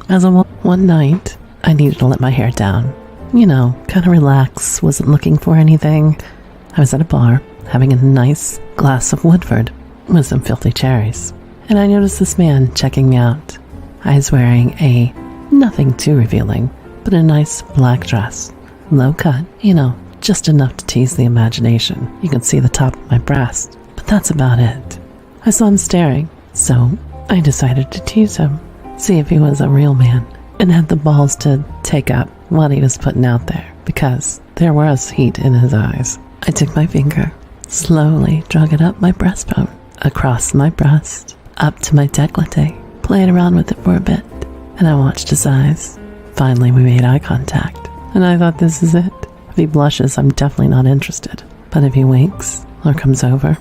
One night, I needed to let my hair down. Kind of relax, wasn't looking for anything. I was at a bar, having a nice glass of Woodford with some filthy cherries. And I noticed this man checking me out. I was wearing a nothing too revealing, but a nice black dress. Low cut, just enough to tease the imagination. You can see the top of my breast, but that's about it. I saw him staring, so I decided to tease him, see if he was a real man, and had the balls to take up what he was putting out there, because there was heat in his eyes. I took my finger, slowly drug it up my breastbone, across my breast, up to my décolleté, played around with it for a bit, and I watched his eyes. Finally, we made eye contact, and I thought, this is it. If he blushes, I'm definitely not interested. But if he winks or comes over,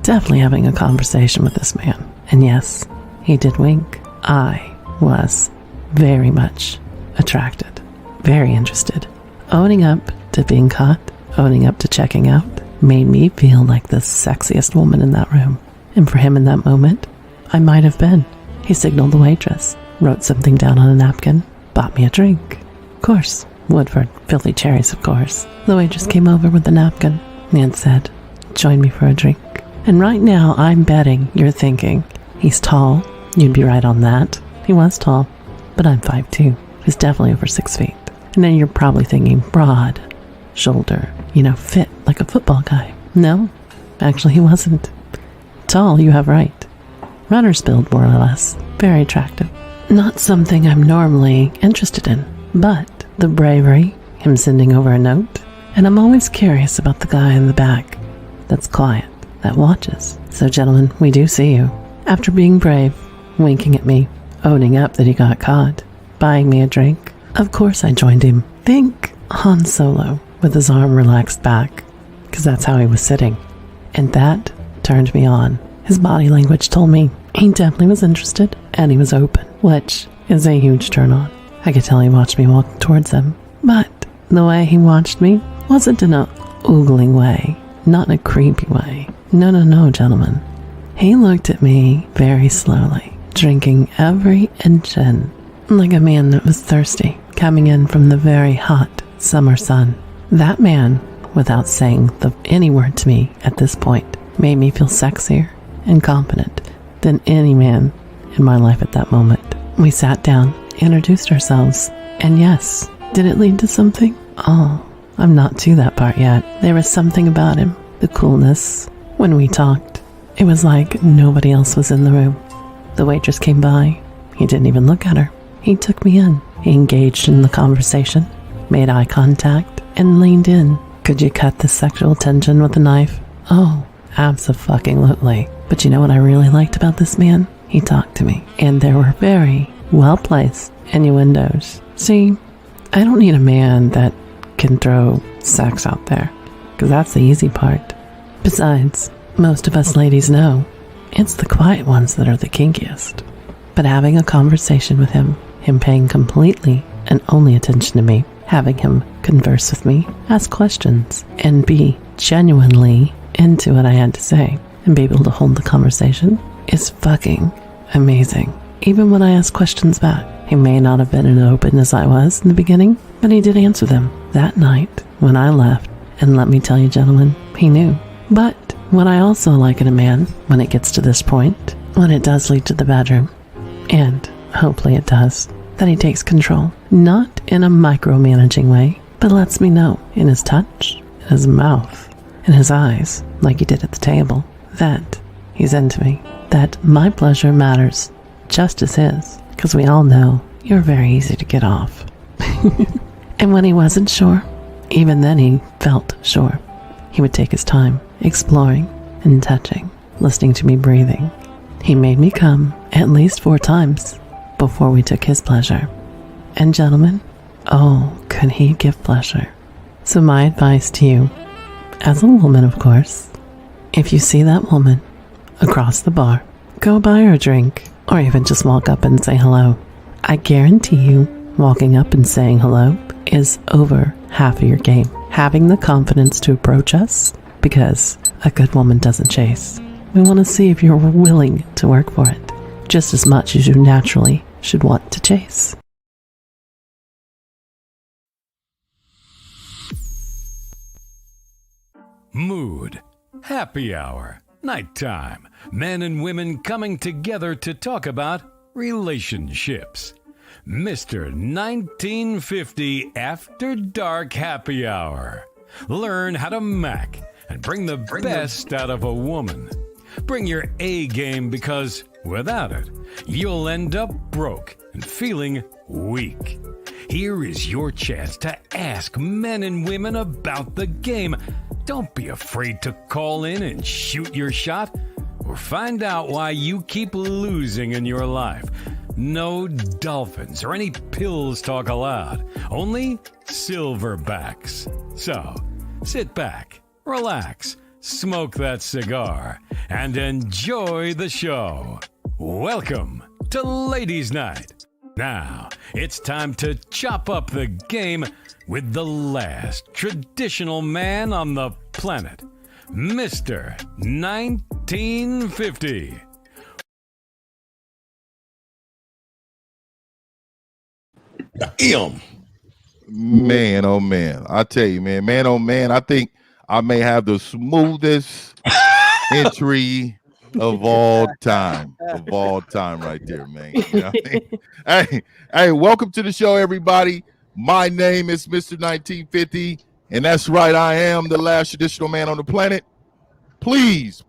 definitely having a conversation with this man. And yes, he did wink. I was very much attracted, very interested. Owning up to being caught, owning up to checking out, made me feel like the sexiest woman in that room. And for him in that moment, I might have been. He signaled the waitress, wrote something down on a napkin, bought me a drink. Of course, Woodford, filthy cherries, of course. The waitress came over with the napkin and said, join me for a drink. And right now, I'm betting you're thinking, he's tall. You'd be right on that. He was tall, but I'm 5'2". He's definitely over 6 feet. And then you're probably thinking broad, shoulder, fit like a football guy. No, actually he wasn't. Tall, you have right. Runner's build, more or less. Very attractive. Not something I'm normally interested in, but the bravery, him sending over a note, and I'm always curious about the guy in the back that's quiet, that watches. So gentlemen, we do see you. After being brave, winking at me, owning up that he got caught, buying me a drink, of course I joined him. Think Han Solo with his arm relaxed back, because that's how he was sitting. And that turned me on. His body language told me he definitely was interested and he was open, which is a huge turn on. I could tell he watched me walk towards him, but the way he watched me wasn't in a oogling way, not in a creepy way. No, gentlemen. He looked at me very slowly, drinking every inch in, like a man that was thirsty, coming in from the very hot summer sun. That man, without saying any word to me at this point, made me feel sexier and confident than any man in my life at that moment. We sat down, introduced ourselves, and yes, did it lead to something? Oh, I'm not to that part yet. There was something about him, the coolness. When we talked, it was like nobody else was in the room. The waitress came by. He didn't even look at her. He took me in. He engaged in the conversation, made eye contact, and leaned in. Could you cut the sexual tension with a knife? Oh, abso-fucking-lutely. But you know what I really liked about this man? He talked to me, and there were very well-placed innuendos. See, I don't need a man that can throw sex out there, because that's the easy part. Besides, most of us ladies know it's the quiet ones that are the kinkiest. But having a conversation with him paying completely and only attention to me, having him converse with me, ask questions, and be genuinely into what I had to say, and be able to hold the conversation is fucking amazing. Even when I asked questions back, he may not have been as open as I was in the beginning, but he did answer them. That night, when I left, and let me tell you gentlemen, he knew. But what I also like in a man, when it gets to this point, when it does lead to the bedroom, and hopefully it does, that he takes control. Not in a micromanaging way, but lets me know in his touch, in his mouth, in his eyes, like he did at the table, that he's into me, that my pleasure matters just as his, because we all know you're very easy to get off. And when he wasn't sure, even then he felt sure. He would take his time, exploring and touching, listening to me breathing. He made me come at least 4 times before we took his pleasure. And gentlemen, oh, could he give pleasure. So my advice to you, as a woman of course, if you see that woman across the bar, go buy her a drink, or even just walk up and say hello. I guarantee you, walking up and saying hello is over half of your game. Having the confidence to approach us, because a good woman doesn't chase. We want to see if you're willing to work for it, just as much as you naturally should want to chase. Mood, happy hour, nighttime, men and women coming together to talk about relationships. Mr. 1950 After Dark Happy Hour. Learn how to mac and bring the best out of a woman. Bring your A game because without it, you'll end up broke and feeling weak. Here is your chance to ask men and women about the game. Don't be afraid to call in and shoot your shot or find out why you keep losing in your life. No dolphins or any pills talk allowed, only silverbacks. So, sit back, relax, smoke that cigar, and enjoy the show. Welcome to Ladies' Night. Now, it's time to chop up the game with the last traditional man on the planet, Mr. 1950. Man, oh man. I tell you, man, oh man, I think I may have the smoothest entry of all time. Of all time right there, man. You know what I mean? Hey, welcome to the show, everybody. My name is Mr. 1950, and that's right, I am the last traditional man on the planet. Please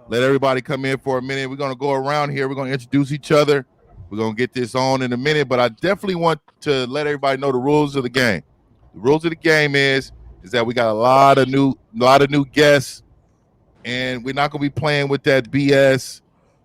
let everybody come in for a minute. We're going to go around here. We're going to introduce each other. We're going to get this on in a minute, but I definitely want to let everybody know the rules of the game. The rules of the game is that we got a lot of new guests, and we're not going to be playing with that BS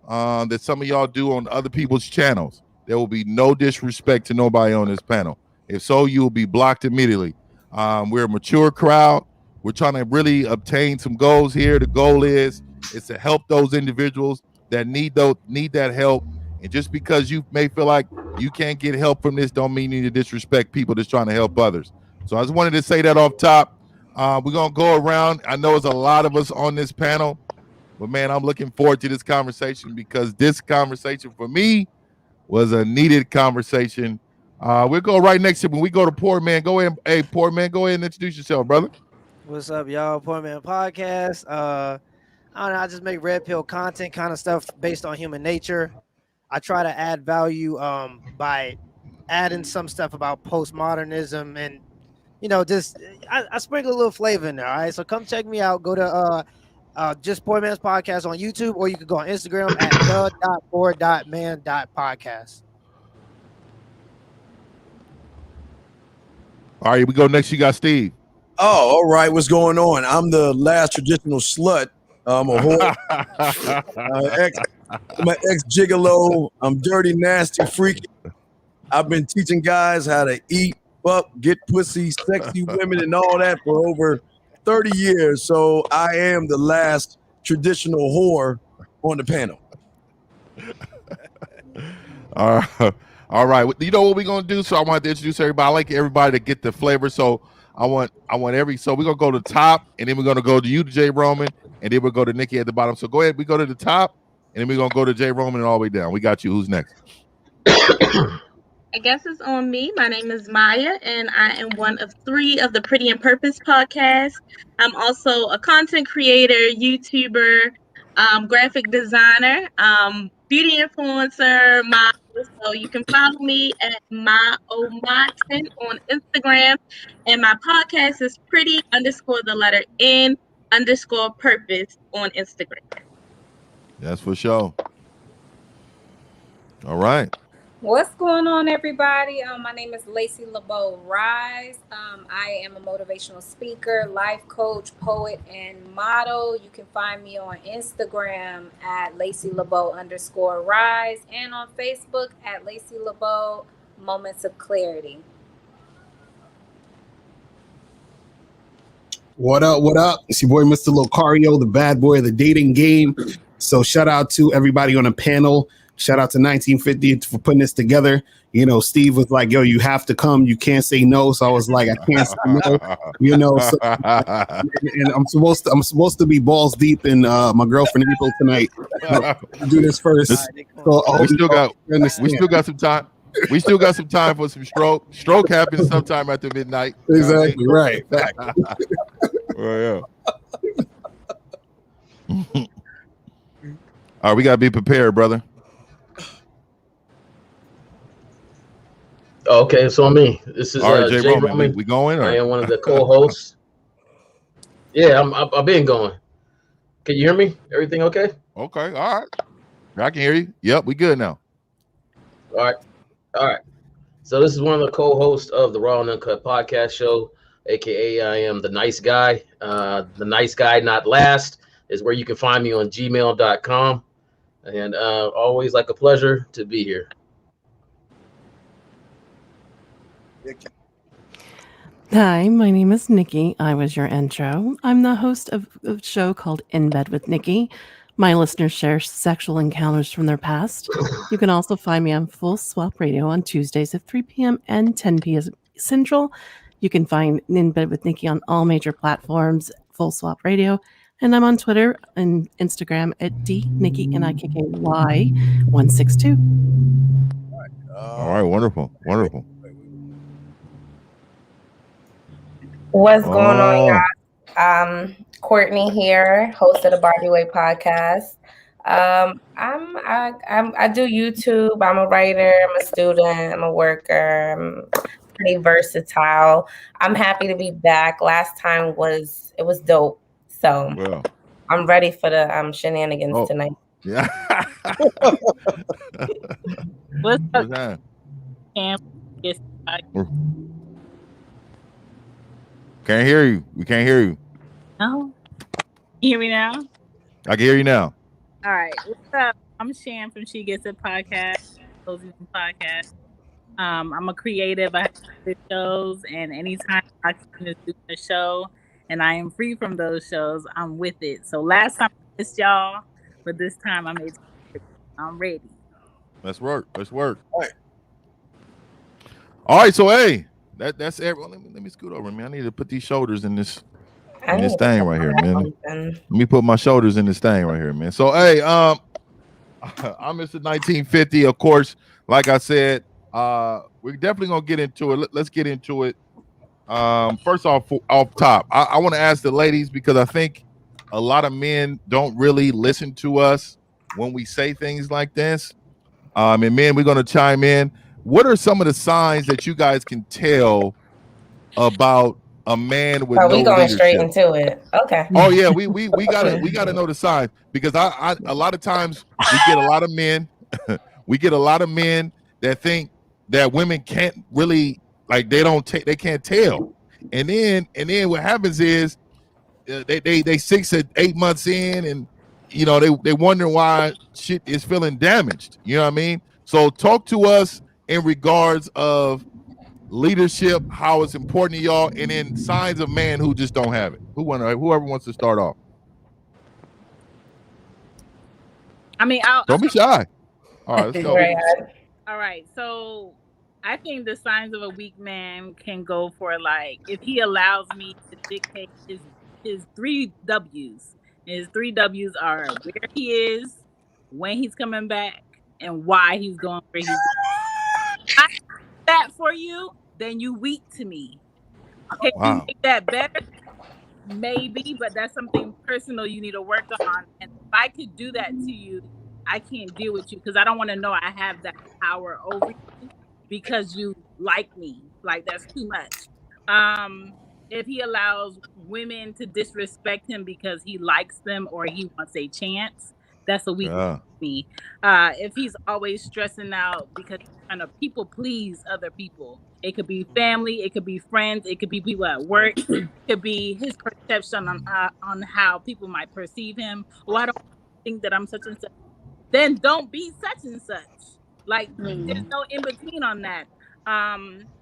that some of y'all do on other people's channels. There will be no disrespect to nobody on this panel. If so, you will be blocked immediately. We're a mature crowd. We're trying to really obtain some goals here. The goal is to help those individuals that need that help. And just because you may feel like you can't get help from this don't mean you need to disrespect people that's trying to help others. So I just wanted to say that off top. We're going to go around. I know there's a lot of us on this panel, but man, I'm looking forward to this conversation because this conversation for me was a needed conversation. We'll go right next to when we go to Poor Man. Go ahead. Hey, Poor Man, go ahead and introduce yourself, brother. What's up, y'all? Poor Man Podcast. I don't know. I just make red pill content kind of stuff based on human nature. I try to add value by adding some stuff about postmodernism and, just I sprinkle a little flavor in there. All right, so come check me out. Go to just Poor Man's Podcast on YouTube, or you can go on Instagram at the.poor.man.podcast. All right, we go next. You got Steve. Oh, all right. What's going on? I'm the last traditional slut. I'm a whore. I'm an ex-gigolo. I'm dirty, nasty, freaky. I've been teaching guys how to eat, fuck, get pussy, sexy women, and all that for over 30 years. So I am the last traditional whore on the panel. All right. You know what we're gonna do? So I want to introduce everybody. I like everybody to get the flavor. So so we're gonna go to the top, and then we're gonna go to you, Jay Roman, and then we'll go to Nikki at the bottom. So go ahead, we go to the top, and then we're gonna go to Jay Roman and all the way down. We got you. Who's next? I guess it's on me. My name is Maya, and I am one of 3 of the Pretty and Purpose podcasts. I'm also a content creator, YouTuber, graphic designer, beauty influencer, model. So you can follow me at MyOMaten on Instagram, and my podcast is pretty_N_purpose on Instagram. That's for sure. All right. What's going on, everybody? My name is Lacey LeBeau Rise. I am a motivational speaker, life coach, poet, and model. You can find me on Instagram at Lacey LeBeau_Rise and on Facebook at Lacey LeBeau Moments of Clarity. What up? What up? It's your boy, Mr. Locario, the bad boy of the dating game. So shout out to everybody on the panel. Shout out to 1950 for putting this together. You know, Steve was like, yo, you have to come. You can't say no. So I was like, I can't say no. You know, so, and I'm supposed to be balls deep in my girlfriend April tonight. Do this first. So we still got some time. We still got some time for some stroke. Stroke happens sometime after midnight. Exactly, right. Oh, yeah. All right, we gotta be prepared, brother. Okay, so me. This is All right, Jay Jay Roman, Roman. we going? I Or? am one of the co-hosts. Yeah, I've been going. Can you hear me? Everything okay? Okay, all right. I can hear you. Yep, we good now. All right. So this is one of the co-hosts of the Raw and Uncut podcast show, aka I am the nice guy. The nice guy, not last, is where you can find me on gmail.com. And always like a pleasure to be here. Hi, my name is Nikki. I was your intro. I'm the host of a show called In Bed with Nikki. My listeners share sexual encounters from their past. You can also find me on Full Swap Radio on Tuesdays at 3 p.m. and 10 p.m. Central. You can find In Bed with Nikki on all major platforms, Full Swap Radio. And I'm on Twitter and Instagram at DNikkiNIKKY162. All right, wonderful. What's going on, y'all? Courtney here, host of the Barbie Way podcast. I do YouTube. I'm a writer. I'm a student. I'm a worker. I'm pretty versatile. I'm happy to be back. Last time was dope. So I'm ready for the shenanigans tonight. Yeah. What's up? Can't hear you. We can't hear you. No. You hear me now? I can hear you now. All right. What's up? I'm Shan from She Gets It Podcast. I'm a creative. I have shows, and anytime I can do a show and I am free from those shows, I'm with it. So last time I missed y'all, but this time I'm ready. Let's work. All right. So hey, that's everyone. Let me scoot over, man. I need to put these shoulders in this thing right here, man. Let me put my shoulders in this thing right here, man. So hey, I'm Mr. 1950. Of course, like I said, we're definitely gonna get into it. Let's get into it. First off top, I want to ask the ladies, because I think a lot of men don't really listen to us when we say things like this. And men, we're gonna chime in. What are some of the signs that you guys can tell about a man with no we going leadership? straight into it. Okay. Oh yeah, we gotta know the signs, because I a lot of times we get a lot of men that think that women can't really, like, they can't tell, and then what happens is they 6 or 8 months in, and you know they wonder why shit is feeling damaged. You know what I mean? So talk to us in regards of leadership, how it's important to y'all, and then signs of man who just don't have it. Whoever wants to start off. I mean, don't be shy. All right, let's go. All right, so I think the signs of a weak man can go for, like, if he allows me to dictate his 3 W's. His 3 W's are where he is, when he's coming back, and why he's going where he's going. I do that for you, then you weak to me. Okay, wow. You make that better? Maybe, but that's something personal you need to work on. And if I could do that to you, I can't deal with you, because I don't want to know I have that power over you because you like me. Like, that's too much. If he allows women to disrespect him because he likes them or he wants a chance, that's a weakness to me. If he's always stressing out because he's trying to people please other people, it could be family, it could be friends, it could be people at work, it could be his perception on how people might perceive him. Oh, I don't think that I'm such and such. Then don't be such and such. Like, there's no in between on that.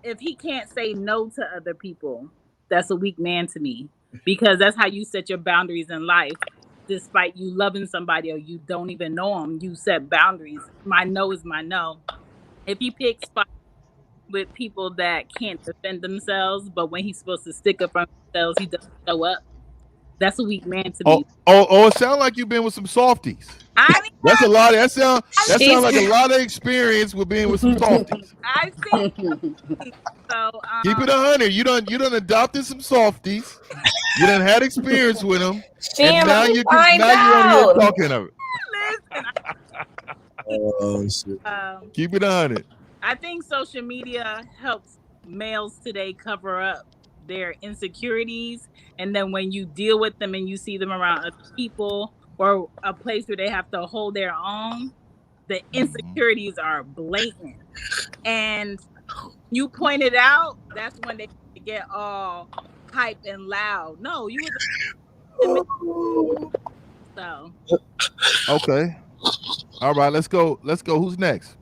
If he can't say no to other people, that's a weak man to me, because that's how you set your boundaries in life. Despite you loving somebody or you don't even know them, you set boundaries. My no is my no. If he picks fights with people that can't defend themselves, but when he's supposed to stick up for themselves, he doesn't show up, that's a weak man to me. Oh, it sounds like you've been with some softies. That's a lot. That sounds like a lot of experience with being with some softies. I've seen. So keep it 100. You done adopted some softies. You done had experience with him, Sham, and now let me you're find on here out. talking of it. Listen, Oh shit. Keep it on it. I think social media helps males today cover up their insecurities, and then when you deal with them and you see them around other people or a place where they have to hold their own, the insecurities are blatant. And you point it out, that's when they get all hype and loud. No, you was a so Okay. All right. Let's go. Let's go. Who's next?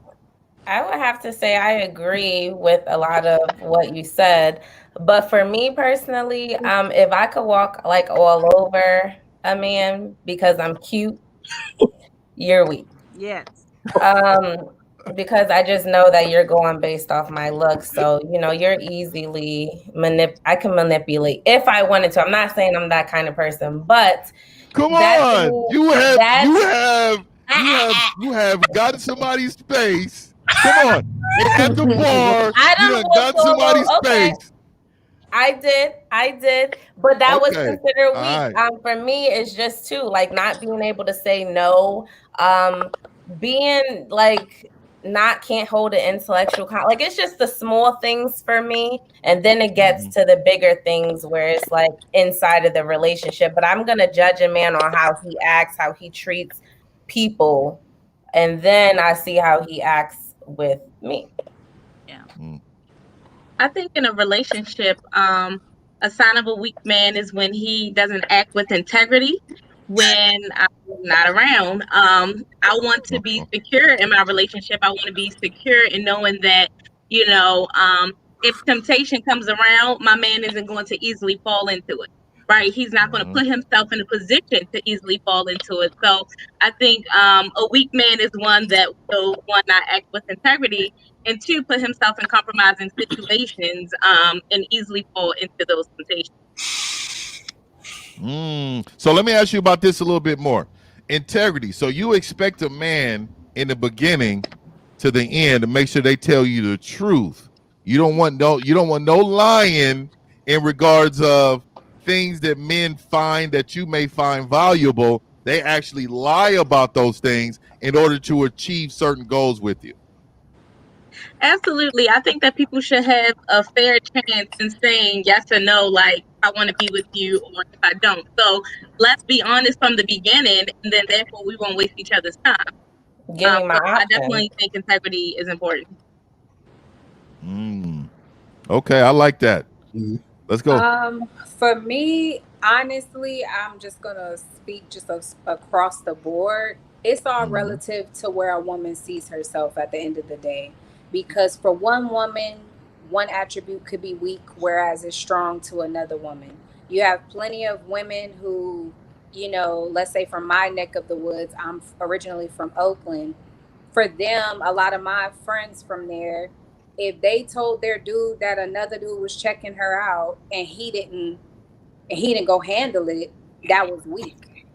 I would have to say I agree with a lot of what you said, but for me personally, if I could walk like all over a man because I'm cute, you're weak. yes. Um, because I just know that you're going based off my looks. So, you're easily I can manipulate if I wanted to. I'm not saying I'm that kind of person, but Come that to on. me, You have gotten somebody's space. Come on. At the bar, I you don't done walk got somebody's okay. space. I did, but that was Okay. considered All weak. right. For me, it's just too like not being able to say no, being like can't hold an intellectual like it's just the small things for me, and then it gets to the bigger things where it's like inside of the relationship. But I'm gonna judge a man on how he acts, how he treats people, and then I see how he acts with me. Yeah. I think in a relationship, a sign of a weak man is when he doesn't act with integrity when I'm not around. I want to be secure in my relationship. I want to be secure in knowing that, if temptation comes around, my man isn't going to easily fall into it. Right? He's not going to put himself in a position to easily fall into it. So I think a weak man is one that will, one, not act with integrity, and two, put himself in compromising situations and easily fall into those temptations. So let me ask you about this a little bit more. Integrity. So you expect a man in the beginning to the end to make sure they tell you the truth. You don't want no lying in regards of things that men find that you may find valuable. They actually lie about those things in order to achieve certain goals with you. Absolutely. I think that people should have a fair chance in saying yes or no, like, I want to be with you, or if I don't. So let's be honest from the beginning, and then therefore we won't waste each other's time. Give me my So I option. definitely think integrity is important. Okay, I like that. Let's go. For me, honestly, I'm just gonna speak just across the board. It's all relative to where a woman sees herself at the end of the day. Because for one woman, one attribute could be weak, whereas it's strong to another woman. You have plenty of women who, let's say from my neck of the woods, I'm originally from Oakland. For them, a lot of my friends from there, if they told their dude that another dude was checking her out and he didn't go handle it, that was weak.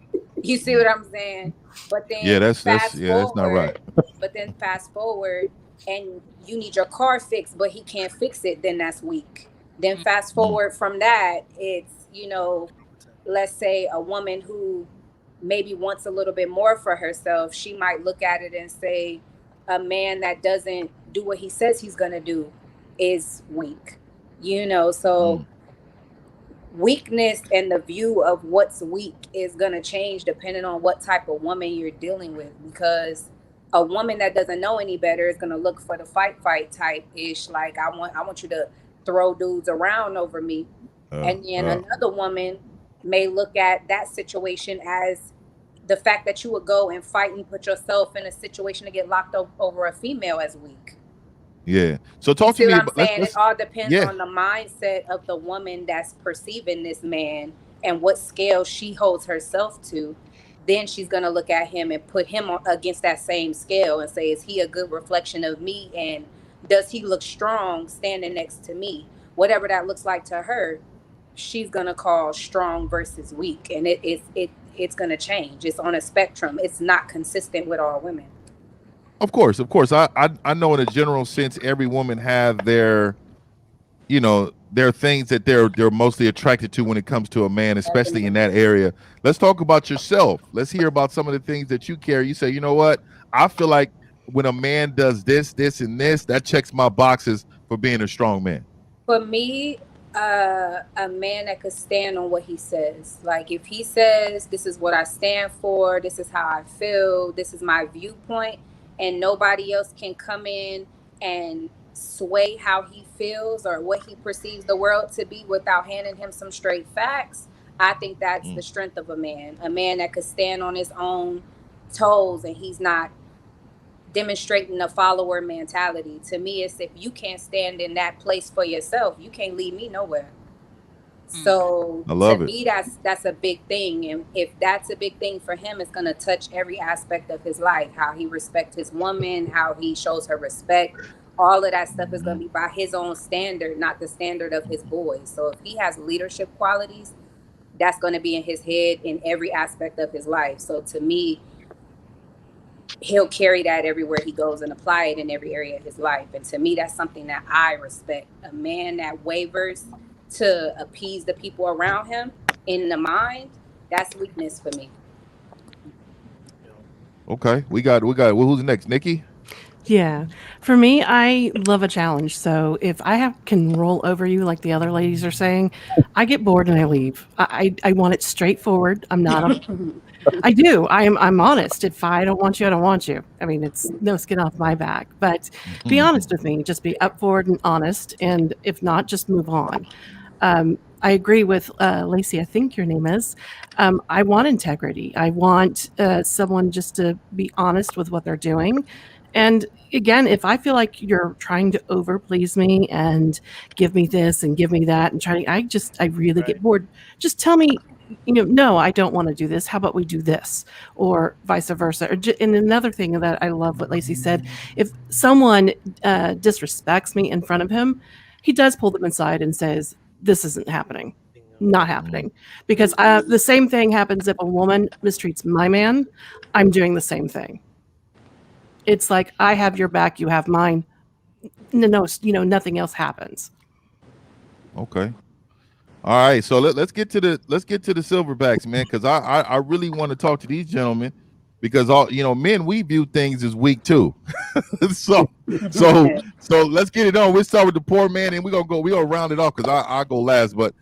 You see what I'm saying? But then that's not right. But then fast forward and you need your car fixed, but he can't fix it, then that's weak. Then fast forward from that, it's, let's say a woman who maybe wants a little bit more for herself, she might look at it and say, a man that doesn't do what he says he's going to do is weak. So weakness and the view of what's weak is going to change depending on what type of woman you're dealing with, because a woman that doesn't know any better is going to look for the fight type ish, like I want you to throw dudes around over me. And then another woman may look at that situation as the fact that you would go and fight and put yourself in a situation to get locked over a female as weak. Yeah. So talk to me about. It all depends yeah. on the mindset of the woman that's perceiving this man and what scale she holds herself to. Then she's gonna look at him and put him against that same scale and say, is he a good reflection of me? And does he look strong standing next to me? Whatever that looks like to her, she's gonna call strong versus weak, and it's gonna change. It's on a spectrum. It's not consistent with all women. Of course. I know in a general sense, every woman have their, there are things that they're mostly attracted to when it comes to a man, especially in that area. Let's talk about yourself. Let's hear about some of the things that you carry. You say, you know what? I feel like when a man does this, this, and this, that checks my boxes for being a strong man. For me, a man that could stand on what he says. Like if he says, this is what I stand for, this is how I feel, this is my viewpoint, and nobody else can come in and sway how he feels or what he perceives the world to be without handing him some straight facts. I think that's the strength of a man that could stand on his own toes and he's not demonstrating a follower mentality. To me, it's if you can't stand in that place for yourself, you can't lead me nowhere. So to me, that's a big thing. And if that's a big thing for him, it's going to touch every aspect of his life, how he respects his woman, how he shows her respect. All of that stuff is going to be by his own standard, not the standard of his boys. So if he has leadership qualities, that's going to be in his head in every aspect of his life. So to me, he'll carry that everywhere he goes and apply it in every area of his life. And to me, that's something that I respect. A man that wavers to appease the people around him in the mind, that's weakness for me. Okay, we got. Who's next? Nikki? Yeah. For me, I love a challenge. So if I can roll over you like the other ladies are saying, I get bored and I leave. I want it straightforward. I'm not I do. I'm honest. If I don't want you, I don't want you. I mean, it's no skin off my back. But be honest with me. Just be up forward and honest. And if not, just move on. I agree with Lacey, I think your name is. I want integrity. I want someone just to be honest with what they're doing. And again, if I feel like you're trying to overplease me and give me this and give me that and I really get bored. Just tell me, no, I don't want to do this. How about we do this, or vice versa? And another thing that I love what Lacey said, if someone disrespects me in front of him, he does pull them aside and says, this isn't happening, not happening. Because the same thing happens if a woman mistreats my man, I'm doing the same thing. It's like, I have your back, you have mine. No, nothing else happens. Okay. All right. So let's get to the silverbacks, man, because I really want to talk to these gentlemen because men, we view things as weak too. so let's get it on. We'll start with the poor man and we're gonna round it off because I go last. But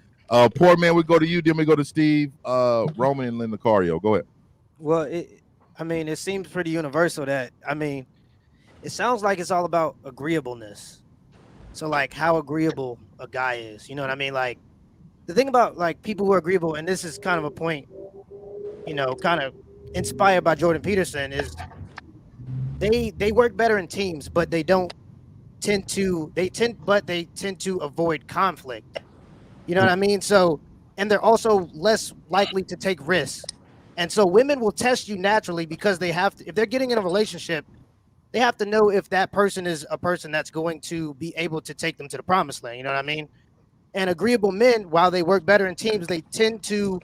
poor man, we go to you, then we go to Steve, Roman, and Lynn Lucario. Go ahead. Well, it seems pretty universal that, it sounds like it's all about agreeableness. So like how agreeable a guy is, you know what I mean? Like the thing about like people who are agreeable, and this is kind of a point, kind of inspired by Jordan Peterson, is they work better in teams, but they tend to avoid conflict. You know what I mean? So, and they're also less likely to take risks. And so women will test you naturally because they have to, if they're getting in a relationship, they have to know if that person is a person that's going to be able to take them to the promised land. You know what I mean? And agreeable men, while they work better in teams, they tend to,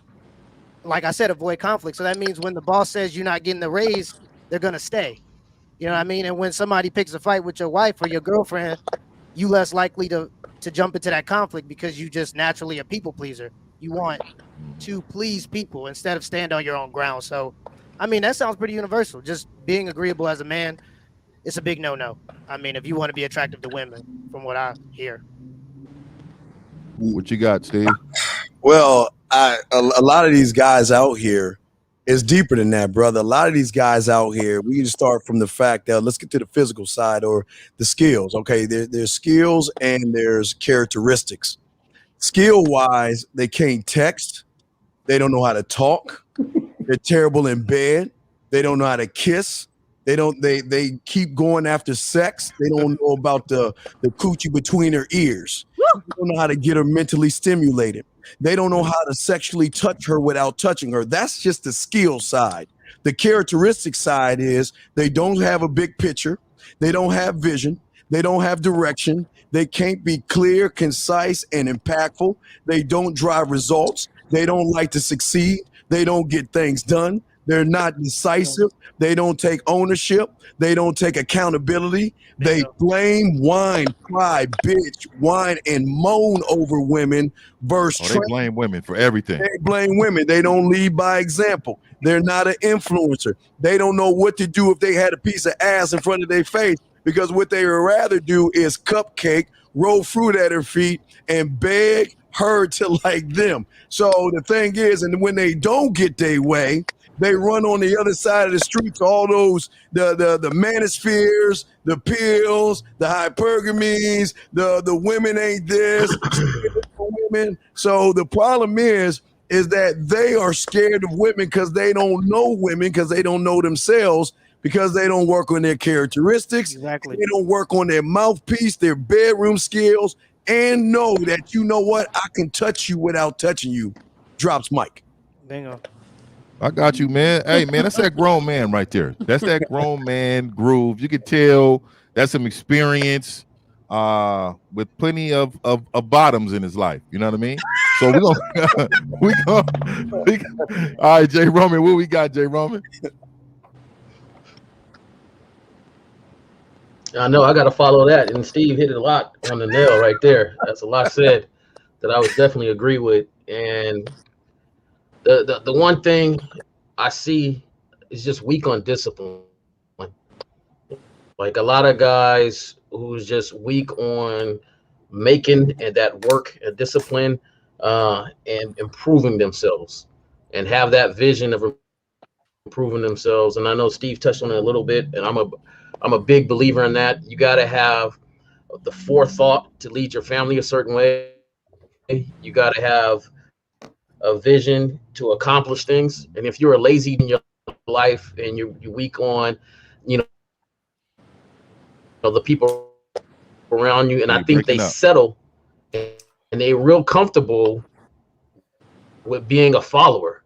like I said, avoid conflict. So that means when the boss says you're not getting the raise, they're going to stay. You know what I mean? And when somebody picks a fight with your wife or your girlfriend, you less likely to jump into that conflict because you just naturally a people pleaser. You want to please people instead of stand on your own ground. So, that sounds pretty universal. Just being agreeable as a man, it's a big no-no. If you want to be attractive to women, from what I hear. What you got, Steve? Well, a lot of these guys out here is deeper than that, brother. A lot of these guys out here, we can start from the fact that let's get to the physical side or the skills. Okay, there's skills and there's characteristics. Skill-wise, they can't text. They don't know how to talk. They're terrible in bed. They don't know how to kiss. They keep going after sex. They don't know about the coochie between their ears. They don't know how to get her mentally stimulated. They don't know how to sexually touch her without touching her. That's just the skill side. The characteristic side is they don't have a big picture. They don't have vision. They don't have direction. They can't be clear, concise, and impactful. They don't drive results. They don't like to succeed. They don't get things done. They're not decisive. They don't take ownership. They don't take accountability. They blame, whine, cry, bitch, whine, and moan over women versus they blame women for everything. They blame women. They don't lead by example. They're not an influencer. They don't know what to do if they had a piece of ass in front of their face, because what they would rather do is cupcake, roll fruit at her feet, and beg her to like them. So the thing is, and when they don't get their way, they run on the other side of the street to all those the manospheres, the pills, the hypergamies, the women ain't this, women. So the problem is that they are scared of women because they don't know women, because they don't know themselves, because they don't work on their characteristics. Exactly. They don't work on their mouthpiece, their bedroom skills, and know that, you know what, I can touch you without touching you. Drops mic. Bingo. I got you, man. Hey, man, that's that grown man right there. That's that grown man groove. You can tell that's some experience with plenty of bottoms in his life. You know what I mean? So we're gonna all right, Jay Roman. What we got, Jay Roman? I know I got to follow that, and Steve hit it a lot on the nail right there. That's a lot said that I would definitely agree with. And the one thing I see is just weak on discipline. Like a lot of guys who's just weak on making that work and discipline and improving themselves, and have that vision of improving themselves. And I know Steve touched on it a little bit, and I'm a big believer in that. You got to have the forethought to lead your family a certain way. You got to have a vision to accomplish things. And if you're a lazy in your life and you're weak on, the people around you, and I think they settle and they're real comfortable with being a follower.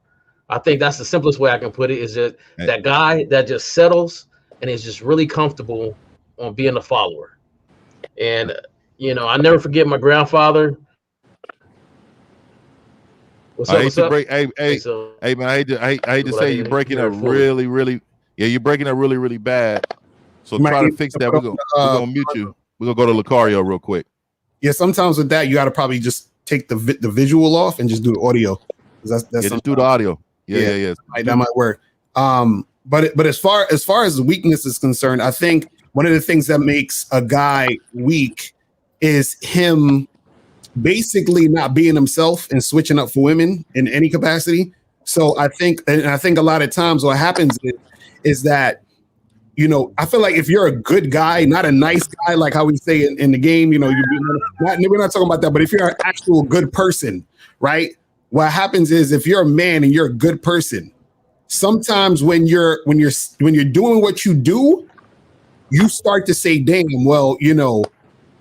I think that's the simplest way I can put it, is that that guy that just settles and is just really comfortable on being a follower. And, I never forget my grandfather. What's up? Hey, man, I hate to say you're breaking up really bad. So try to fix that. We're gonna mute you. We're gonna go to Lucario real quick. Yeah, sometimes with that you got to probably just take the visual off and just do the audio. That's just do the audio. Yeah. That might work. But as far as the weakness is concerned, I think one of the things that makes a guy weak is him basically not being himself and switching up for women in any capacity. So I think a lot of times what happens is that, I feel like if you're a good guy, not a nice guy, like how we say in the game, we're not talking about that, but if you're an actual good person, right? What happens is, if you're a man and you're a good person, sometimes when you're doing what you do, you start to say, damn, well,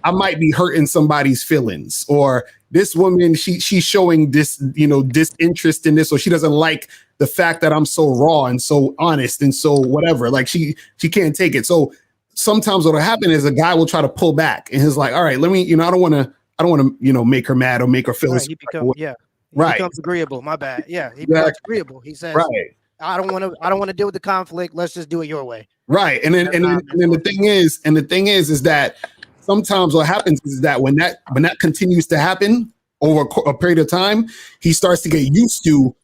I might be hurting somebody's feelings, or this woman, she's showing this, disinterest in this, or she doesn't like the fact that I'm so raw and so honest and so whatever. Like she can't take it. So sometimes what'll happen is a guy will try to pull back, and he's like, all right, let me, I don't want to, make her mad or make her feel. Right, he becomes agreeable. My bad. Yeah, he becomes agreeable. He says, right, I don't want to deal with the conflict. Let's just do it your way. Right, and then the thing is that sometimes what happens is that when that continues to happen over a period of time, he starts to get used to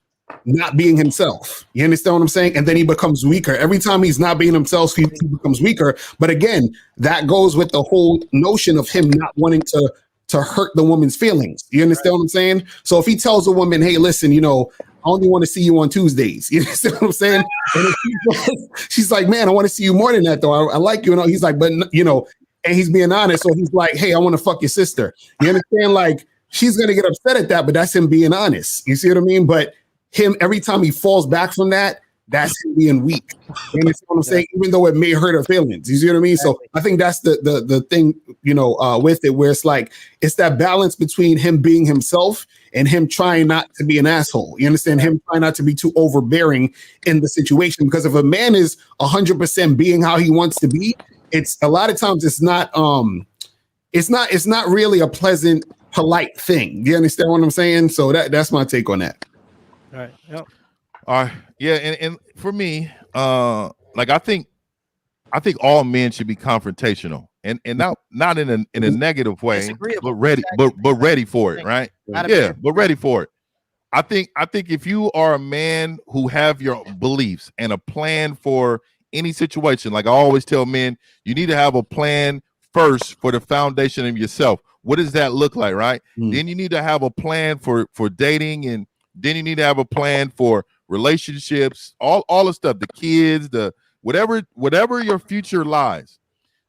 not being himself. You understand what I'm saying? And then he becomes weaker. Every time he's not being himself, he becomes weaker. But again, that goes with the whole notion of him not wanting to hurt the woman's feelings. You understand what I'm saying? So if he tells a woman, hey, listen, I only want to see you on Tuesdays. You understand what I'm saying? And if she's like, man, I want to see you more than that, though. I like you. He's like, but, and he's being honest. So he's like, hey, I want to fuck your sister. You understand? Like, she's going to get upset at that, but that's him being honest. You see what I mean? But him, every time he falls back from that, that's him being weak. You understand what I'm saying? Even though it may hurt her feelings. You see what I mean? So I think that's the thing, with it, where it's like, it's that balance between him being himself and him trying not to be an asshole. You understand? Him trying not to be too overbearing in the situation. Because if a man is 100% being how he wants to be, it's a lot of times it's not really a pleasant, polite thing. You understand what I'm saying? So that's my take on that. All right. Yep. Yeah, and for me, like I think all men should be confrontational, and not in a negative way, but Disagreeable. ready, but ready for it, right? Gotta be Yeah, but ready for it. I think if you are a man who have your beliefs and a plan for any situation, like I always tell men, you need to have a plan first for the foundation of yourself. What does that look like, right? Then you need to have a plan for dating, and then you need to have a plan for relationships, all the stuff, the kids, the whatever your future lies.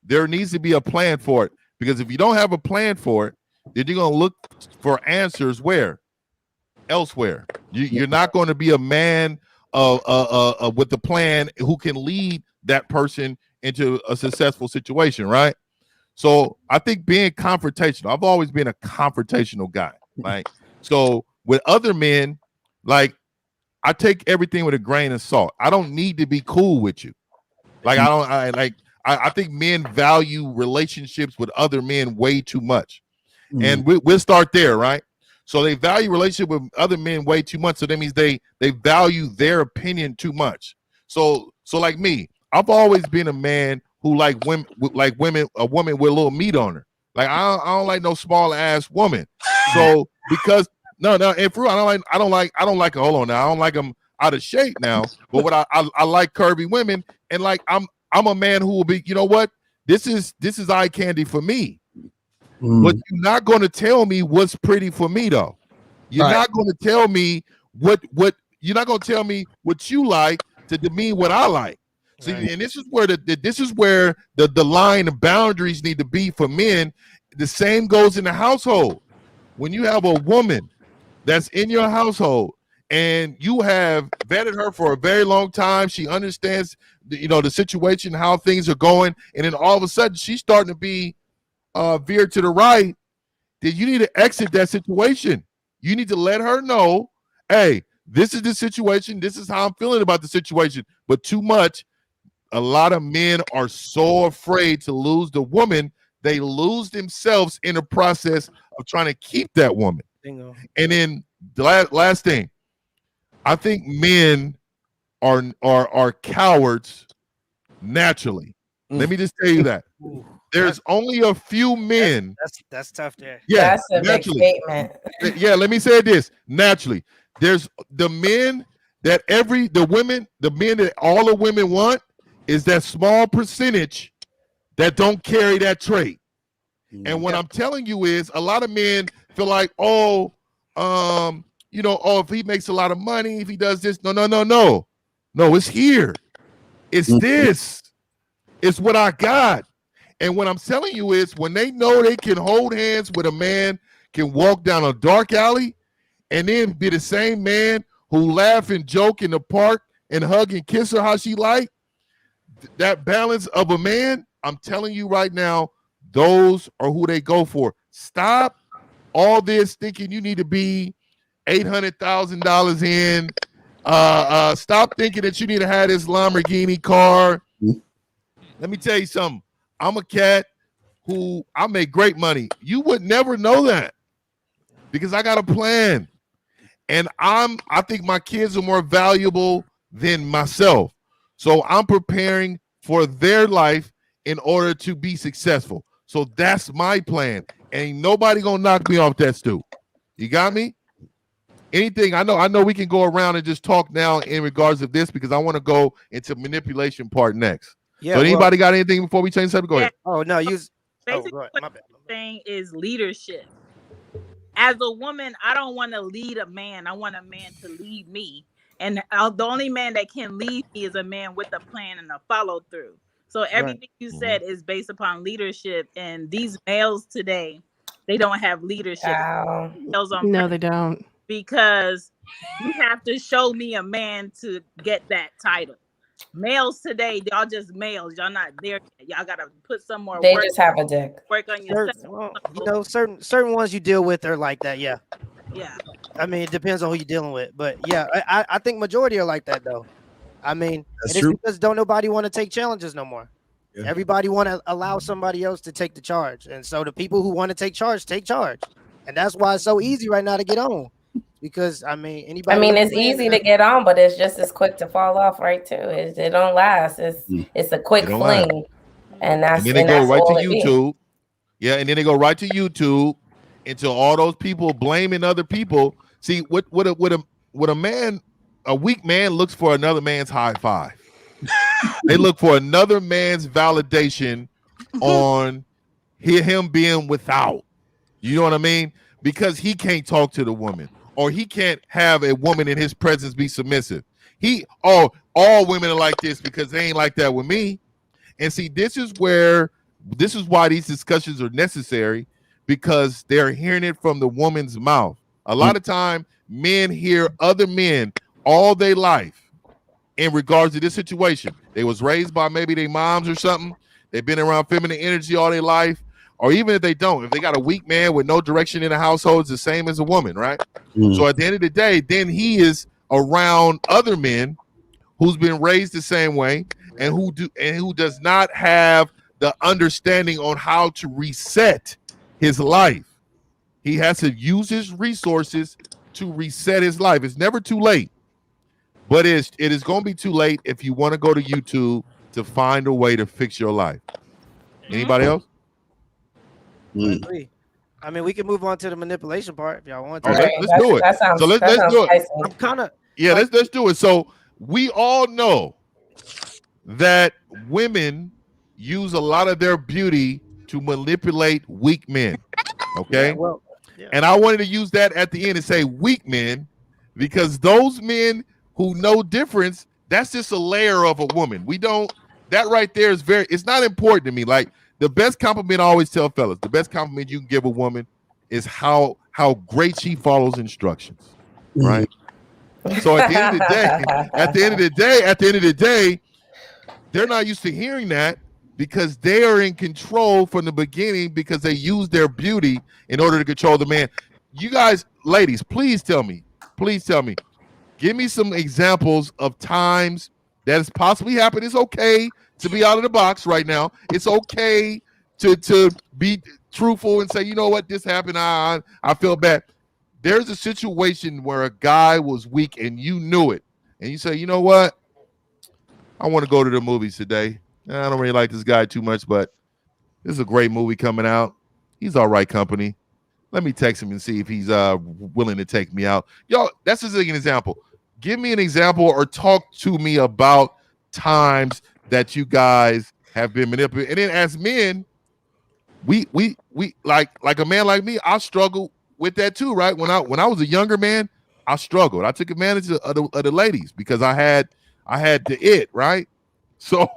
There needs to be a plan for it, because if you don't have a plan for it, then you're gonna look for answers where elsewhere. You're not going to be a man with the plan who can lead that person into a successful situation, right? So I think being confrontational, I've always been a confrontational guy. Like, so with other men, like I take everything with a grain of salt. I don't need to be cool with you. Like I think men value relationships with other men way too much. And we'll start there, right? So they value relationship with other men way too much. So that means they value their opinion too much. So like me, I've always been a man who like women, a woman with a little meat on her. Like I don't like no small ass woman. So because no, and for real, I don't like hold on now. I don't like them out of shape now. But what I like curvy women, and like I'm a man who will be, you know what? This is eye candy for me. But you're not going to tell me what's pretty for me, though. You're not going to tell me what you're not going to tell me what you like to demean what I like. So, and this is where the line of boundaries need to be for men. The same goes in the household. When you have a woman that's in your household and you have vetted her for a very long time, she understands the situation, how things are going, and then all of a sudden she's starting to be veer to the right, then you need to exit that situation. You need to let her know, hey, this is the situation. This is how I'm feeling about the situation. But too much, a lot of men are so afraid to lose the woman, they lose themselves in the process of trying to keep that woman. Bingo. And then the last thing, I think men are cowards naturally. Let me just tell you that. There's only a few men. That's tough there. Yeah, that's a big statement. Yeah, let me say this. Naturally, there's the men that all the women want is that small percentage that don't carry that trait. And what I'm telling you is a lot of men feel like, if he makes a lot of money, if he does this, no, it's here. It's this. It's what I got. And what I'm telling you is when they know they can hold hands with a man, can walk down a dark alley, and then be the same man who laugh and joke in the park and hug and kiss her how she like, that balance of a man, I'm telling you right now, those are who they go for. Stop all this thinking you need to be $800,000 in. Stop thinking that you need to have this Lamborghini car. Let me tell you something. I'm a cat who I make great money. You would never know that because I got a plan. And I think my kids are more valuable than myself. So I'm preparing for their life in order to be successful. So that's my plan. Ain't nobody gonna knock me off that stool. You got me? Anything, I know we can go around and just talk now in regards of this because I want to go into manipulation part next. Yeah. So anybody got anything before we change subject? Go ahead. Oh no, basically go ahead. My bad. Thing is leadership. As a woman, I don't want to lead a man. I want a man to lead me. And the only man that can lead me is a man with a plan and a follow through. So everything you said is based upon leadership. And these males today, they don't have leadership. No, they don't. Because you have to show me a man to get that title. Males today, y'all just males. Y'all not there yet. Y'all gotta put some more They work. just have a dick. Work on yourself. Well, certain ones you deal with are like that. Yeah. Yeah. I mean, it depends on who you're dealing with, but yeah, I think majority are like that though. I mean, That's it's true. because don't nobody want to take challenges no more. Yeah. Everybody want to allow somebody else to take the charge, and so the people who want to take charge, and that's why it's so easy right now to get on. because anybody. I mean, it's easy to get on, but it's just as quick to fall off, right? Too. It don't last. It's a quick fling, and then they go right to YouTube. YouTube. Yeah, and then they go right to YouTube into all those people blaming other people. See, what a man, a weak man looks for another man's high five. They look for another man's validation on him being without. You know what I mean? Because he can't talk to the woman, or he can't have a woman in his presence be submissive. All women are like this because they ain't like that with me. And see, this is why these discussions are necessary, because they're hearing it from the woman's mouth. A lot of time, men hear other men all their life in regards to this situation. They was raised by maybe their moms or something. They've been around feminine energy all their life. Or even if they don't, if they got a weak man with no direction in the household, it's the same as a woman, right? So at the end of the day, then he is around other men who's been raised the same way and who does not have the understanding on how to reset his life. He has to use his resources to reset his life. It's never too late, but it is going to be too late if you want to go to YouTube to find a way to fix your life. Anybody else? I agree. We can move on to the manipulation part if y'all want to. Okay, let's do it. Let's do it. I'm kind of let's do it. So we all know that women use a lot of their beauty to manipulate weak men. Okay. And I wanted to use that at the end and say weak men, because those men who know difference, that's just a layer of a woman. That right there is it's not important to me. Like, the best compliment I always tell fellas, the best compliment you can give a woman is how great she follows instructions, right? So at the end of the day, they're not used to hearing that, because they are in control from the beginning, because they use their beauty in order to control the man. You guys, ladies, please tell me, give me some examples of times that has possibly happened. It's okay to be out of the box right now. It's okay to be truthful and say, you know what, this happened. I feel bad. There's a situation where a guy was weak and you knew it, and you say, you know what, I want to go to the movies today. I don't really like this guy too much, but this is a great movie coming out. He's all right company. Let me text him and see if he's willing to take me out. Y'all, that's just an example. Give me an example or talk to me about times that you guys have been manipulated. And then as men, we like a man like me, I struggle with that too, right? When I was a younger man, I struggled. I took advantage of the ladies because I had right? So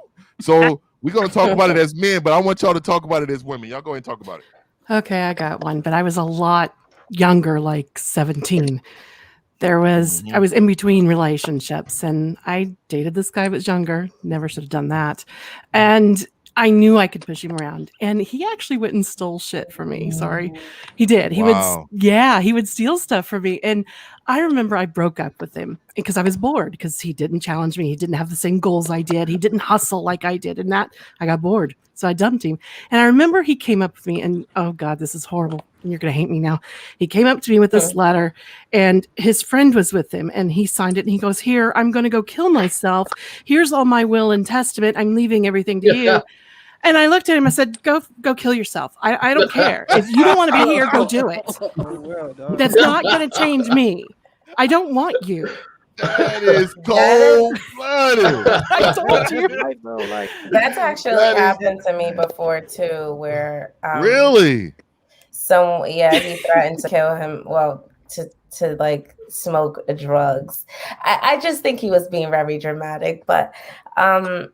we're gonna talk about it as men, but I want y'all to talk about it as women. Y'all go ahead and talk about it. Okay, I got one, but I was a lot younger, like 17. I was in between relationships, and I dated this guy who was younger. Never should have done that. And I knew I could push him around, and he actually went and stole shit from me. Sorry. He did. He would steal stuff from me. And I remember I broke up with him because I was bored, because he didn't challenge me. He didn't have the same goals I did. He didn't hustle like I did. And that I got bored. So I dumped him. And I remember he came up with me, and oh God, this is horrible. And you're going to hate me now. He came up to me with this letter, and his friend was with him, and he signed it, and he goes, "Here, I'm going to go kill myself. Here's all my will and testament. I'm leaving everything to you." And I looked at him. I said, "Go kill yourself. I don't care. If you don't want to be here, go do it. That's not going to change me. I don't want you." That is cold-blooded. I told you. That's actually happened to me before too, where really? He threatened to kill him. Well, to like smoke drugs. I just think he was being very dramatic, but I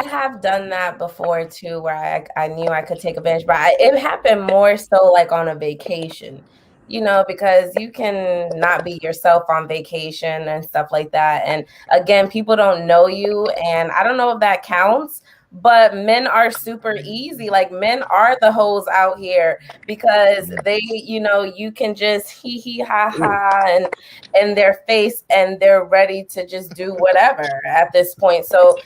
have done that before too, where I knew I could take advantage, but it happened more so like on a vacation, because you can not be yourself on vacation and stuff like that. And again, people don't know you, and I don't know if that counts, but men are super easy. Like, men are the hoes out here because they, you can just hee ha in their face, and they're ready to just do whatever at this point. So,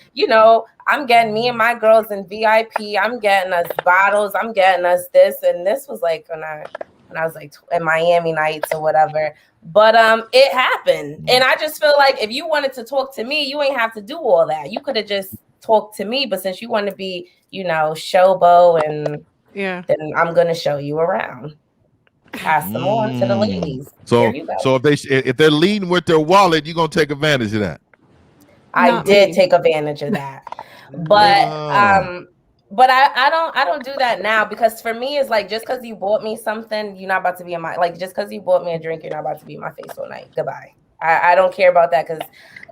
I'm getting me and my girls in VIP. I'm getting us bottles. I'm getting us this. And this was like when I when I was like in Miami nights or whatever. But it happened. And I just feel like if you wanted to talk to me, you ain't have to do all that. You could have just talked to me. But since you want to be, showbo, and then I'm gonna show you around. Pass them on to the ladies. So, Here you go. so if they're leading with their wallet, you're gonna take advantage of that. I did take advantage of that, but I don't do that now, because for me it's like, just because you bought me something, you're not about to be in my, like, just because you bought me a drink, you're not about to be in my face all night. Goodbye. I don't care about that, because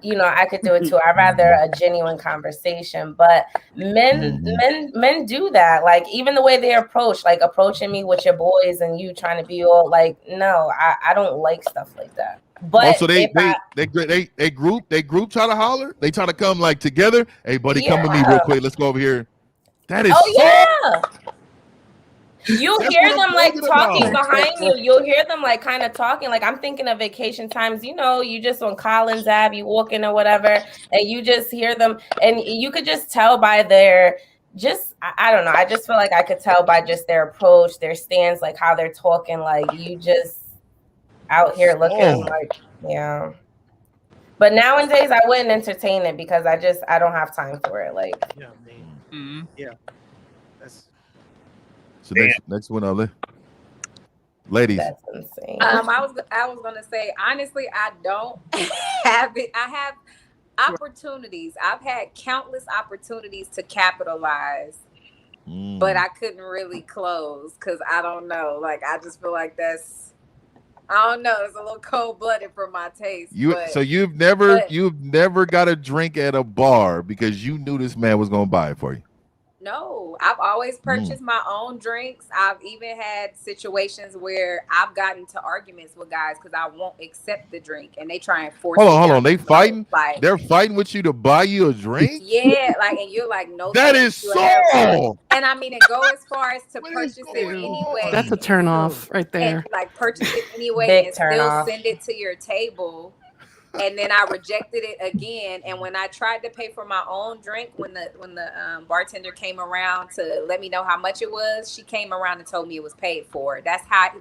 I could do it too. I'd rather a genuine conversation. But men do that. Like, even the way they approach, like approaching me with your boys and you trying to be all like, no, I don't like stuff like that. But also they group try to holler. They try to come like together. Hey, buddy, come with me real quick. Let's go over here. That is You hear them like talking behind you. You'll hear them like kind of talking. Like, I'm thinking of vacation times, you just on Collins Ave, you walking or whatever, and you just hear them, and you could just tell by their I don't know. I just feel like I could tell by just their approach, their stance, like how they're talking, like you just out here looking like, yeah. But nowadays I wouldn't entertain it, because I don't have time for it. Like, yeah. That's so next one, Ollie. Ladies. That's insane. I was gonna say, honestly, I don't have it. I have opportunities. I've had countless opportunities to capitalize, but I couldn't really close, because I don't know. Like, I just feel like I don't know. It's a little cold-blooded for my taste. So you've never got a drink at a bar because you knew this man was gonna buy it for you. No, I've always purchased my own drinks. I've even had situations where I've gotten into arguments with guys because I won't accept the drink, and they try and force. Hold on. They fighting. Like, they're fighting with you to buy you a drink. Yeah, like, and you're like, no. That is so. And I mean, it go as far as to purchase it anyway. That's a turn off right there. And, like, purchase it anyway Big and turn still off. send it to your table. And then I rejected it again. And when I tried to pay for my own drink, when the bartender came around to let me know how much it was, she came around and told me it was paid for. That's how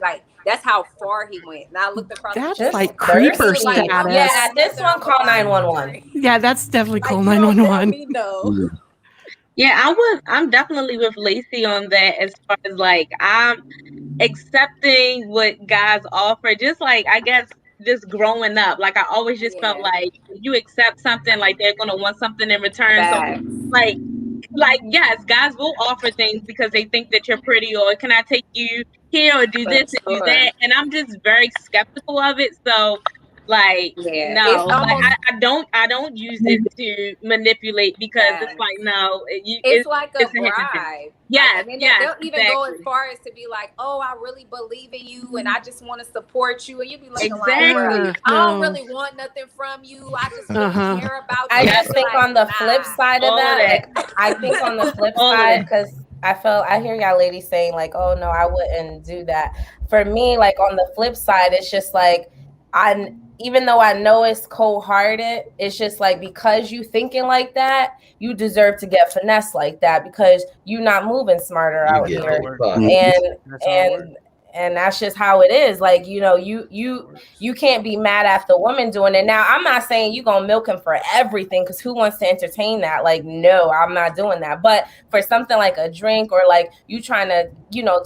far he went. And I looked across. That's the like creeper status. Yeah, this one call 911. Yeah, that's definitely call Like, 911. No. Yeah, I'm definitely with Lacey on that, as far as like I'm accepting what guys offer. Just like, I guess, just growing up, like I always just felt like if you accept something, like they're gonna want something in return. Facts. So like yes, guys will offer things because they think that you're pretty, or can I take you here, or do this and do that, and I'm just very skeptical of it. So like, no, like, I don't use it to manipulate, because it's like, no, it's like a bribe. Yeah, and then they'll even go as far as to be like, oh, I really believe in you and I just want to support you, and you be like, I don't really want nothing from you, I just really care about you. I just think on the flip side of that, like, I think on the flip side, because I hear y'all ladies saying like, oh no, I wouldn't do that. For me, like, on the flip side, it's just like, even though I know it's cold-hearted, it's just like, because you thinking like that, you deserve to get finesse like that, because you're not moving smarter out here. And that's just how it is. Like, you can't be mad at the woman doing it. Now, I'm not saying you gonna milk him for everything, because who wants to entertain that? Like, no, I'm not doing that. But for something like a drink, or like you trying to,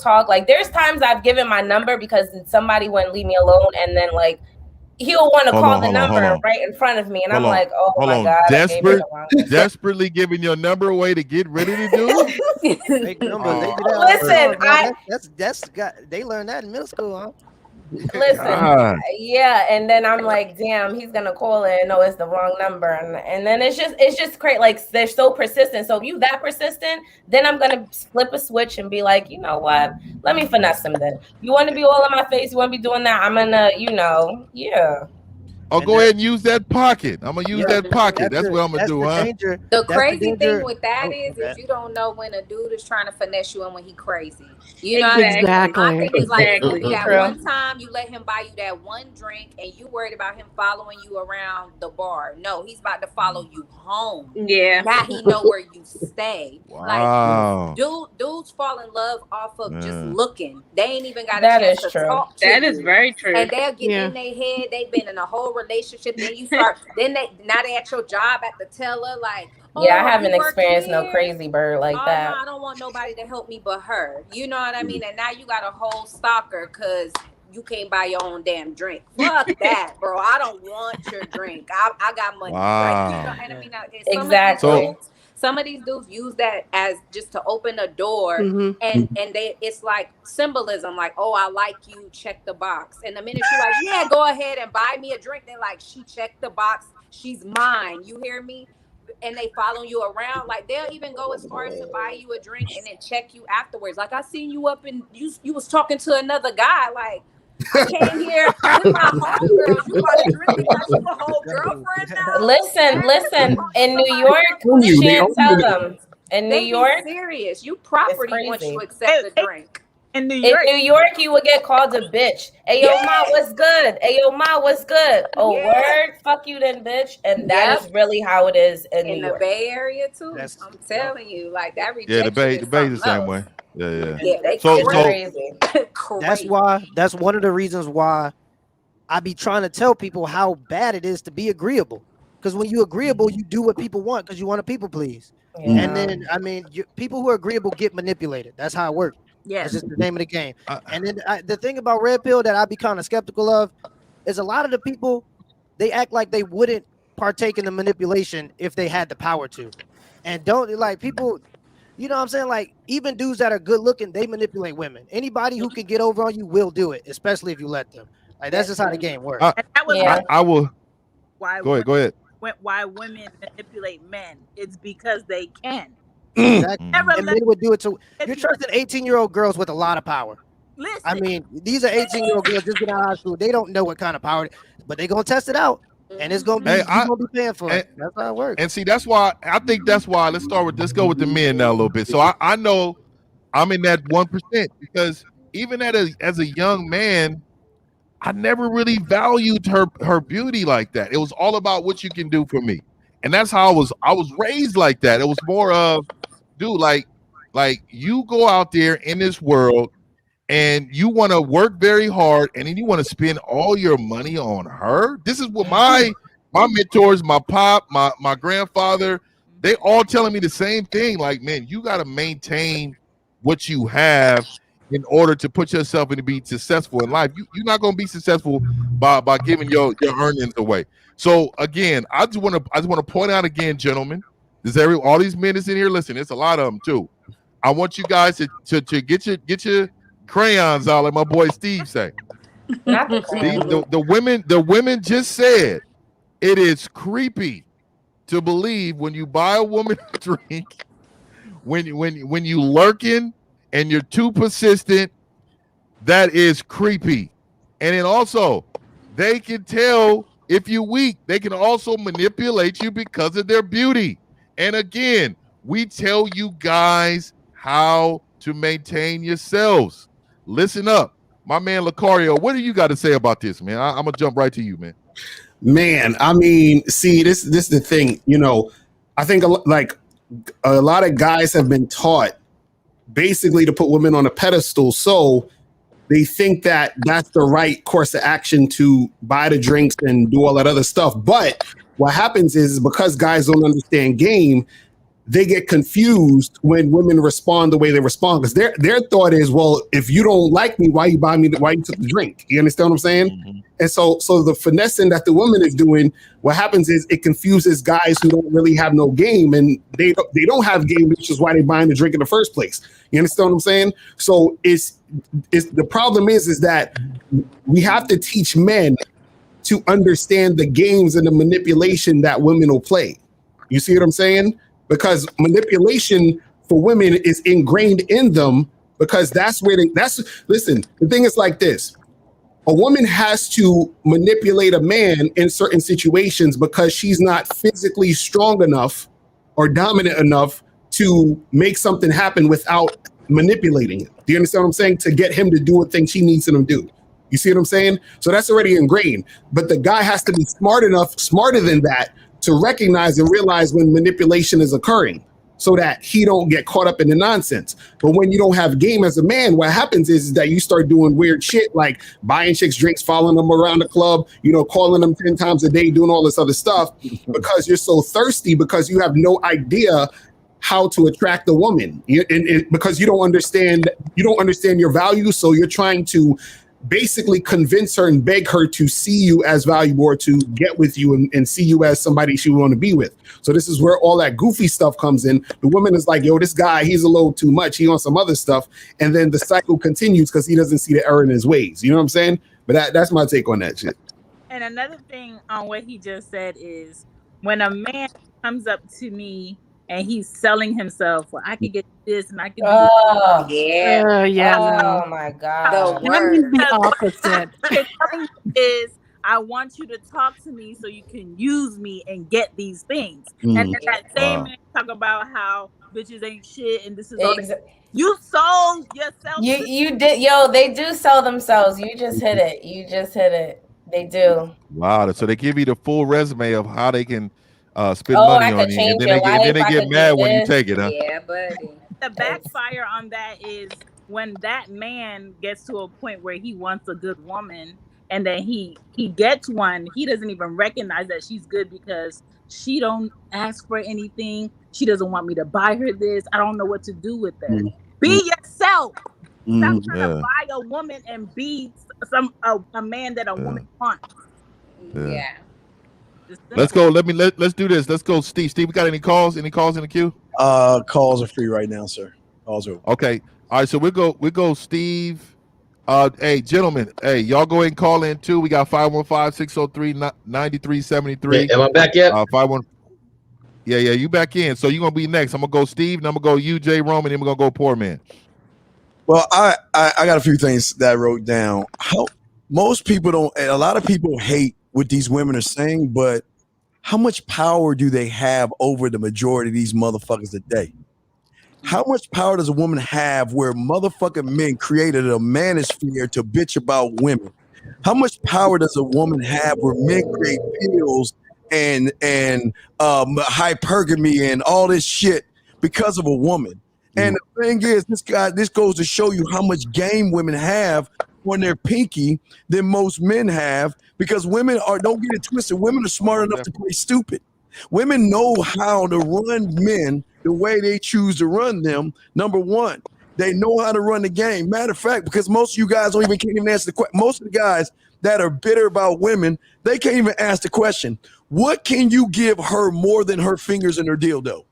talk, like, there's times I've given my number because somebody wouldn't leave me alone, and then like, he'll want to call the number right in front of me, and I'm like, oh my God. Desperately giving your number away to get rid of the dude? Listen, they learned that in middle school, huh? Listen, yeah, and then I'm like, damn, he's gonna call it and know it's the wrong number, and then it's just great. Like, they're so persistent. So if you that persistent, then I'm gonna flip a switch and be like, you know what? Let me finesse him. Then you want to be all in my face, you want to be doing that? I'm gonna, yeah. Oh, go ahead and use that pocket. I'm gonna use that pocket. That's what I'm gonna do, huh? Danger. The That's crazy danger. thing with that Oh, is okay. you don't know when a dude is trying to finesse you and when he crazy. You know Exactly. what I mean? My thing is like, it Exactly. could be that True. one time you let him buy you that one drink and you worried about him following you around the bar. No, he's about to follow you home. Yeah. Now he know where you stay. Wow. Like dudes fall in love off of just Yeah. looking. They ain't even got a That chance is to true. talk to That you. is very true. And they'll get Yeah. in their head. They've been in a whole relationship. Then you start. Now they at your job at the teller. Like, Yeah, I oh, haven't you work experienced no here? crazy bird like Oh that. no, I don't want nobody to help me but her. You know what I mean? And now you got a whole stalker because you can't buy your own damn drink. Fuck that, bro. I don't want your drink. I got money. Like, you know, and I mean, Exactly. some of these dudes use that as just to open a door, Mhm. and it's like symbolism, like, oh, I like you, check the box. And the minute you're like, yeah, go ahead and buy me a drink, they're like, she checked the box, she's mine. You hear me? And they follow you around. Like, they'll even go as far as to buy you a drink and then check you afterwards. Like, I seen you up and you was talking to another guy. Like, I came here with my homegirls. You bought a drink and got you a whole girlfriend now? Listen. In New York, They shit, own tell you. them. In New They be York, serious. You property once crazy. you accept the drink. In New in York, New York, you would get called a bitch. Hey, yo, ma, what's good? Hey, yo, ma, what's good? Oh, word? Fuck you then, bitch. And that is really how it is in New In the York. Bay Area too. That's- I'm telling you, like, that Yeah, rejection the Bay is the Bay's the something same else. way. Yeah. Yeah, they So crazy. That's one of the reasons why I be trying to tell people how bad it is to be agreeable. Because when you agreeable, you do what people want because you want to people please. Yeah. And then, I mean, people who are agreeable get manipulated. That's how it works. Yeah, That's just the name of the game. And then the thing about red pill that I be kind of skeptical of is a lot of the people, they act like they wouldn't partake in the manipulation if they had the power to. And don't, like, people, you know what I'm saying? Like, even dudes that are good looking, they manipulate women. Anybody who can get over on you will do it, especially if you let them. Like, that's just how the game works. and that was I will why go ahead. why women manipulate men. It's because they can. Exactly. Never And let men would do it too. You're trusting 18-year-old girls with a lot of power. listen. I mean, these are 18-year-old girls just getting out of high school. They don't know what kind of power, but they're gonna test it out, and it's gonna be you're gonna be paying for it. That's how it works. And see, that's why let's go with the men now a little bit. So I know I'm in that 1% because even as a young man, I never really valued her beauty like that. It was all about what you can do for me. And that's how I was raised like that. It was more of, dude, like you go out there in this world and you want to work very hard and then you want to spend all your money on her. This is what my mentors, my pop, my grandfather, they all telling me the same thing. Like, man, you got to maintain what you have in order to put yourself in to be successful in life. You're not going to be successful by giving your earnings away. So again, I just want to point out again, gentlemen, all these men that's in here, listen, there's a lot of them too. I want you guys to get your crayons out, like my boy Steve say. The women just said it is creepy to believe when you buy a woman a drink, when you lurking and you're too persistent, that is creepy. And then also, they can tell if you're weak. They can also manipulate you because of their beauty. And again, we tell you guys how to maintain yourselves. Listen up. My man Lucario, what do you got to say about this, man? I'm going to jump right to you, man. Man, I mean, see, this is the thing. You know, I think like a lot of guys have been taught basically to put women on a pedestal. So they think that that's the right course of action to buy the drinks and do all that other stuff. But what happens is because guys don't understand game, they get confused when women respond the way they respond. Because their thought is, well, if you don't like me, why you took the drink? You understand what I'm saying? Mm-hmm. And so the finessing that the woman is doing, what happens is it confuses guys who don't really have no game, and they don't have game, which is why they're buying the drink in the first place. You understand what I'm saying? So it's the problem is that we have to teach men to understand the games and the manipulation that women will play. You see what I'm saying? Because manipulation for women is ingrained in them, because that's where listen, the thing is like this. A woman has to manipulate a man in certain situations because she's not physically strong enough or dominant enough to make something happen without manipulating it. Do you understand what I'm saying? To get him to do what things she needs him to do. You see what I'm saying? So that's already ingrained. But the guy has to be smarter than that, to recognize and realize when manipulation is occurring, so that he don't get caught up in the nonsense. But when you don't have game as a man, what happens is that you start doing weird shit, like buying chicks drinks, following them around the club, calling them 10 times a day, doing all this other stuff, because you're so thirsty, because you have no idea how to attract a woman, because you don't understand your value. So you're trying to basically convince her and beg her to see you as valuable, or to get with you and see you as somebody she would want to be with. So this is where all that goofy stuff comes in. The woman is like, yo, this guy, he's a little too much. He wants some other stuff. And then the cycle continues because he doesn't see the error in his ways. You know what I'm saying? But that's my take on that shit. And another thing on what he just said is, when a man comes up to me and he's selling himself, well, I could get this and I could do yeah. No. Oh my God. The word. The opposite. Is I want you to talk to me so you can use me and get these things. And then that same man talk about how bitches ain't shit and this is all you sold yourself. You did, they do sell themselves. You just hit it. They do. Wow. So they give you the full resume of how they can spend money on you, and then they get mad when you take it, huh? Yeah, buddy. The backfire on that is when that man gets to a point where he wants a good woman, and then he gets one, he doesn't even recognize that she's good because she don't ask for anything. She doesn't want me to buy her this. I don't know what to do with her. Be yourself. Stop trying to buy a woman and be a man that a woman wants. Yeah. Let's go. Let's do this. Let's go, Steve. Steve, we got any calls? Any calls in the queue? Calls are free right now, sir. Calls are okay. All right, so we go Steve. Hey, gentlemen, y'all go ahead and call in too. We got 515-603-9373. Am I back yet? 51. Yeah, you back in. So you're gonna be next. I'm gonna go Steve, and I'm gonna go you, J. Roman, and we're gonna go Poor Man. Well, I got a few things that I wrote down. Most people don't, and a lot of people hate what these women are saying, but how much power do they have over the majority of these motherfuckers today? How much power does a woman have where motherfucking men created a manosphere to bitch about women? How much power does a woman have where men create pills and hypergamy and all this shit because of a woman? And the thing is, this goes to show you how much game women have on their pinky than most men have, because women don't get it twisted. Women are smart enough to play stupid. Women know how to run men the way they choose to run them. Number one, they know how to run the game. Matter of fact, because most of you guys can't even answer the question. Most of the guys that are bitter about women, they can't even ask the question, what can you give her more than her fingers and her dildo?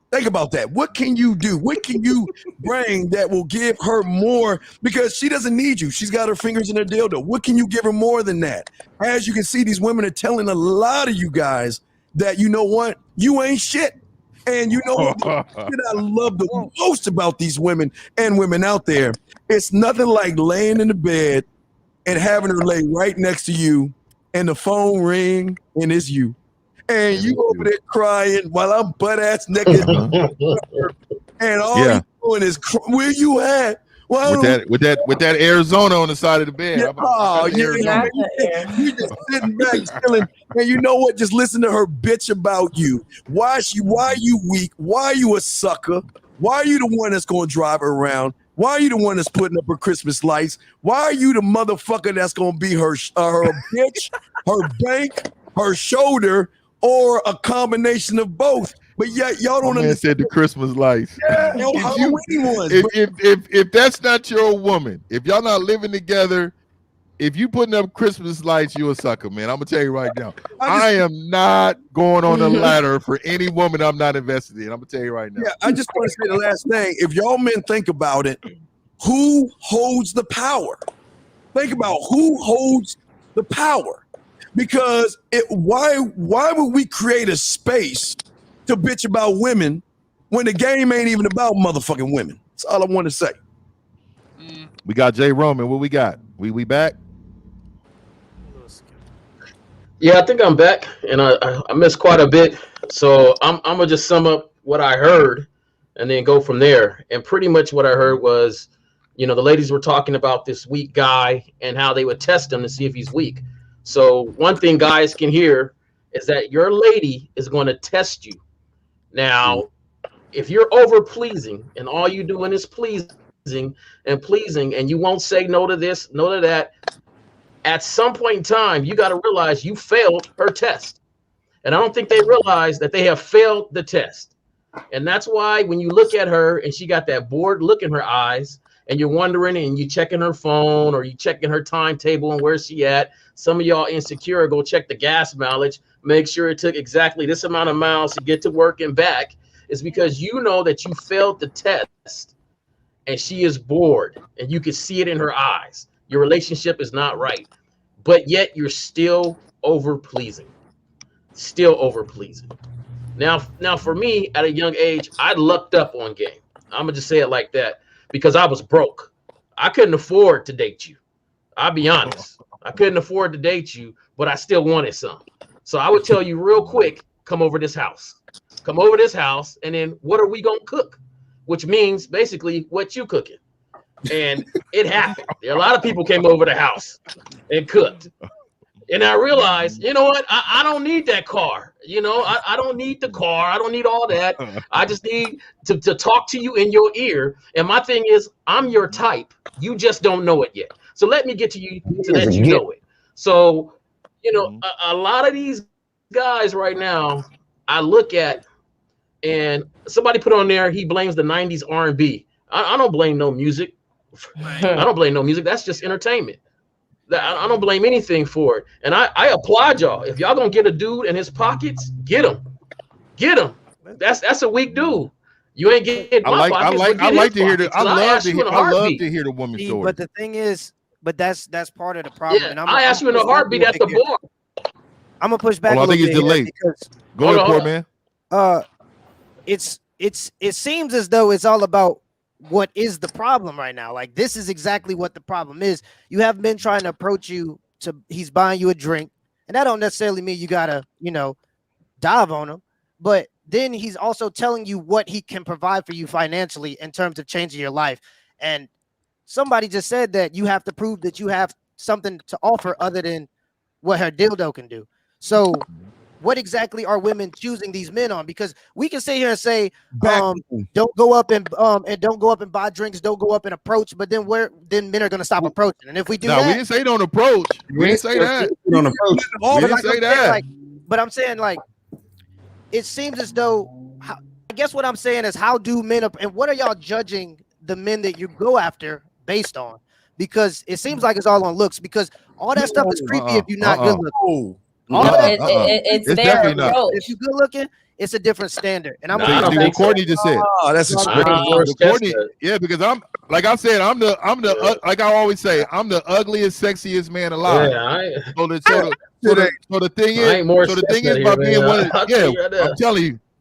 Think about that. What can you do? What can you bring that will give her more? Because she doesn't need you. She's got her fingers in her dildo. What can you give her more than that? As you can see, these women are telling a lot of you guys that, you know what? You ain't shit. And you know what I love the most about these women and women out there? It's nothing like laying in the bed and having her lay right next to you and the phone ring and it's you. And you over there crying while I'm butt ass naked, and all you doing is where you at? With that Arizona on the side of the bed. You just sitting back chilling, and you know what? Just listen to her bitch about you. Why you weak? Why you a sucker? Why are you the one that's gonna drive her around? Why are you the one that's putting up her Christmas lights? Why are you the motherfucker that's gonna be her bitch, her bank, her shoulder? Or a combination of both, but yet y'all don't understand. Said the Christmas lights. Yeah, Halloween ones. If that's not your woman, if y'all not living together, if you putting up Christmas lights, you a sucker, man. I'm gonna tell you right now. I am not going on the ladder for any woman I'm not invested in. I'm gonna tell you right now. Yeah, I just want to say the last thing. If y'all men think about it, who holds the power? Think about who holds the power. Because why would we create a space to bitch about women when the game ain't even about motherfucking women? That's all I want to say. We got Jay Roman. What we got? We back? Yeah, I think I'm back, and I missed quite a bit. So I'm gonna just sum up what I heard, and then go from there. And pretty much what I heard was, the ladies were talking about this weak guy and how they would test him to see if he's weak. So one thing guys can hear is that your lady is going to test you. Now, if you're over pleasing and all you doing is pleasing and pleasing, and you won't say no to this, no to that, at some point in time, you got to realize you failed her test. And I don't think they realize that they have failed the test. And that's why when you look at her and she got that bored look in her eyes, and you're wondering and you checking her phone or you checking her timetable and where's she at. Some of y'all insecure, go check the gas mileage, make sure it took exactly this amount of miles to get to work and back. It's because you know that you failed the test and she is bored and you can see it in her eyes. Your relationship is not right, but yet you're still over pleasing. Now for me at a young age, I lucked up on game. I'm gonna just say it like that because I was broke. I couldn't afford to date you. I'll be honest. I couldn't afford to date you, but I still wanted some. So I would tell you real quick, come over this house. Come over this house, and then what are we gonna cook? Which means basically what you cooking. And it happened. A lot of people came over the house and cooked. And I realized, you know what? I don't need that car. I don't need the car. I don't need all that. I just need to talk to you in your ear. And my thing is, I'm your type. You just don't know it yet. So let me get to you so that you know it. So, a lot of these guys right now, I look at, and somebody put on there, he blames the 90s R&B. I don't blame no music. I don't blame no music. That's just entertainment. I don't blame anything for it. And I applaud y'all. If y'all gonna get a dude in his pockets, get him. That's a weak dude. You ain't getting my pockets. I like to hear the. I love to hear the woman's story. But the thing is, that's part of the problem. Yeah, and I ask you in a heartbeat at the bar. I'm gonna push back. I think it's delayed. Go ahead, poor man. It seems as though it's all about what is the problem right now. Like, this is exactly what the problem is. You have men trying to approach you he's buying you a drink, and that don't necessarily mean you gotta, dive on him, but then he's also telling you what he can provide for you financially in terms of changing your life. And somebody just said that you have to prove that you have something to offer other than what her dildo can do. So what exactly are women choosing these men on? Because we can sit here and say, don't go up and don't go up and buy drinks, don't go up and approach, but then men are gonna stop approaching. And if we do that, we didn't say don't approach. We didn't say that. Don't approach. We didn't say that. But I'm saying, like, it seems as though, I guess what I'm saying is, how do men and what are y'all judging the men that you go after based on? Because it seems like it's all on looks, because all that stuff is creepy if you're not good looking. It's definitely not. If you're good looking, it's a different standard. And I'm what Courtney just said. Oh, that's a Courtney, yeah, because I'm like I said, I'm the like I always say, I'm the ugliest, sexiest man alive. Yeah, so the thing is by being one of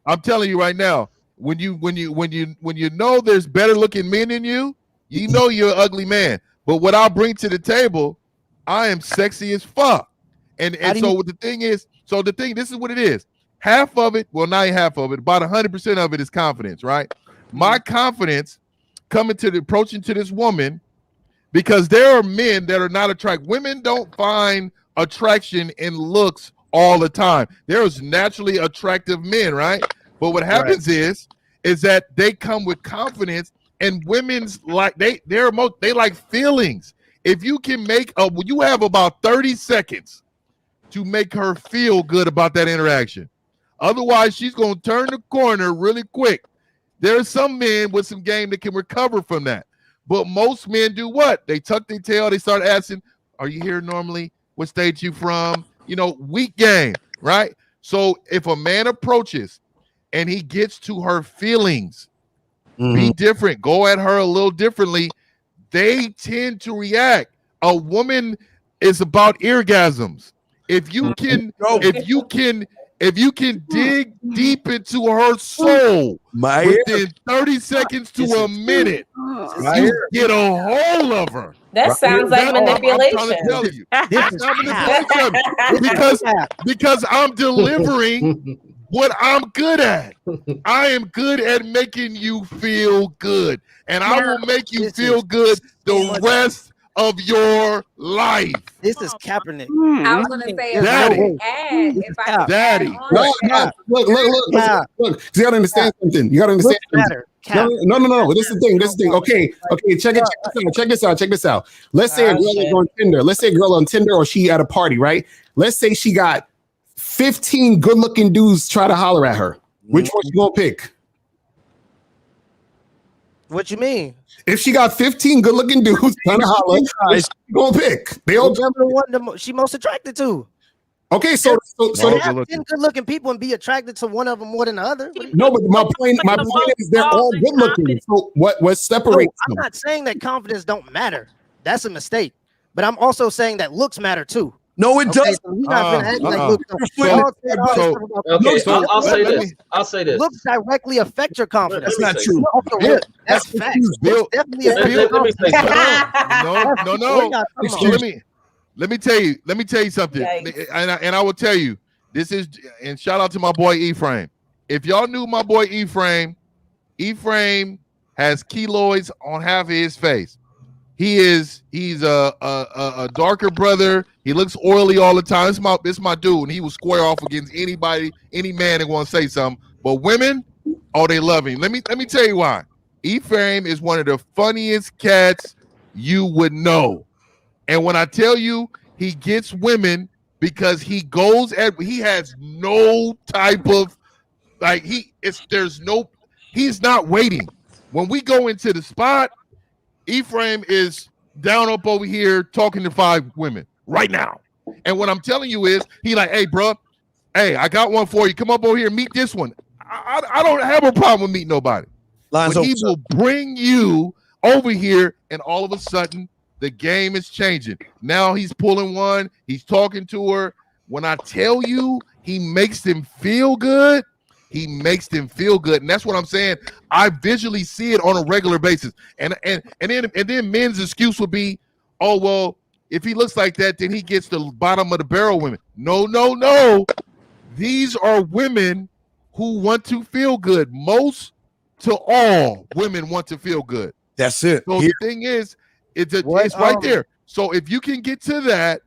I'm telling you right now, when you know there's better looking men than you, you know you're an ugly man. But what I bring to the table, I am sexy as fuck. And so the thing, this is what it is. Half of it, well, not half of it, about 100% of it is confidence, right? My confidence approaching to this woman, because there are men that are not attracted. Women don't find attraction in looks all the time. There's naturally attractive men, right? But what happens is that they come with confidence, and women's like they like feelings. If you can you have about 30 seconds to make her feel good about that interaction. Otherwise, she's going to turn the corner really quick. There's some men with some game that can recover from that. But most men do what? They tuck their tail. They start asking, are you here normally? What state you from? Weak game, right? So if a man approaches and he gets to her feelings, be different, go at her a little differently, they tend to react. A woman is about orgasms. If you can dig deep into her soul within 30 seconds to a minute, you get a hold of her. That sounds like manipulation. I'm trying to tell you. This That's not manipulation. because I'm delivering what I'm good at. I am good at making you feel good. And I will make you feel good the rest of your life. This is Kaepernick. I was gonna say Daddy. Look. You gotta understand something. You gotta understand something. No. This is the thing. Okay. Check this out. Let's say a girl is on Tinder. Let's say a girl on Tinder, or she at a party, right? Let's say she got 15 good-looking dudes try to holler at her. Which one you gonna pick? What you mean? If she got 15 good-looking dudes trying to holler, which you gonna pick? They all the one she most attracted to. Okay, so have 10 good-looking people and be attracted to one of them more than the other. No, but my point is they're all good-looking. So what separates I'm not saying that confidence don't matter. That's a mistake. But I'm also saying that looks matter too. No, it doesn't. So we're not gonna act like looks I'll say this. I'll say this. Looks directly affect your confidence. That's not true. That's fact. Definitely No. Let me tell you something. And I will tell you, this is, and shout out to my boy Ephraim. If y'all knew my boy Ephraim has keloids on half of his face. He's a darker brother. He looks oily all the time. It's my dude, and he will square off against any man that want to say something. But women, they love him. Let me tell you why. Ephraim is one of the funniest cats you would know. And when I tell you he gets women because he has no type of he's not waiting. When we go into the spot, Ephraim is down up over here talking to 5 women right now. And what I'm telling you is he like, hey, bro, I got one for you. Come up over here, meet this one. I don't have a problem with meeting nobody. But he will bring you over here, and all of a sudden, the game is changing. Now he's pulling one. He's talking to her. When I tell you he makes them feel good, and that's what I'm saying. I visually see it on a regular basis. And then men's excuse would be, oh, well, if he looks like that, then he gets the bottom of the barrel women. No. These are women who want to feel good. Most to all women want to feel good. That's it. So the thing is, it's right there. So if you can get to that,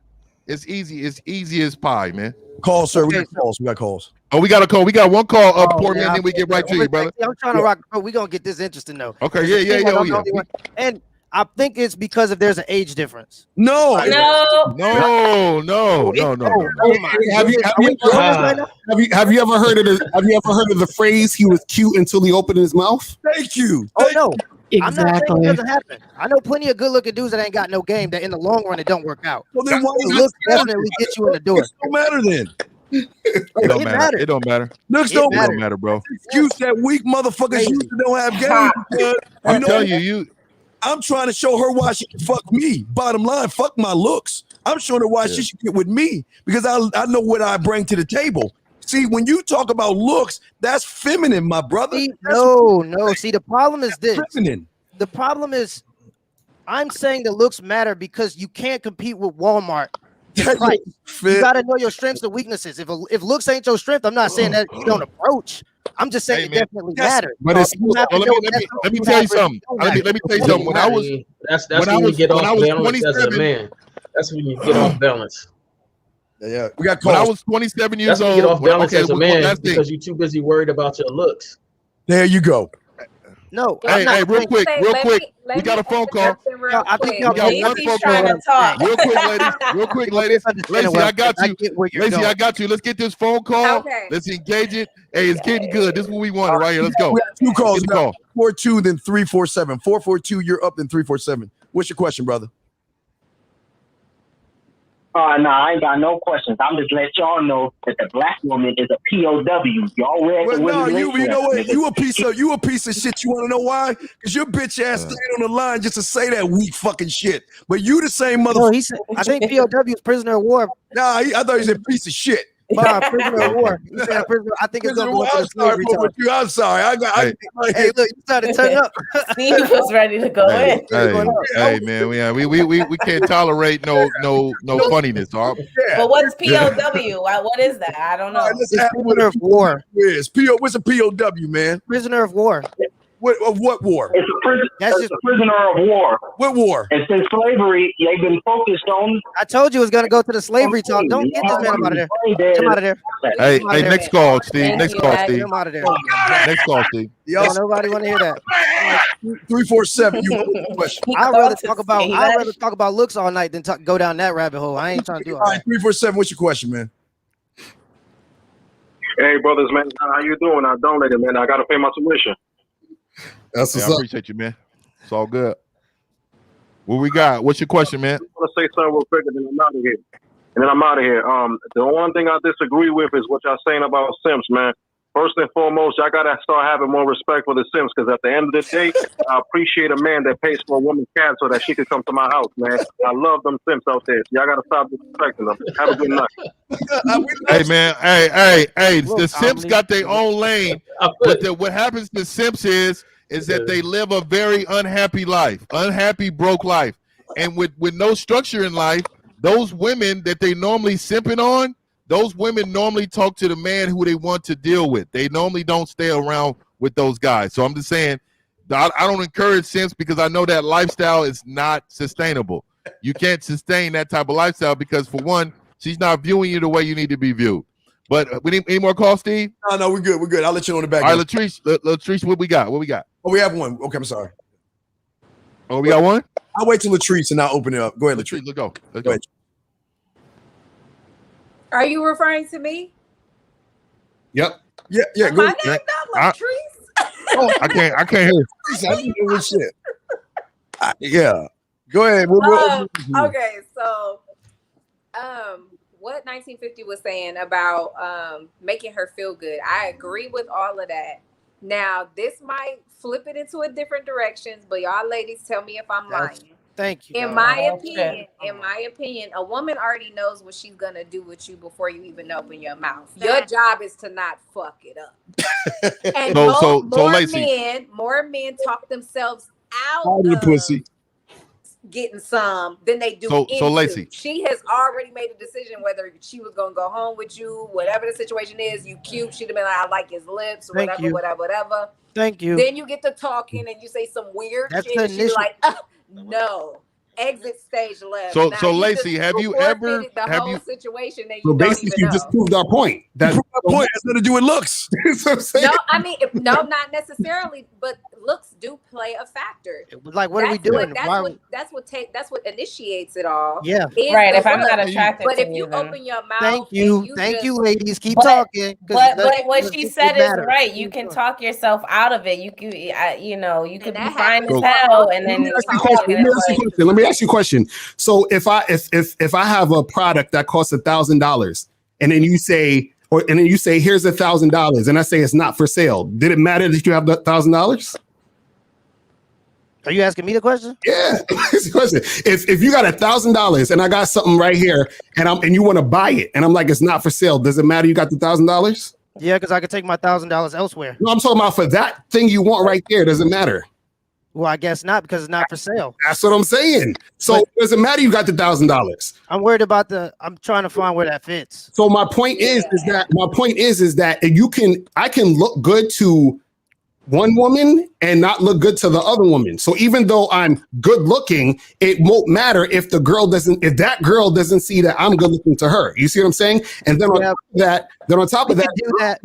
it's easy. It's easy as pie, man. Call, sir. We got calls. Oh, we got a call. We got one call up for me, and then we get right to you, brother. I'm trying to rock. We're going to get this interesting, though. Okay, yeah. And I think it's because if there's an age difference. No. Have you ever heard of the phrase "he was cute until he opened his mouth"? Thank you. No. Exactly. I'm not saying it doesn't happen. I know plenty of good-looking dudes that ain't got no game that in the long run it don't work out. Well, then why looks definitely get you in the door. It don't matter then. It don't matter. It don't matter. Looks don't matter, bro. Excuse that weak motherfuckers you don't have game. I'm telling you. I'm trying to show her why she can fuck me. Bottom line, fuck my looks. I'm showing her why she should get with me because I know what I bring to the table. See, when you talk about looks, that's feminine, my brother. No. See, the problem is this. Feminine. The problem is, I'm saying that looks matter because you can't compete with Walmart. You gotta know your strengths and weaknesses. If looks ain't your strength, I'm not saying that you don't approach. I'm just saying it definitely matters. But let me tell you something. Let me tell you something. When I was when you get off balance as a man. That's when you get off balance. Yeah, we got calls. When I was 27 years old, you get off balance as a man because you're too busy worried about your looks. There you go. No, hey, real quick. We got a phone call. I think we got one phone call. Real quick, ladies. Lacey, I got you. Lacey, I got you. Let's get this phone call. Okay. Let's engage it. Hey, it's getting good. This is what we wanted right here. Let's go. We got 2 calls. 442, then 347. 442, you're up, then 347. What's your question, brother? I ain't got no questions. I'm just let y'all know that the black woman is a POW. Y'all wear you know what? You a piece of shit. You want to know why? Because your bitch ass stayed on the line just to say that weak fucking shit. But you the same motherfucker. No, I think POW is prisoner of war. Nah, I thought he said piece of shit. Prisoner of war. You saying prisoner? I think it's gonna go into the slavery talk. I'm sorry. Hey, look, you started to turn up. Steve was ready to go in. Hey, man, we can't tolerate no funniness, dog. But what's POW? What is that? I don't know. Let's ask prisoner of war. What's a POW, man? Prisoner of war. What war? It's a prisoner of war. What war? And since slavery, they've been focused on. I told you it was gonna go to the slavery talk. Don't get this man out of there. Come out of there. Hey, next call, Steve. Next call, Steve. Come out of there. Next call, Steve. Nobody want to hear that. 347. You want the question? I'd rather talk about looks all night than go down that rabbit hole. I ain't trying to do all right. 347. What's your question, man? Hey, brothers, man. How you doing? I donated, man. I got to pay my tuition. That's what's up. I appreciate you, man. It's all good. What we got? What's your question, man? I want to say something real quick, and then I'm out of here. The one thing I disagree with is what y'all saying about simps, man. First and foremost, y'all gotta start having more respect for the simps, because at the end of the day, I appreciate a man that pays for a woman's cab so that she could come to my house, man. I love them simps out there. Y'all gotta stop disrespecting them. Have a good night. Hey, man. Hey. The simps got their own lane. But what happens to simps is that they live a very unhappy life, broke life. And with no structure in life, those women that they normally simping on, those women normally talk to the man who they want to deal with. They normally don't stay around with those guys. So I'm just saying, I don't encourage simps, because I know that lifestyle is not sustainable. You can't sustain that type of lifestyle because, for one, she's not viewing you the way you need to be viewed. But we need any more calls, Steve? No, we're good. I'll let you know in the back. All right, Latrice, what we got? Oh, we have one. Okay, I'm sorry. Oh, we got one? I'll wait till Latrice and I'll open it up. Go ahead, Latrice. Let's go. Ahead. Are you referring to me? Yep. Yeah. Go My name not Latrice. I can't hear. I didn't know what shit. Yeah. Go ahead. Okay, so what 1950 was saying about making her feel good, I agree with all of that. Now, this might flip it into a different direction, but y'all ladies tell me if I'm lying. Thank you. In my opinion, a woman already knows what she's gonna do with you before you even open your mouth. Your job is to not fuck it up. And more men talk themselves out of the pussy, getting some than they do. So Lacey, she has already made a decision whether she was gonna go home with you, whatever the situation is. You cute, she'd have been like, I like his lips, whatever. Thank you. Then you get to talking and you say some weird shit. And she's like, no. Exit stage left. So Lacey, have you ever situation that you basically you just proved our point. That point has nothing to do with looks. No, I mean not necessarily, but looks do play a factor. Like, what are we doing? That's what initiates it all. Yeah, right. If I'm not attracted, but if you open your mouth, thank you, ladies, keep talking. But what she said is right. You can talk yourself out of it. You could, you could be fine as hell, and then let me ask you a question. So if I have a product that costs $1,000, and then you say, here's $1,000, and I say it's not for sale, did it matter that you have the $1,000? Are you asking me the question? Yeah. If you got $1,000 and I got something right here and you want to buy it and I'm like, it's not for sale, does it matter you got the $1,000? Yeah, because I could take my $1,000 elsewhere. No, I'm talking about for that thing you want right there. Does it matter? Well, I guess not, because it's not for sale. That's what I'm saying. So does it matter you got the $1,000? I'm worried about I'm trying to find where that fits. So my point is that I can look good to one woman and not look good to the other woman. So even though I'm good looking, it won't matter if that girl doesn't see that I'm good looking to her. You see what I'm saying? And then on top of that,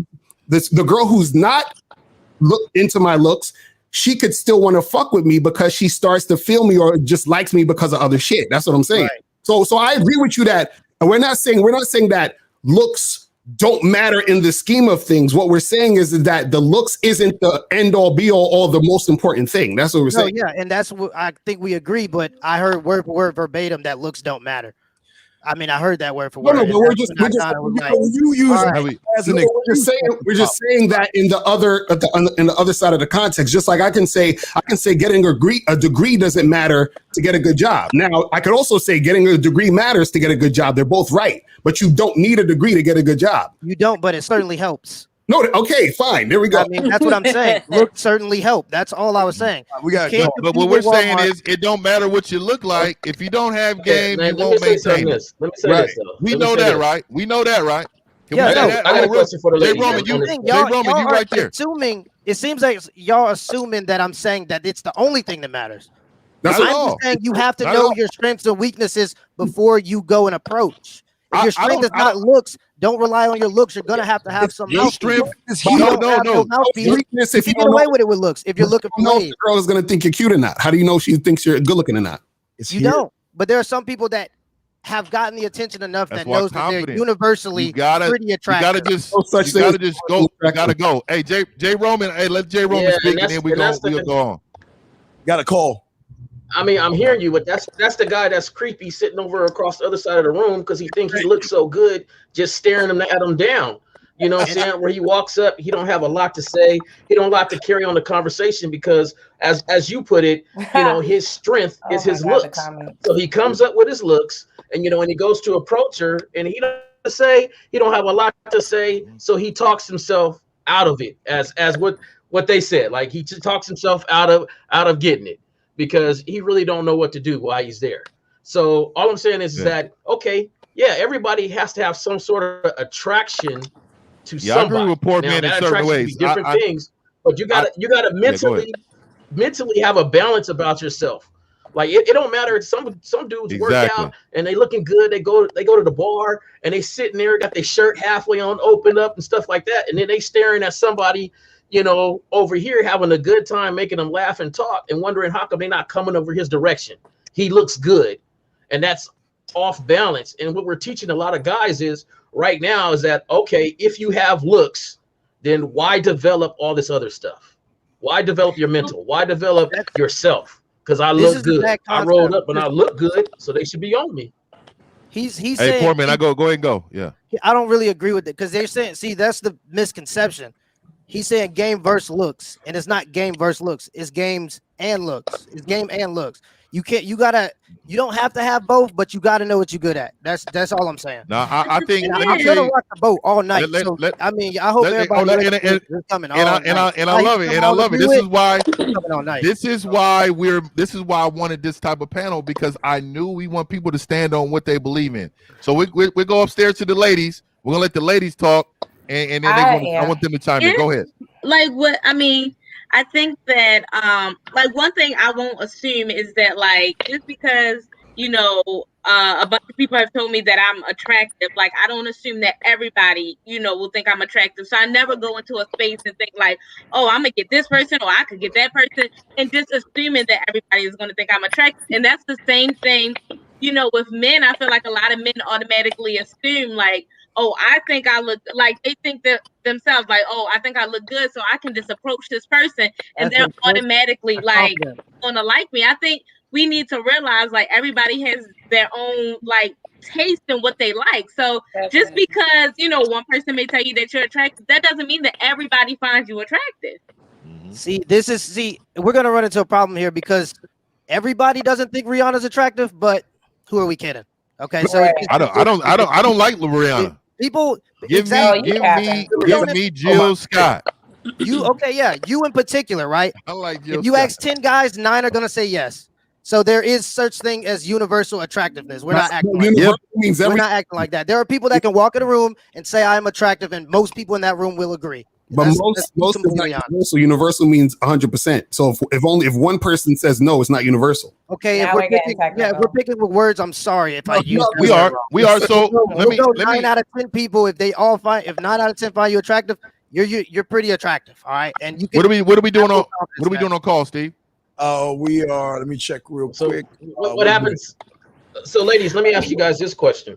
the girl who's not into my looks, she could still want to fuck with me because she starts to feel me or just likes me because of other shit. That's what I'm saying. Right. So I agree with you that we're not saying that looks don't matter in the scheme of things. What we're saying is that the looks isn't the end all be all or the most important thing. That's what we're saying. Yeah, and that's what I think we agree. But I heard word for word verbatim that looks don't matter. I mean, I heard that word for No, word. no, and but we're that's just, when I we're just, kinda was you like, know, you use all it right. as an we're just saying that in the other, in the other side of the context. Just like I can say getting a degree doesn't matter to get a good job. Now, I could also say getting a degree matters to get a good job. They're both right, but you don't need a degree to get a good job. You don't, but it certainly helps. No, okay, fine. There we go. I mean, that's what I'm saying. Look certainly help. That's all I was saying. We got. You can't But compete what we're with saying Walmart. is, it don't matter what you look like. If you don't have game, man, you let me won't say something maintain it. this. Let me say Right? this though. We Let me know say that, this. right? We know that, right? Can Yeah, we say no, that? I got a question for the Jay ladies. Roman, on this. Jay Roman, you y'all right are there. assuming. It seems like y'all assuming that I'm saying that it's the only thing that matters. Not at I'm all. just saying you have to Not at know all. your strengths and weaknesses before you go and approach. If your I strength is don't- not looks, don't rely on your looks. You're gonna have to have some Your mouthpiece. strength. If you don't have no mouthpiece, Weakness you if can you get don't away know- with it with looks. If you're looking for know if ways, the girl is gonna think you're cute or not. How do you know she thinks you're good looking or not? you don't. But there are some people that have gotten the attention enough That's that why knows that they're confidence. universally You gotta pretty attractive. just No such you thing gotta as just go. You gotta go. Hey, Jay Roman. Hey, let Jay Roman Yeah, speak, and and then we'll go on. Got a call. I mean, I'm hearing you, but that's the guy that's creepy sitting over across the other side of the room because he think he looks so good, just staring at him down. You know what I'm saying? Where he walks up, he don't have a lot to say. He don't like to carry on the conversation because, as you put it, you know, his strength is his looks. So he comes up with his looks, and you know, when he goes to approach her, and he don't say, he don't have a lot to say, so he talks himself out of it, as what they said. Like he just talks himself out of getting it because he really don't know what to do while he's there. So all I'm saying is that okay, yeah, everybody has to have some sort of attraction to Yeah, I agree somebody. with poor Now men in that certain attraction can be ways. different things, but you gotta go ahead. mentally have a balance about yourself. Like it don't matter. Some dudes work Exactly. out and they looking good. They go to the bar and they sitting there, got their shirt halfway on, opened up and stuff like that, and then they staring at somebody, you know, over here having a good time, making them laugh and talk, and wondering how come they not coming over his direction. He looks good, and that's off balance. And what we're teaching a lot of guys is right now is that okay, if you have looks, then why develop all this other stuff? Why develop your mental? Why develop yourself? Because I look good. I rolled up and I look good, so they should be on me. He's Hey, saying, poor man, go ahead and go. Yeah. I don't really agree with it because they're saying, see, that's the misconception. He's saying game versus looks, and it's not game versus looks. It's games and looks. It's game and looks. You don't have to have both, but you gotta know what you're good at. That's all I'm saying. No, I think And I'm gonna rock the boat all night. I mean, I hope everybody is coming all night. And I love it. And I love it. This is why all night. this is why I wanted this type of panel, because I knew we want people to stand on what they believe in. So we go upstairs to the ladies. We're gonna let the ladies talk, and then I want them to chime in. Go ahead. Like what I mean, I think that like one thing I won't assume is that like just because you know a bunch of people have told me that I'm attractive, like I don't assume that everybody will think I'm attractive. So I never go into a space and think like, oh, I'm gonna get this person or I could get that person, and just assuming that everybody is gonna think I'm attractive. And that's the same thing, with men. I feel like a lot of men automatically assume like, oh, I think I look like they think that themselves like, oh, I think I look good, so I can just approach this person and they're automatically like gonna like me. I think we need to realize like everybody has their own like taste in what they like. So just because one person may tell you that you're attractive, that doesn't mean that everybody finds you attractive. See, we're gonna run into a problem here because everybody doesn't think Rihanna's attractive, but who are we kidding? Okay, so I don't like Rihanna. People give me Jill Scott. You in particular, right? I like Jill If you Scott. ask 10 guys, 9 are gonna say yes. So there is such thing as universal attractiveness. We're not acting like that. We're not acting like that. There are people that can walk in a room and say I'm attractive, and most people in that room will agree. But most is not universal. Universal means 100%. So if one person says no, it's not universal. Okay, if we're picking with words, I'm sorry if I use. We are. So let me. 9 out of 10 people, if 9 out of 10 find you attractive, you're pretty attractive. All right, and you can. What are we doing on call, Steve? We are. Let me check real quick. What happens? So, ladies, let me ask you guys this question,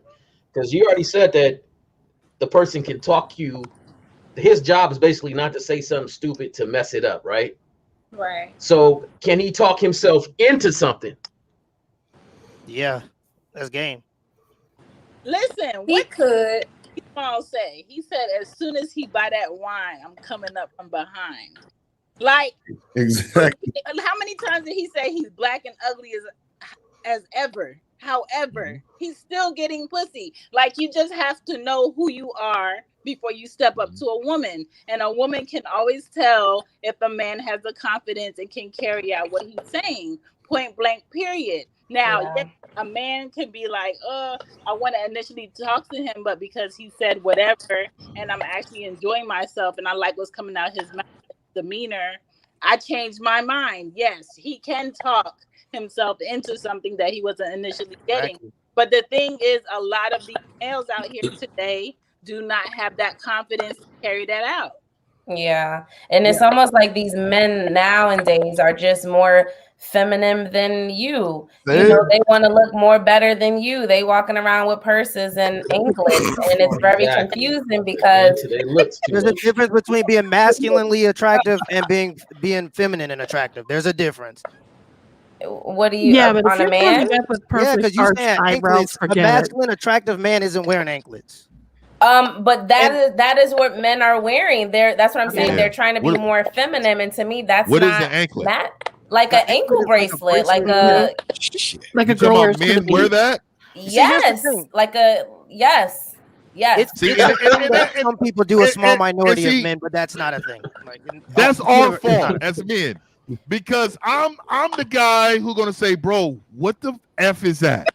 because you already said that the person can talk you. His job is basically not to say something stupid to mess it up, right? Right. So, can he talk himself into something? Yeah, that's game. Listen, He what could. Paul say? He said, as soon as he buy that wine, I'm coming up from behind. Like, exactly. How many times did he say he's black and ugly as ever? However, he's still getting pussy. Like, you just have to know who you are before you step up to a woman. And a woman can always tell if a man has the confidence and can carry out what he's saying. Point blank, period. Now, Yeah. yes, a man can be like, I want to initially talk to him, but because he said whatever, and I'm actually enjoying myself and I like what's coming out his mouth, demeanor, I changed my mind. Yes, he can talk himself into something that he wasn't initially getting. Exactly. But the thing is, a lot of these males out here today do not have that confidence to carry that out. Yeah. And it's almost like these men nowadays are just more feminine than you. You know, they want to look more better than you. They walking around with purses and anklets, and it's very confusing because there's a difference between being masculinely attractive and being feminine and attractive. There's a difference. What do you but on if a you're man? coming up with Yeah, perfect because you arched saying eyebrows, anklets. A forget it. masculine attractive man isn't wearing anklets. But that is what men are wearing. That's what I'm saying. Yeah. They're trying to be What- more feminine, and to me, that's What is not the anklet? like an ankle bracelet, like a like a You talking girl about wears to the men wear beach. that? yes, like a yes. It's See, a thing that some people do, a small minority of men, but that's not a thing. Like, That's our fault as men, because I'm the guy who's gonna say, bro, what the F is that?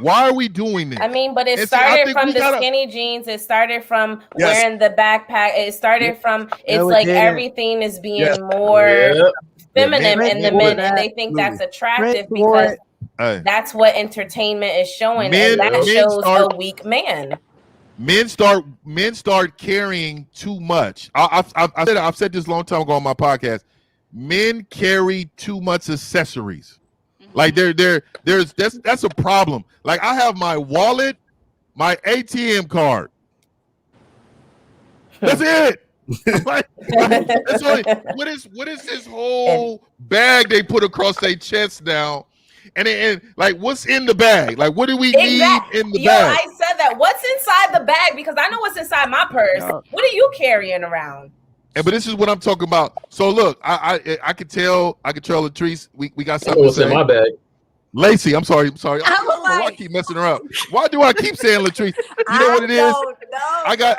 Why are we doing this? I mean, but it And see, I started think from we the gotta- skinny jeans. It started from Yes. wearing the backpack. It started from it's No, it like didn't. everything is being Yes. more Yeah. feminine Yeah, in the men- men, and they think that's attractive Trent wore because it. Hey. that's what entertainment is showing, Men- and that men shows start- a weak man. Men start carrying too much. I've said this a long time ago on my podcast. Men carry too much accessories. Like that's a problem. Like I have my wallet, my ATM card. That's it. Like, that's only, what is this whole bag they put across their chest now? And like what's in the bag? Like what do we need in the bag? I said that. What's inside the bag? Because I know what's inside my purse. What are you carrying around? But this is what I'm talking about. So look, I could tell Latrice we got something what's to say. in my bag. Lacey, I'm sorry. Why I keep messing her up? Why do I keep saying Latrice? You know what it is? I got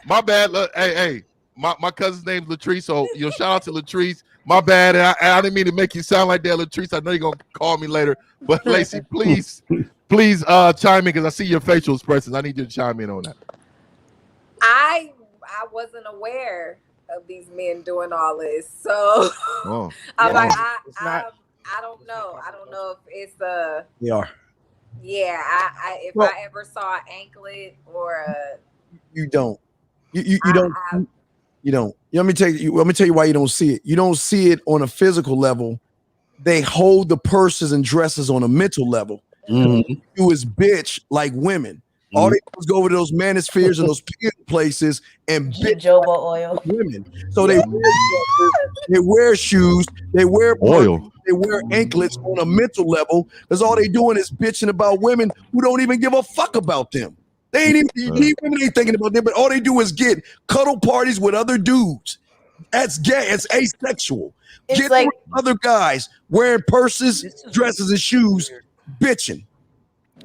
my bad. Look, hey, my cousin's name's Latrice, so shout out to Latrice. My bad, and I didn't mean to make you sound like that, Latrice. I know you're gonna call me later, but Lacey, please chime in because I see your facial expressions. I need you to chime in on that. I wasn't aware of these men doing all this, so I'm like, I don't know. I don't know if it's They are. Yeah, if I ever saw an anklet or a. You don't. You don't. You don't. Let me tell you why you don't see it. You don't see it on a physical level. They hold the purses and dresses on a mental level. Mm-hmm. You is bitch like women. All they do is go over to those manospheres and those places and bitch jojoba oil women. So they wear shoes, they wear oil, they wear anklets on a mental level because all they doing is bitching about women who don't even give a fuck about them. They ain't even these women ain't thinking about them, but all they do is get cuddle parties with other dudes. That's gay. It's asexual. It's Get like- with other guys wearing purses, dresses, and shoes, bitching.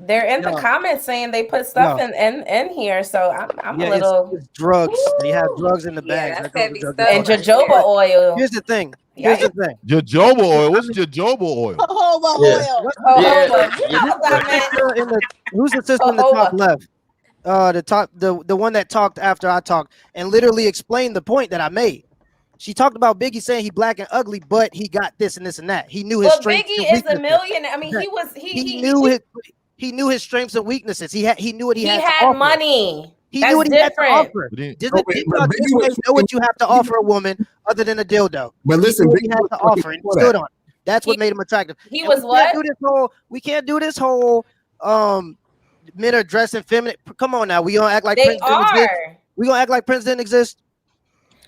They're in the comments saying they put stuff in here, so I'm a little. It's drugs. They have drugs in the bags. that's heavy stuff. And jojoba oil. Here's the thing. Jojoba oil. What's jojoba oil? Who's the sister in the top left? The one that talked after I talked and literally explained the point that I made. She talked about Biggie saying he black and ugly, but he got this and this and that. He knew his strengths. Biggie is a millionaire. I mean, he knew his strengths and weaknesses. He knew what he had. He to had offer. money. He That's knew what he different. had to offer. Did you know what you have to offer a woman other than a dildo? But listen, he knew what he had to offer and stood on it. That's what made him attractive. He And was what? we can't do this whole men are dressing feminine. Come on now, we gonna act like They Prince didn't exist. are. We gonna act like Prince didn't exist.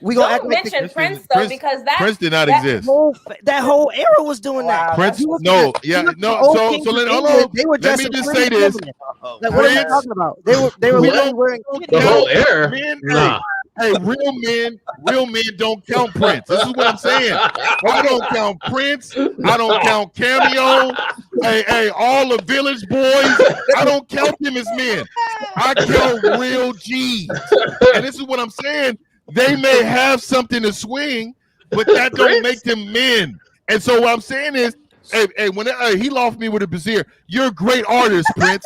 We gonna Don't act like mention Prince though, because Prince did not that exist. That whole era was doing that. Prince, You look no, at the- yeah, you look at no. the old So kings let of hold England, on. they were Let me dressing just pretty say this. feminine. Like, what are you Prince, talking about? They were literally wearing The whole era. Men, Nah. hey, real men don't count Prince. This is what I'm saying. I don't count Prince. I don't count Cameo. Hey, all the Village Boys. I don't count them as men. I count real G's. And this is what I'm saying. They may have something to swing, but that don't make them men. And so what I'm saying is, hey, when he lost me with a brazier, you're a great artist, Prince.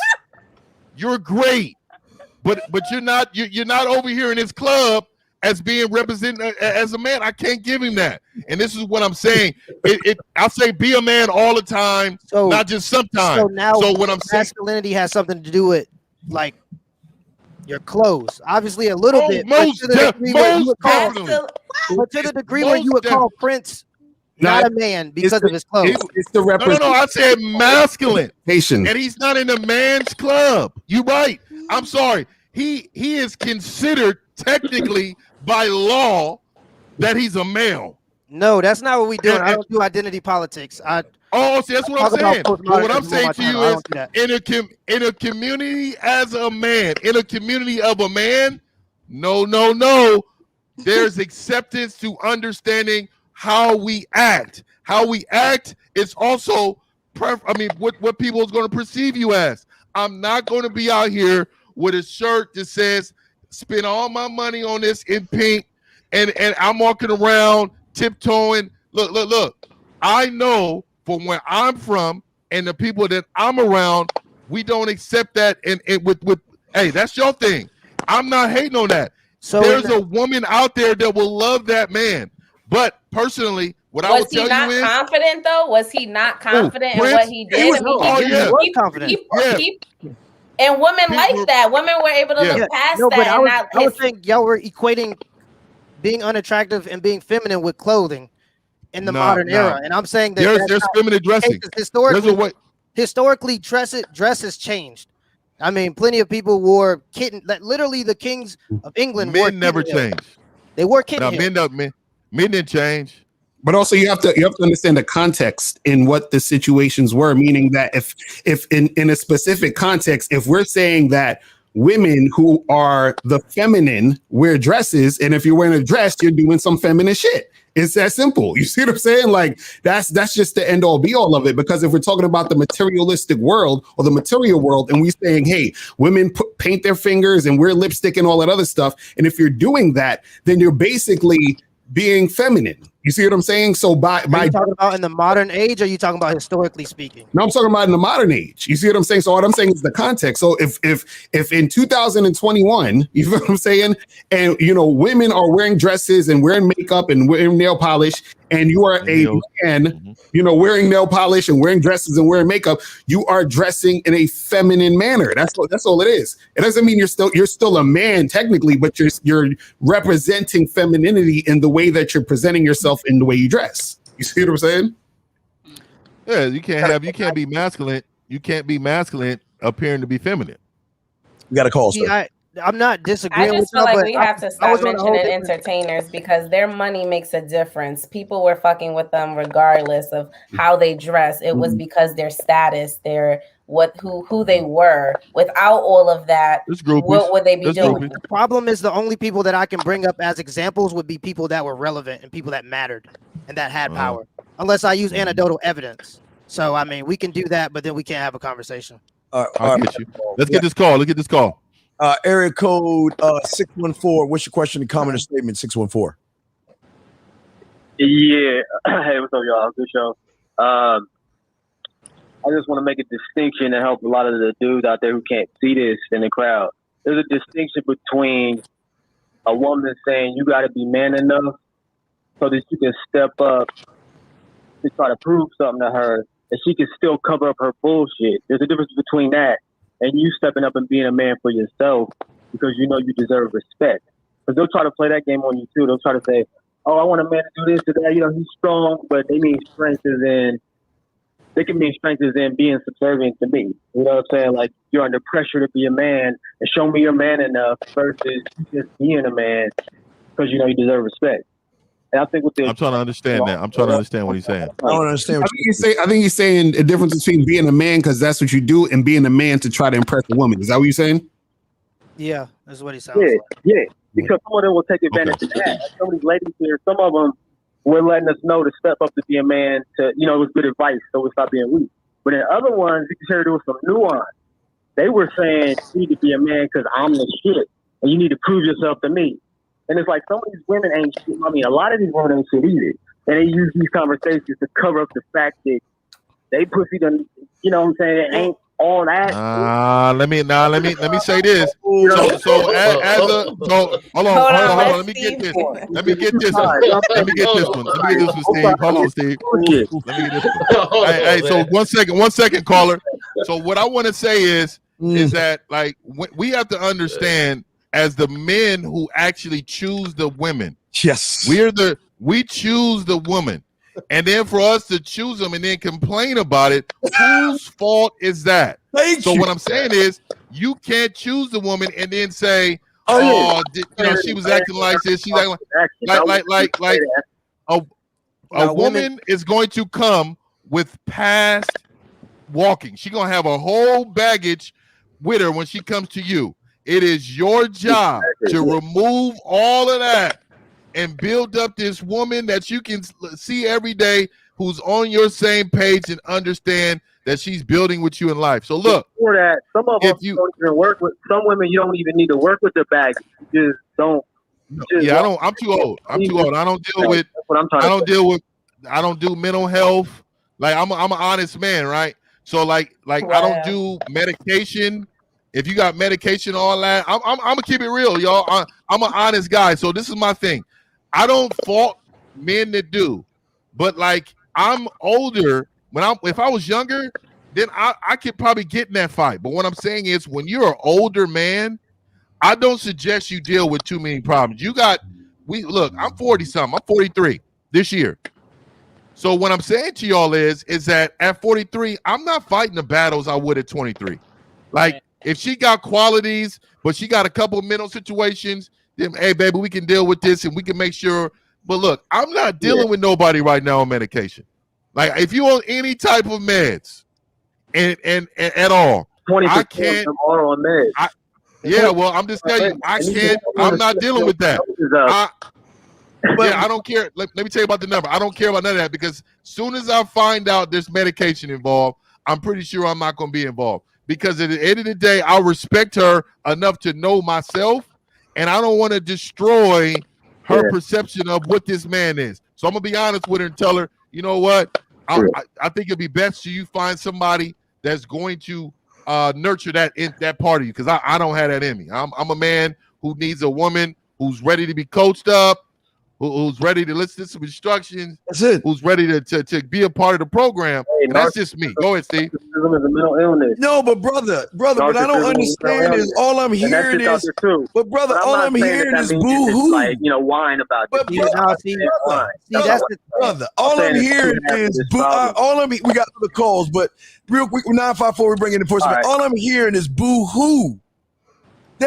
You're great. But you're not over here in this club as being represented as a man. I can't give him that. And this is what I'm saying. I say be a man all the time, not just sometimes. So now, what I'm saying, masculinity has something to do with like your clothes. Obviously, a little bit. Most definitely. But to the degree where you would call Prince not a man because of his clothes. It's the No. I said masculine. Patient. And he's not in the man's club. You're right. I'm sorry. He is considered technically by law that he's a male. No, that's not what we do. I don't do identity politics. See, that's what I'm saying. But what I'm saying to you is, in a community as a man, in a community of a man, no. There's acceptance to understanding how we act. How we act is also, what people is going to perceive you as. I'm not going to be out here with a shirt that says, spend all my money on this in pink, and I'm walking around tiptoeing. Look. I know from where I'm from and the people that I'm around, we don't accept that. And with hey, that's your thing. I'm not hating on that. So there's a woman out there that will love that man. But personally, what I would tell you is, confident though? Was he not confident in what he did? He was confident. And women like that. Women were able to look past that. But I was saying y'all were equating being unattractive and being feminine with clothing in the modern era. And I'm saying that there's feminine dressing. Historically, dresses changed. I mean, plenty of people wore kitten. Literally, the kings of England. Men never changed. They wore kitten. Men didn't change. But also you have to understand the context in what the situations were, meaning that if in a specific context, if we're saying that women who are the feminine wear dresses, and if you're wearing a dress, you're doing some feminine shit. It's that simple. You see what I'm saying? Like that's just the end all be all of it. Because if we're talking about the materialistic world or the material world, and we're saying, hey, women paint their fingers and wear lipstick and all that other stuff, and if you're doing that, then you're basically being feminine. You see what I'm saying? So are you talking about in the modern age, or are you talking about historically speaking? No, I'm talking about in the modern age. You see what I'm saying? So what I'm saying is the context. So if in 2021, you know what I'm saying, and women are wearing dresses and wearing makeup and wearing nail polish, and you are a man, wearing nail polish and wearing dresses and wearing makeup, you are dressing in a feminine manner. That's all it is. It doesn't mean you're still a man technically, but you're representing femininity in the way that you're presenting yourself in the way you dress. You see what I'm saying? Yeah, you can't be masculine. You can't be masculine appearing to be feminine. You got to call. I'm not disagreeing. I just feel like we have to stop mentioning entertainers because their money makes a difference. People were fucking with them regardless of how they dress. It was because their status, who they were. Without all of that, what would they be doing? The problem is the only people that I can bring up as examples would be people that were relevant and people that mattered and that had power. Unless I use anecdotal evidence. So I mean, we can do that, but then we can't have a conversation. I'll get you. Let's get this call. Area code 614. What's your question and comment or statement? 614. Yeah. Hey, what's up, y'all? Good show. I just want to make a distinction to help a lot of the dudes out there who can't see this in the crowd. There's a distinction between a woman saying you got to be man enough so that you can step up to try to prove something to her, and she can still cover up her bullshit. There's a difference between that and you stepping up and being a man for yourself because you know you deserve respect. Because they'll try to play that game on you too. They'll try to say, oh, I want a man to do this or that. He's strong, but they mean strength is in being subservient to me. You know what I'm saying? Like, you're under pressure to be a man and show me you're man enough versus just being a man. because you know you deserve respect. And I think with the I'm trying to understand that. I'm trying to understand what he's saying. I don't understand. I think he's saying the difference between being a man because that's what you do and being a man to try to impress a woman. Is that what you're saying? Yeah, that's what he sounds Yeah, like. yeah. Because some of them will take advantage of that. Like some of these ladies here, some of them were letting us know to step up to be a man. To it was good advice, so we stop being weak. But in other ones, you can hear there was some nuance. They were saying you need to be a man because I'm the shit, and you need to prove yourself to me. And it's like some of these women ain't shit. I mean, a lot of these women ain't shit either. And they use these conversations to cover up the fact that they pussy done. You know what I'm saying? It ain't all that. Let me say this. So hold on. Let me get this. Let me get this one. Let me get this one, Steve. Hold on, Steve. Let me get this one. Hey, so 1 second, caller. So what I want to say is that like we have to understand as the men who actually choose the women. Yes. We choose the woman. And then for us to choose them and then complain about it, whose fault is that? What I'm saying is you can't choose the woman and then say, she was acting like this. She's acting like a woman is going to come with past walking. She's going to have a whole baggage with her when she comes to you. It is your job to remove all of that and build up this woman that you can see every day who's on your same page and understand that she's building with you in life. So look, for that, some of them don't even work with. Some women you don't even need to work with the bag. You just don't. I'm too old. I don't deal with. I don't do mental health. Like I'm an honest man, right? So like I don't do medication. If you got medication, all that, I'm gonna keep it real, y'all. I'm an honest guy. So this is my thing. I don't fault men that do, but like I'm older. If I was younger, then I could probably get in that fight. But what I'm saying is, when you're an older man, I don't suggest you deal with too many problems. I'm 40 something. I'm 43 this year. So what I'm saying to y'all is that at 43, I'm not fighting the battles I would at 23. Like if she got qualities, but she got a couple of mental situations, then hey baby, we can deal with this and we can make sure. But look, I'm not dealing with nobody right now on medication. Like if you on any type of meds and at all, I can't. On meds. Well, I'm just telling you, I can't. I'm not dealing with that. I don't care. Let me tell you about the number. I don't care about none of that because soon as I find out there's medication involved, I'm pretty sure I'm not going to be involved. Because at the end of the day, I respect her enough to know myself, and I don't want to destroy her perception of what this man is. So I'm going to be honest with her and tell her, you know what? I think it'd be best to you find somebody that's going to nurture that part of you because I don't have that in me. I'm a man who needs a woman who's ready to be coached up, who's ready to listen to some instructions. That's it. Who's ready to be a part of the program. And that's just me. Go ahead, Steve. No, but brother, what I don't understand is all I'm hearing is. But brother, all I'm hearing is boo-hoo. Like whine about. But brother, all I'm hearing is boo. We got other calls, but real quick, 954, we're bringing enforcement. All I'm hearing is boo-hoo. When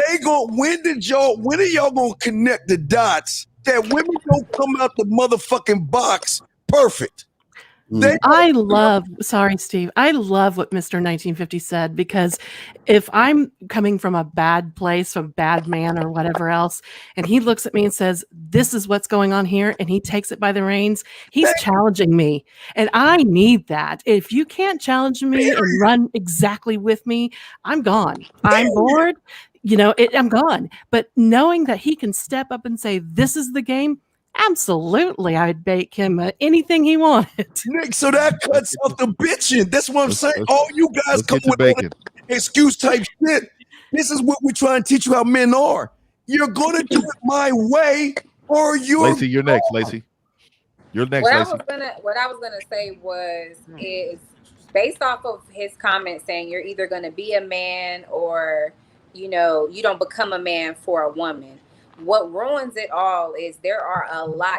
are y'all gonna connect the dots? That women don't come out the motherfucking box perfect. I love what Mr. 1950 said, because if I'm coming from a bad place, a bad man or whatever else, and he looks at me and says, this is what's going on here, and he takes it by the reins, he's challenging me. And I need that. If you can't challenge me and run exactly with me, I'm gone. I'm bored. I'm gone. But knowing that he can step up and say, this is the game, absolutely, I'd bake him anything he wanted. Nick, so that cuts off the bitching. That's what I'm saying. All you guys come with excuse type shit. This is what we're trying to teach you how men are. You're going to do it my way or you're... Lacey, you're next, Lacey. You're next, Lacey. What I was gonna say is based off of his comment saying you're either going to be a man or, you don't become a man for a woman. What ruins it all is there are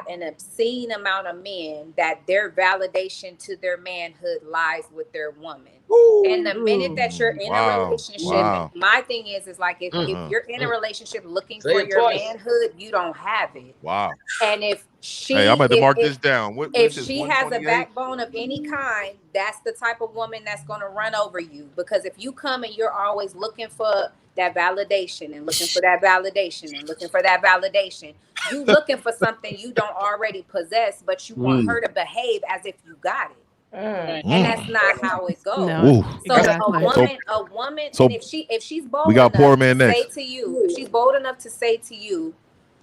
an obscene amount of men that their validation to their manhood lies with their woman. And the minute that you're in a relationship, and my thing is like if you're in a relationship looking for your manhood, you don't have it. Wow. And if she, I'm about to mark this down. If she has a backbone of any kind, that's the type of woman that's going to run over you. Because if you come and you're always looking for that validation and looking for that validation and looking for that validation, you looking for something you don't already possess, but you want her to behave as if you got it. And that's not how it goes. No, so exactly. a woman, So and if she's bold we got enough poor man to next. say to you, if she's bold enough to say to you,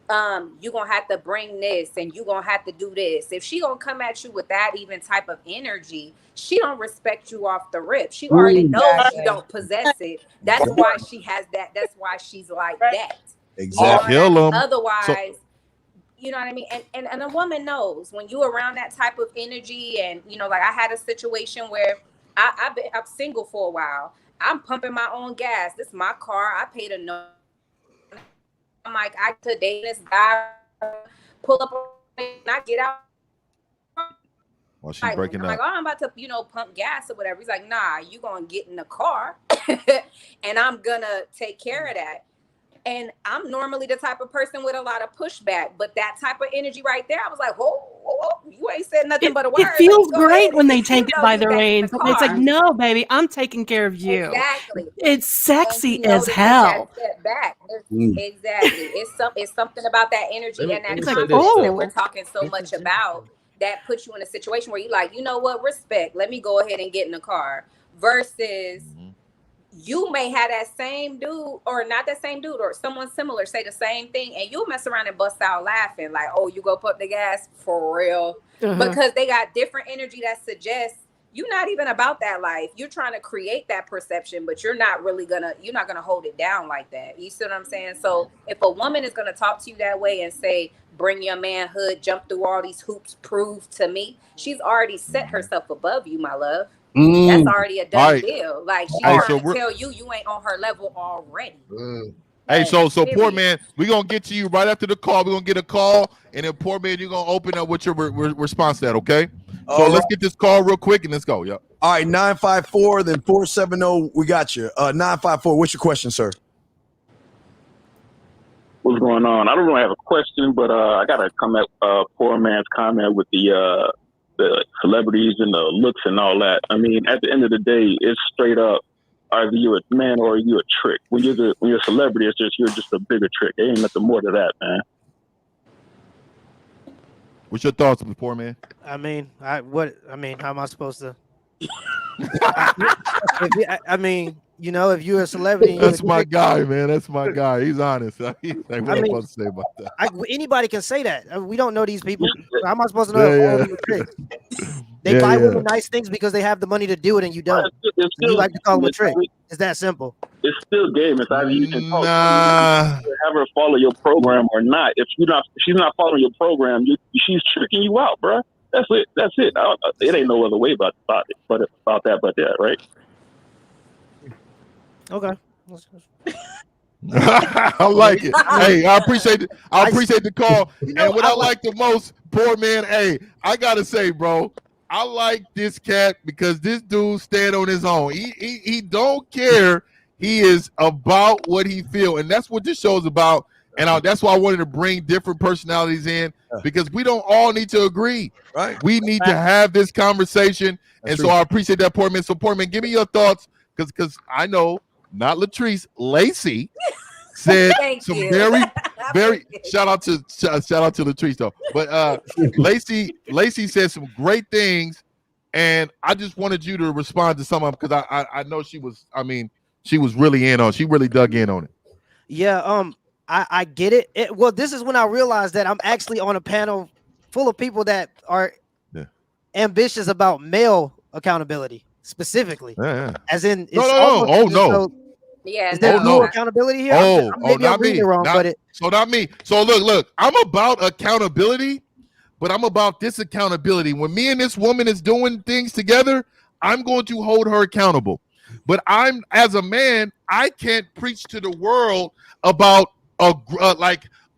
you're gonna have to bring this and you're gonna have to do this. If she gonna come at you with that even type of energy, she don't respect you off the rip. She already knows you don't possess it. That's why she has that. That's why she's like that. Exactly. You know what I mean? Kill 'em. Otherwise, you know what I mean? And a woman knows when you around that type of energy, and you know, like I had a situation where I'm single for a while. I'm pumping my own gas. This is my car. I paid a no. I'm like, I could date this guy, pull up and I get out. Well, she's I'm breaking like, up. oh, I'm about to, pump gas or whatever. He's like, nah, you gonna get in the car and I'm gonna take care of that. And I'm normally the type of person with a lot of pushback, but that type of energy right there, I was like, whoa, you ain't said nothing but a word. It feels great when they take it by the reins. It's like, no, baby, I'm taking care of you. Exactly. It's sexy as To hell. take that step back. Exactly. It's something about that energy and that confidence that we're talking so much about that puts you in a situation where you like, you know what, respect. Let me go ahead and get in the car. Versus you may have that same dude or not that same dude or someone similar say the same thing and you'll mess around and bust out laughing like, oh, you go put the gas for real. Because they got different energy that suggests you're not even about that life. You're trying to create that perception, but you're not gonna hold it down like that. You see what I'm saying? So if a woman is gonna talk to you that way and say, bring your manhood, jump through all these hoops, prove to me, she's already set herself above you, my love. That's already a done deal. Like she's trying to tell you ain't on her level already. Hey, so poor man, we're gonna get to you right after the call. We're gonna get a call, and then poor man, you're gonna open up with your response to that, okay? So let's get this call real quick and let's go. Yep. All right, 954, then 470. We got you. 954. What's your question, sir? What's going on? I don't really have a question, but I got to comment. Poor man's comment with the celebrities and the looks and all that. I mean, at the end of the day, it's straight up. Either you're a man or you're a trick. When you're a celebrity, you're just a bigger trick. There ain't nothing more to that, man. What's your thoughts on the poor man? How am I supposed to? If you're a celebrity, that's my guy, man. That's my guy. He's honest. He's like, what am I supposed to say about that? Anybody can say that. We don't know these people. How am I supposed to know if all of them are tricks? They buy women nice things because they have the money to do it, and you don't. You like to call them a trick. It's that simple. It's still game. It's either you can have her follow your program or not. If she's not following your program, she's tricking you out, bro. That's it. It ain't no other way about that, right? Okay. I like it. Hey, I appreciate the call. And what I like the most, poor man, hey, I gotta say, bro, I like this cat because this dude stand on his own. He don't care. He is about what he feel, and that's what this show is about. And that's why I wanted to bring different personalities in because we don't all need to agree. Right. We need to have this conversation, so I appreciate that, poor man. So, poor man, give me your thoughts because I know. Not Latrice, Lacey said some very shout out to Latrice though. But Lacey said some great things, and I just wanted you to respond to some of them because I know she was really in on. She really dug in on it. Yeah, I get it. Well, this is when I realized that I'm actually on a panel full of people that are ambitious about male accountability. Specifically, as in no. Yeah, is there no accountability here? I'm reading it wrong, so not me. So look, I'm about accountability, but I'm about this accountability. When me and this woman is doing things together, I'm going to hold her accountable. But as a man, I can't preach to the world about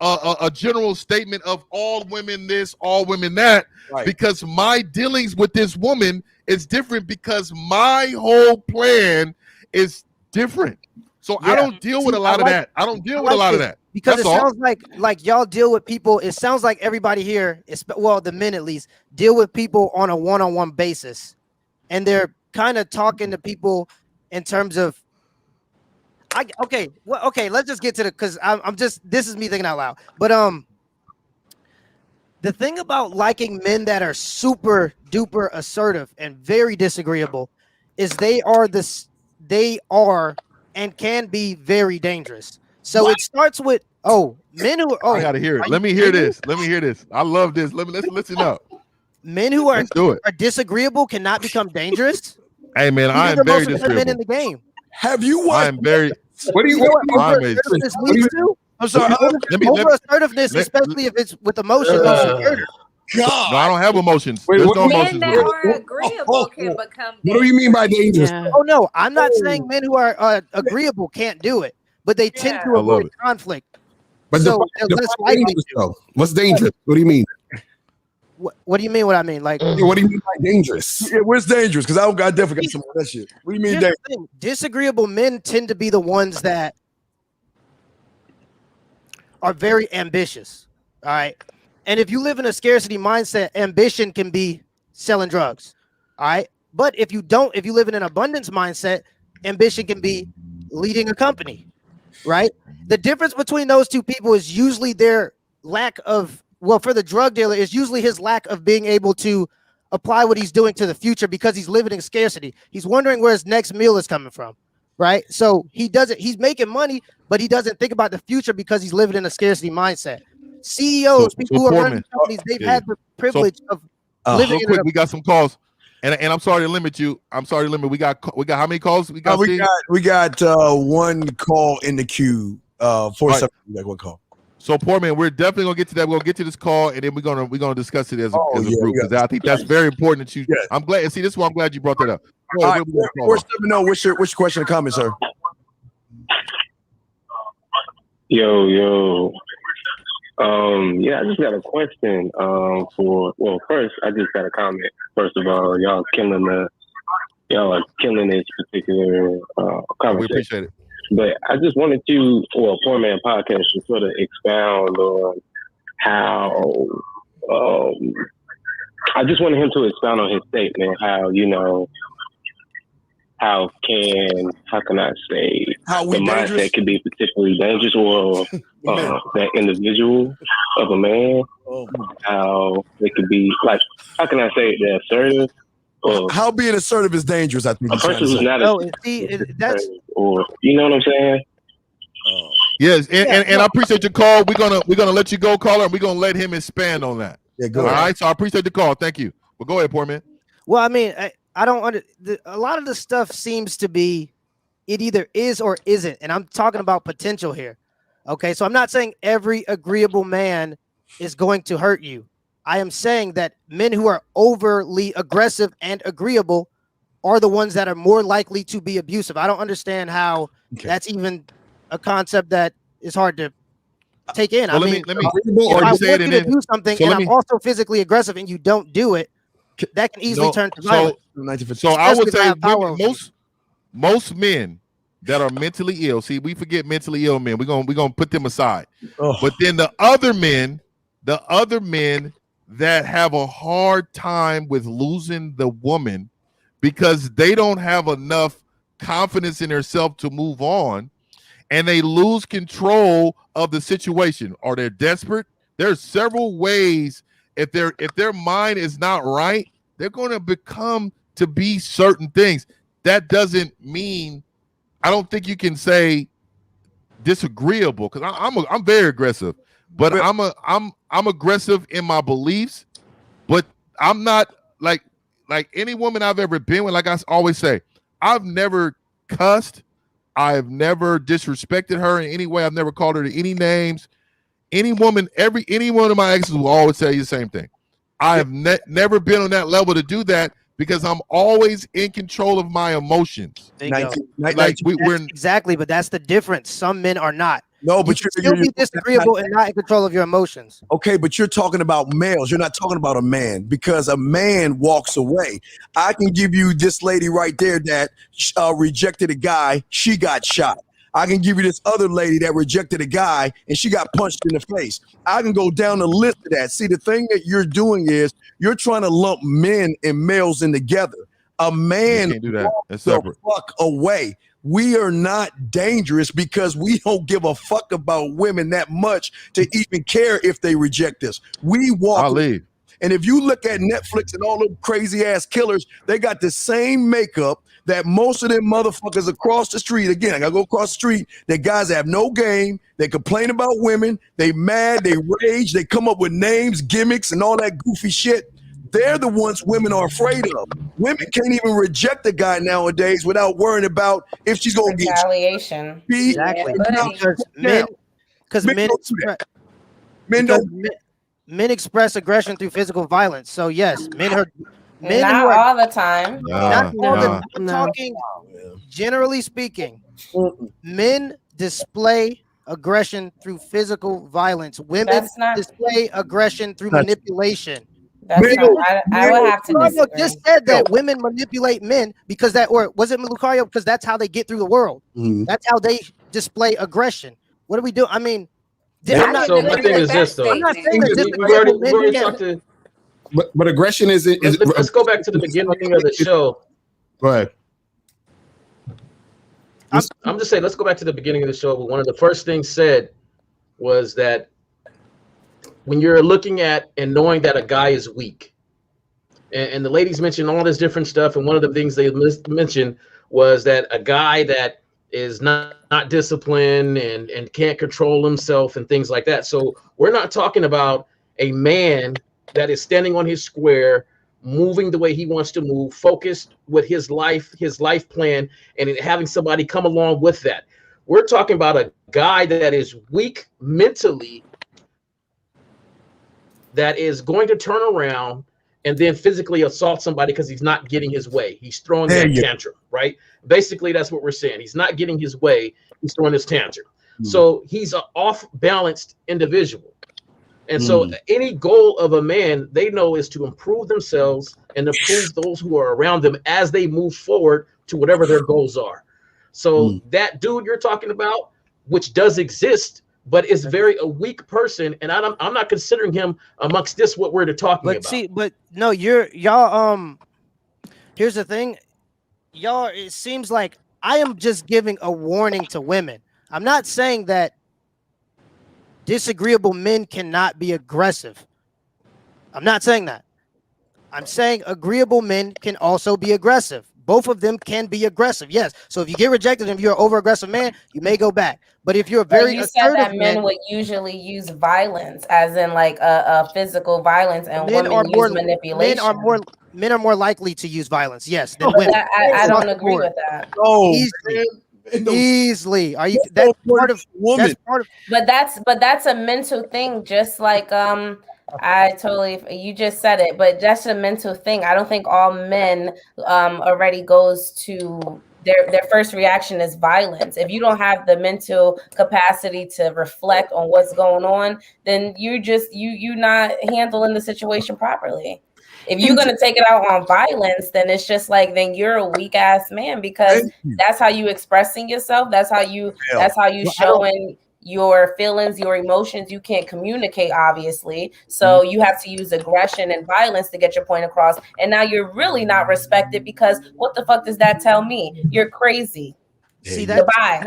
a general statement of all women this, all women that, because my dealings with this woman is different because my whole plan is different. So I don't deal with a lot of that. I don't deal with a lot of that. Because That's it all. sounds like y'all deal with people. It sounds like everybody here, well, the men at least, deal with people on a one-on-one basis, and they're kind of talking to people in terms of. Okay, let's just get to because I'm just, this is me thinking out loud. But the thing about liking men that are super duper assertive and very disagreeable is they are and can be very dangerous. So it starts with men who are. I gotta hear it. Let me hear this. Let me hear this. I love this. Let's listen up. Men who are do it. Are disagreeable cannot become dangerous. Hey man, I am very disagreeable. Men in the game. Have you watched? I am very. What do you? I'm sorry. Over assertiveness, especially if it's with emotion. God. No, I don't have emotions. Wait, There's no Men emotions. that are agreeable can become. What do you mean by dangerous? Yeah. Oh no, I'm not saying men who are agreeable can't do it, but they tend to avoid conflict. But so they're less likely dangerous, though. What's dangerous? What do you mean? What do you mean? What I mean? Like, what do you mean by dangerous? Yeah, what's dangerous? Because I definitely got some of that shit. What do you mean here's dangerous? the thing. Disagreeable men tend to be the ones that are very ambitious. All right. And if you live in a scarcity mindset, ambition can be selling drugs. All right. But if you live in an abundance mindset, ambition can be leading a company. Right. The difference between those two people is usually their lack of, for the drug dealer, is usually his lack of being able to apply what he's doing to the future because he's living in scarcity. He's wondering where his next meal is coming from. Right. So he's making money, but he doesn't think about the future because he's living in a scarcity mindset. CEOs, people who are running companies, they've had the privilege of living. Real quick, we got some calls, and I'm sorry to limit you. I'm sorry to limit. We got how many calls? We got one call in the queue. We got one call. So poor man, we're definitely gonna get to that. We'll get to this call, and then we're gonna discuss it as a group because I think that's very important that you. Yeah. I'm glad. See, this is why I'm glad you brought that up. What's your question or comment, sir? Yo. Yeah, I just got a question. First, I just got a comment. First of all, y'all are killing this particular conversation. We appreciate it. But I just wanted to, Poor Man Podcast, to sort of expound on how. I just wanted him to expound on his statement. How can I say the mindset can be particularly dangerous, or that individual of a man, how it could be like, how can I say they're assertive? How being assertive is dangerous, I think. A person who's not that's, or you know what I'm saying? Yes, and I appreciate your call. We're gonna let you go, caller, and we're gonna let him expand on that. Yeah, go All ahead. right. So I appreciate the call. Thank you. Well, go ahead, poor man. Well, I mean, I don't a lot of the stuff seems to be it either is or isn't, and I'm talking about potential here. Okay, so I'm not saying every agreeable man is going to hurt you. I am saying that men who are overly aggressive and agreeable are the ones that are more likely to be abusive. I don't understand how that's even a concept that is hard to take in. Well, I mean, let me if I want you to do something so and I'm also physically aggressive and you don't do it, that can easily turn to violence. So I would say women, most men that are mentally ill. See, we forget mentally ill men. We're gonna put them aside. But then the other men that have a hard time with losing the woman because they don't have enough confidence in themselves to move on, and they lose control of the situation, or they're desperate. There's several ways. If their mind is not right, they're going to become to be certain things. That doesn't mean, I don't think you can say disagreeable, because I'm very aggressive, but I'm aggressive in my beliefs, but I'm not like any woman I've ever been with. Like I always say, I've never cussed, I've never disrespected her in any way, I've never called her to any names. Any woman, any one of my exes will always tell you the same thing. I have never been on that level to do that because I'm always in control of my emotions. Exactly, but that's the difference. Some men are not. No, but you can still be disagreeable and not in control of your emotions. Okay, but you're talking about males. You're not talking about a man, because a man walks away. I can give you this lady right there that rejected a guy. She got shot. I can give you this other lady that rejected a guy and she got punched in the face. I can go down the list of that. See, the thing that you're doing is you're trying to lump men and males in together. A man can't do that. That's walks separate. the fuck away. We are not dangerous because we don't give a fuck about women that much to even care if they reject us. We walk. I'll leave. And if you look at Netflix and all them crazy ass killers, they got the same makeup that most of them motherfuckers across the street. Again, I gotta go across the street. That guys have no game. They complain about women. They mad. They rage. They come up with names, gimmicks, and all that goofy shit. They're the ones women are afraid of. Women can't even reject a guy nowadays without worrying about if she's going to get retaliation. Exactly. Because men express aggression through physical violence. So yes, men are not all the time. Not all the time. I'm talking generally speaking. Men display aggression through physical violence. Women display aggression through manipulation. I would have to disagree. Just said that women manipulate men because that, or was it Lucario? Because that's how they get through the world. That's how they display aggression. What do we do? I mean, I'm not, so my thing is this though. I'm not saying that we already talked to. But aggression is. Let's go back to the beginning of the show. Go ahead. I'm just saying, let's go back to the beginning of the show. But one of the first things said was that when you're looking at and knowing that a guy is weak, and the ladies mentioned all this different stuff, and one of the things they mentioned was that a guy that is not disciplined and can't control himself and things like that. So we're not talking about a man that is standing on his square, moving the way he wants to move, focused with his life plan, and having somebody come along with that. We're talking about a guy that is weak mentally, that is going to turn around and then physically assault somebody because he's not getting his way. He's throwing that tantrum, right? Basically, that's what we're saying. He's not getting his way. He's throwing his tantrum. So he's an off-balanced individual. And so any goal of a man, they know, is to improve themselves and improve those who are around them as they move forward to whatever their goals are. So that dude you're talking about, which does exist, but is very a weak person, and I'm not considering him amongst this what we're talking about. See, but no, y'all. Here's the thing, y'all. It seems like I am just giving a warning to women. I'm not saying that disagreeable men cannot be aggressive. I'm not saying that. I'm saying agreeable men can also be aggressive. Both of them can be aggressive, yes. So if you get rejected and if you're an over-aggressive man, you may go back. But if you're a very you said that men would usually use violence, as in like a physical violence, and women use manipulation. Men are more likely to use violence, yes, than women. I don't agree with that. Easily. Are you? That's part of woman. That's part of. But that's a mental thing, just like you just said it, but that's a mental thing. I don't think all men already goes to their first reaction is violence. If you don't have the mental capacity to reflect on what's going on, then you're not handling the situation properly. If you're going to take it out on violence, then it's just like, then you're a weak ass man, because that's how you expressing yourself. That's how you showing your feelings, your emotions. You can't communicate, obviously. So you have to use aggression and violence to get your point across. And now you're really not respected, because what the fuck does that tell me? You're crazy. See, goodbye.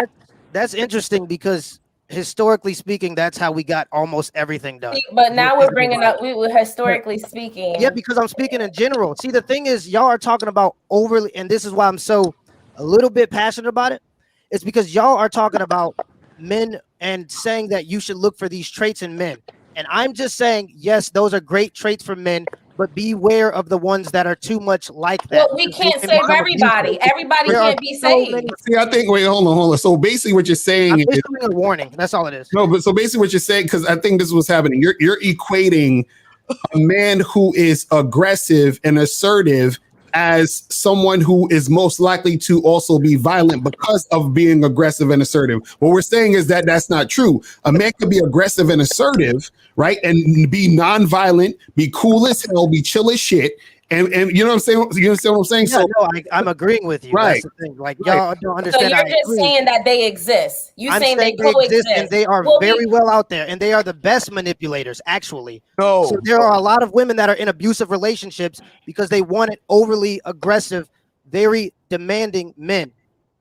That's interesting, because historically speaking, that's how we got almost everything done. But now we're bringing up, we were historically speaking. Yeah, because I'm speaking in general. See, the thing is, y'all are talking about overly, and this is why I'm so a little bit passionate about it. It's because y'all are talking about men and saying that you should look for these traits in men. And I'm just saying, yes, those are great traits for men, but beware of the ones that are too much like that. Well, we can't save everybody. Everybody can't be saved. See, I think, wait, hold on. So basically what you're saying is a warning. That's all it is. No, but so basically what you're saying, because I think this is what's happening. You're equating a man who is aggressive and assertive as someone who is most likely to also be violent because of being aggressive and assertive. What we're saying is that that's not true. A man could be aggressive and assertive, right? And be non-violent, be cool as hell, be chill as shit. And you know what I'm saying? You understand what I'm saying? Yeah, So no, I'm agreeing with you. Right. That's the thing. Like y'all don't understand. So you're just saying that they exist. I'm saying they they coexist. exist and they are very well out there, and they are the best manipulators, actually. No. So there are a lot of women that are in abusive relationships because they wanted overly aggressive, very demanding men.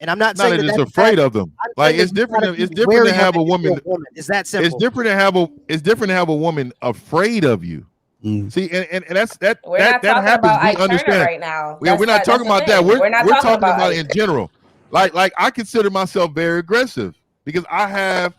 And I'm not saying that that it's that's afraid bad. of them. I'm Like saying it's that you different. gotta It's be different wary to have of a it if you're woman. It's that simple. It's different to have a woman afraid of you. See, and that's that We're that not that talking happens. about We Ike Turner understand right now. Yeah, we're not talking about that. We're not talking about Ike. it in general. Like I consider myself very aggressive because I have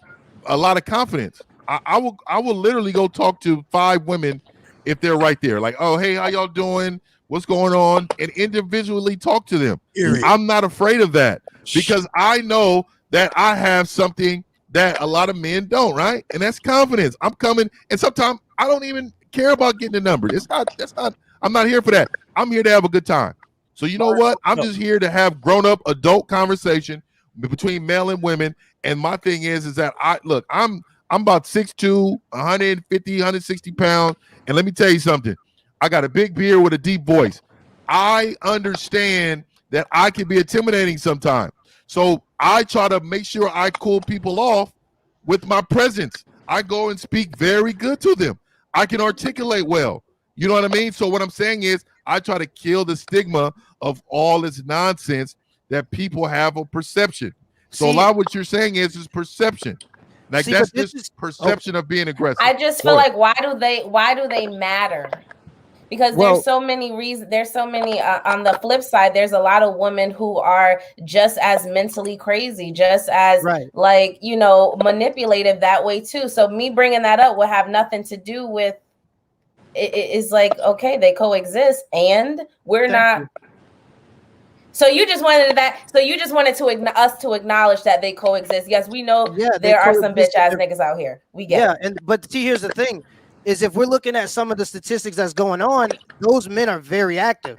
a lot of confidence. I will literally go talk to 5 women if they're right there. Like, oh, hey, how y'all doing? What's going on? And individually talk to them. I'm not afraid of that because I know that I have something that a lot of men don't, right? And that's confidence. I'm coming, and sometimes I don't even care about getting the numbers. I'm not here for that. I'm here to have a good time. So you know what? I'm just here to have grown-up adult conversation between male and women. And my thing is that I'm about 6'2", 150, 160 pounds. And let me tell you something. I got a big beard with a deep voice. I understand that I can be intimidating sometimes. So I try to make sure I cool people off with my presence. I go and speak very good to them. I can articulate well. You know what I mean? So what I'm saying is I try to kill the stigma of all this nonsense that people have of perception. So a lot of what you're saying is perception. Like that's just perception of being aggressive. I just feel like why do they matter? Because there's so many reasons. There's so many on the flip side. There's a lot of women who are just as mentally crazy, just as manipulative that way too. So me bringing that up will have nothing to do with. It's like, okay, they coexist, and we're not. So you just wanted that. So you just wanted us to acknowledge that they coexist. Yes, we know there are some bitch ass niggas out here. We get it. But see, here's the thing: is if we're looking at some of the statistics that's going on, those men are very active,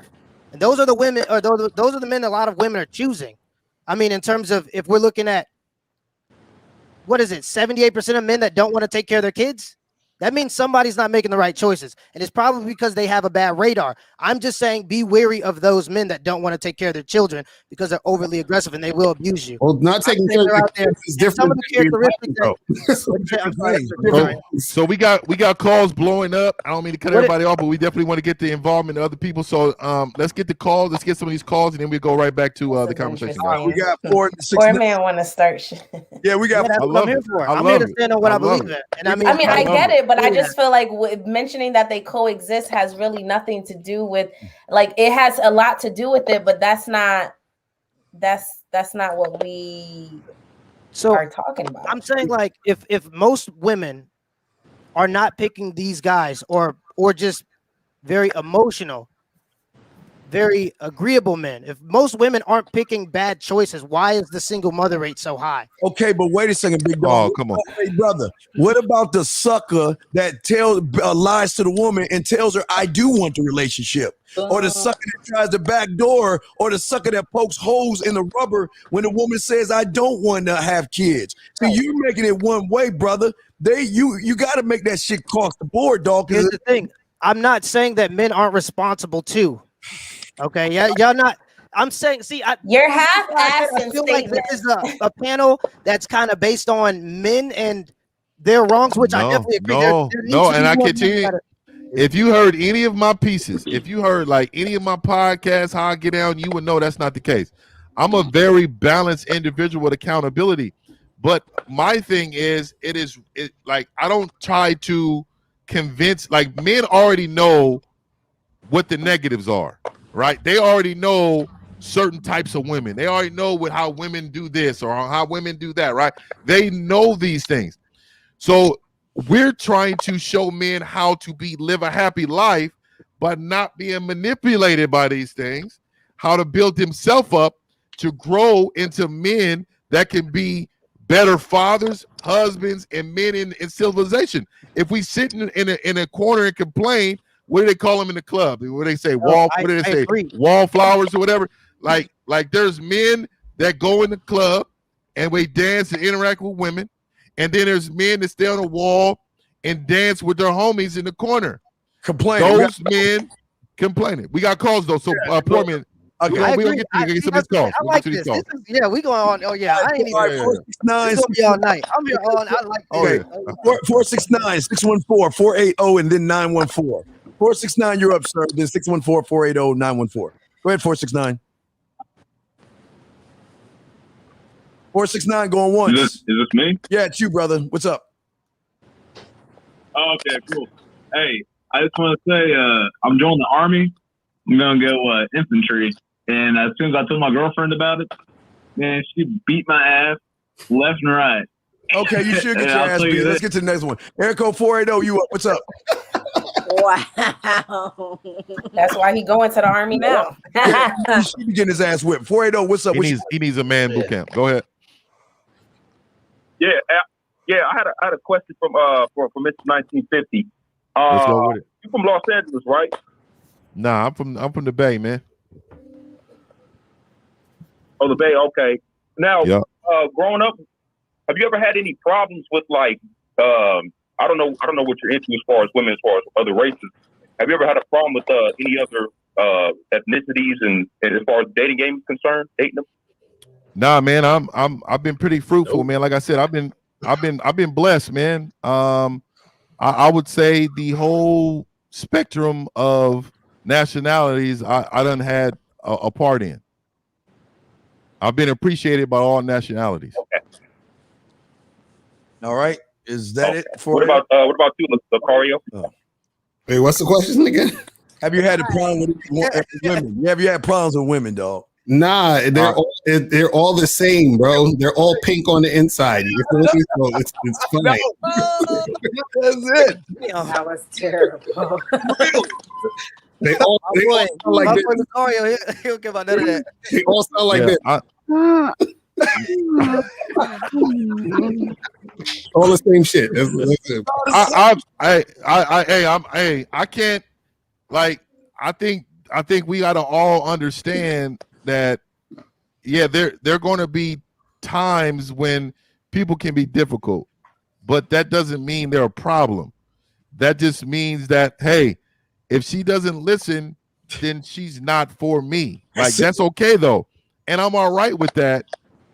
and those are the women, or those are the men a lot of women are choosing. I mean, in terms of if we're looking at what is it, 78% of men that don't want to take care of their kids. That means somebody's not making the right choices. And it's probably because they have a bad radar. I'm just saying be wary of those men that don't want to take care of their children because they're overly aggressive and they will abuse you. Well, not taking care of their kids is different. Some of the characteristics So we got calls blowing up. I don't mean to cut everybody off, but we definitely want to get the involvement of other people. So let's get the calls. Let's get some of these calls, and then we go right back to the conversation. We got 4 to 6 Poor minutes. man want to start shit. Yeah, we got. That's what I'm here for. I'm here to stand on what I believe in. And I mean, I get it, but I just feel like mentioning that they coexist has really nothing to do with, like, it has a lot to do with it, but that's not what we are talking about. I'm saying, like, if most women are not picking these guys or just very emotional, very agreeable men, if most women aren't picking bad choices, why is the single mother rate so high? Okay, but wait a second, big dog. Oh, come on. Hey, brother. What about the sucker that lies to the woman and tells her, I do want the relationship? Or the sucker that tries the back door, or the sucker that pokes holes in the rubber when the woman says, I don't want to have kids. So you're making it one way, brother. You got to make that shit across the board, dog. Here's the thing. I'm not saying that men aren't responsible too. Okay, yeah, y'all not. I'm saying, you're half-assed. I feel like this is a panel that's kind of based on men and their wrongs, which I definitely agree. No, and I continue. If you heard any of my pieces, if you heard like any of my podcasts, how I get down, you would know that's not the case. I'm a very balanced individual with accountability, but my thing is, like I don't try to convince. Like men already know what the negatives are. Right? They already know certain types of women. They already know how women do this or how women do that, right? They know these things. So we're trying to show men how to live a happy life, but not being manipulated by these things, how to build himself up to grow into men that can be better fathers, husbands, and men in civilization. If we sit in a corner and complain, what do they call them in the club? What do they say? What do they say? Agree. Wallflowers or whatever. Like there's men that go in the club and we dance and interact with women, and then there's men that stay on the wall and dance with their homies in the corner. Complaining. Those men complaining. We got calls though, so poor men. Okay. We gonna get these calls. I like this. We going on. Oh yeah, I ain't even. Nine, It's gonna be all night. I'm here all night. I like this. Okay. 469-614-480 and then 914. 469, you're up, sir. Then 614-480-914. Go ahead, 469. 469 going once. Is this me? Yeah, it's you, brother. What's up? Oh, okay, cool. Hey, I just want to say I'm joining the Army. I'm going to go infantry. And as soon as I told my girlfriend about it, man, she beat my ass left and right. Okay, you should get your ass beat. Let's get to the next one. Erico 480, you up? What's up? Wow. That's why he going to the Army now. He should be getting his ass whipped. 480, what's up? He needs a man boot camp. Go ahead. Yeah, I had a question from Mr. 1950. Let's go with it. You from Los Angeles, right? Nah, I'm from the Bay, man. Oh, the Bay. Okay. Now, Yep. Growing up, have you ever had any problems with I don't know what you're into as far as women, as far as other races. Have you ever had a problem with any other ethnicities and as far as dating game is concerned, dating them? Nah, man, I've been pretty fruitful, man. Like I said, I've been blessed, man. I would say the whole spectrum of nationalities I done had a part in. I've been appreciated by all nationalities. Okay. All right. Is that it for what about you, Lucario? Wait, what's the question again? Have you had a problem with women? Have you had problems with women, dog? Nah, they're all the same, bro. They're all pink on the inside. You feel me? So it's fine. That's it. That was terrible. They all sound like this. Lucario, he don't care about none of that. They all sound like this. All the same shit. That's it. I can't, like, I think we gotta all understand that, yeah, there are gonna be times when people can be difficult, but that doesn't mean they're a problem. That just means that, hey, if she doesn't listen, then she's not for me. Like, that's okay though. And I'm all right with that.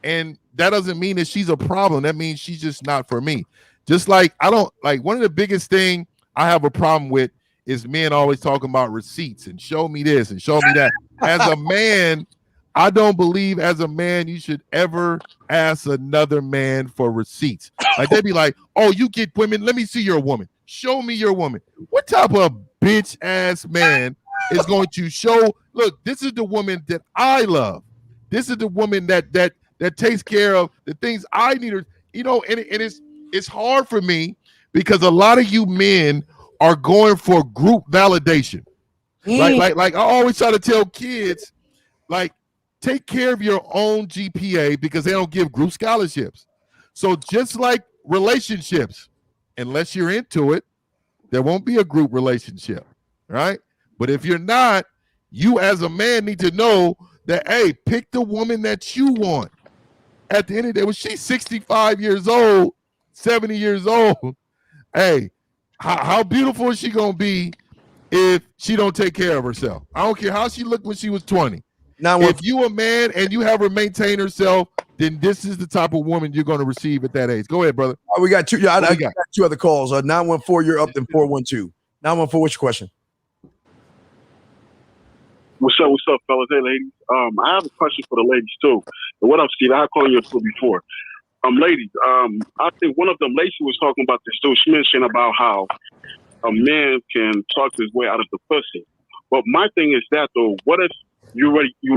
And that doesn't mean that she's a problem. That means she's just not for me. Just like one of the biggest thing I have a problem with is men always talking about receipts and show me this and show me that. As a man, I don't believe as a man you should ever ask another man for receipts. Like, they be like, oh, you get women, let me see your woman. Show me your woman. What type of bitch ass man is going to show, look, this is the woman that I love. This is the woman that takes care of the things I need her, and it's hard for me because a lot of you men are going for group validation. Like I always try to tell kids, like, take care of your own GPA because they don't give group scholarships. So just like relationships, unless you're into it, there won't be a group relationship, right? But if you're not, you as a man need to know that, hey, pick the woman that you want. At the end of the day, when she's 65 years old, 70 years old, hey, how beautiful is she going to be if she don't take care of herself? I don't care how she looked when she was 20. If you a man and you have her maintain herself, then this is the type of woman you're going to receive at that age. Go ahead, brother. We got two. Yeah, I got two other calls. 914, you're up, then 412. 914, what's your question? What's up, fellas? Hey, ladies. I have a question for the ladies too. And what up, Steve? I had called you before. Ladies, I think one of them, Lacey was talking about this too. She mentioned about how a man can talk his way out of the pussy. But my thing is that though, what if you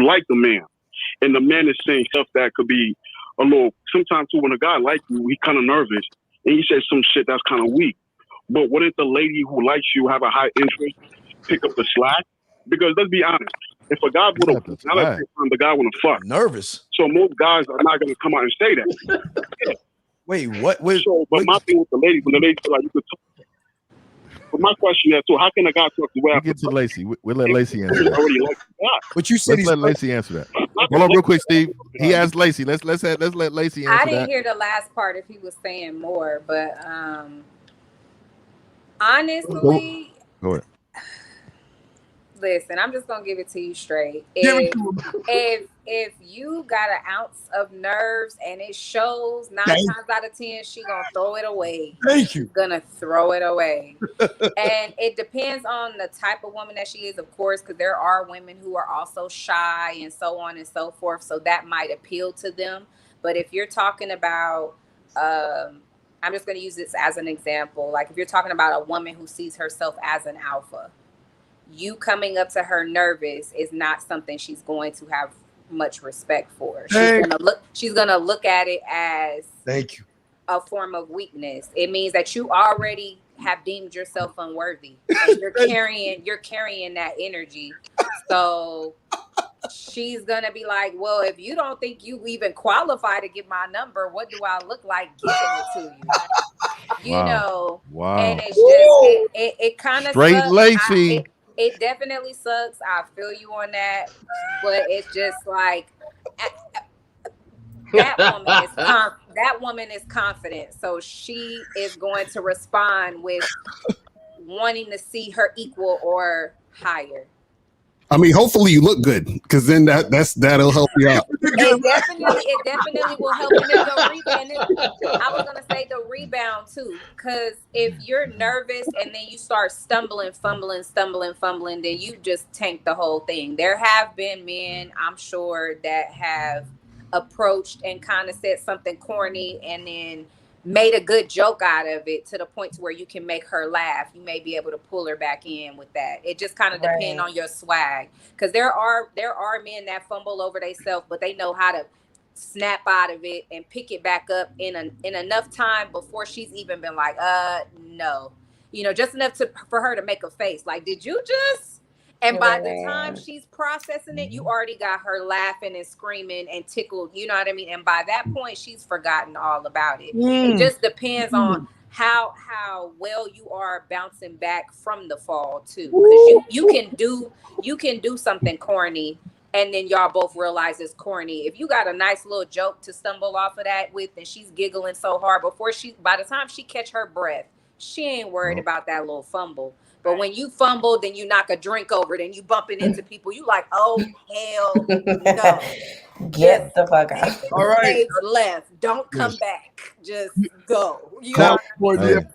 like the man, and the man is saying stuff that could be a little. Sometimes too, when a guy like you, he kind of nervous, and he says some shit that's kind of weak. But wouldn't the lady who likes you have a high interest pick up the slack? Because let's be honest, if a guy would have, the guy want to fuck. Nervous. So most guys are not going to come out and say that. Wait, what? But my thing with the ladies, when the ladies feel like you could talk. But my question is, so how can a guy talk to We'll get to Lacey. We'll let Lacey answer that. already like that? But you said Let's let Lacey answer that. Hold on, real quick, Steve. He asked Lacey. Let's let Lacey I answer didn't that. hear the last part if he was saying more, but honestly, Go ahead. listen, I'm just gonna give it to you straight. If you got an ounce of nerves and it shows, 9 times out of 10, she gonna throw it away. Thank you. She's gonna throw it away. And it depends on the type of woman that she is, of course, because there are women who are also shy and so on and so forth. So that might appeal to them. But if you're talking about, I'm just gonna use this as an example. Like if you're talking about a woman who sees herself as an alpha, you coming up to her nervous is not something she's going to have much respect for. She's gonna look at it as thank you, a form of weakness. It means that you already have deemed yourself unworthy. And you're carrying that energy. So she's gonna be like, well, if you don't think you even qualify to get my number, what do I look like giving it to you? You know, and it's just it kind of straight Lacey. It definitely sucks. I feel you on that, but it's just like that woman is confident, so she is going to respond with wanting to see her equal or higher. I mean, hopefully you look good, because then that'll help you out. It definitely will help. And I was gonna say the rebound too, because if you're nervous and then you start fumbling, then you just tank the whole thing. There have been men, I'm sure, that have approached and kind of said something corny and then made a good joke out of it to the point to where you can make her laugh. You may be able to pull her back in with that. It just kind of depends on your swag, because there are men that fumble over themselves, but they know how to snap out of it and pick it back up in enough time before she's even been like, no, just enough for her to make a face like, did you just? And by the time she's processing it, you already got her laughing and screaming and tickled. You know what I mean? And by that point, she's forgotten all about it. It just depends on how well you are bouncing back from the fall too. Because you can do something corny and then y'all both realize it's corny. If you got a nice little joke to stumble off of that with, and she's giggling so hard by the time she catch her breath, she ain't worried about that little fumble. But when you fumble, then you knock a drink over, then you bumping into people, you like, oh, hell no. Get the fuck out. All right. Left. Don't come back. Just go. You know what I mean?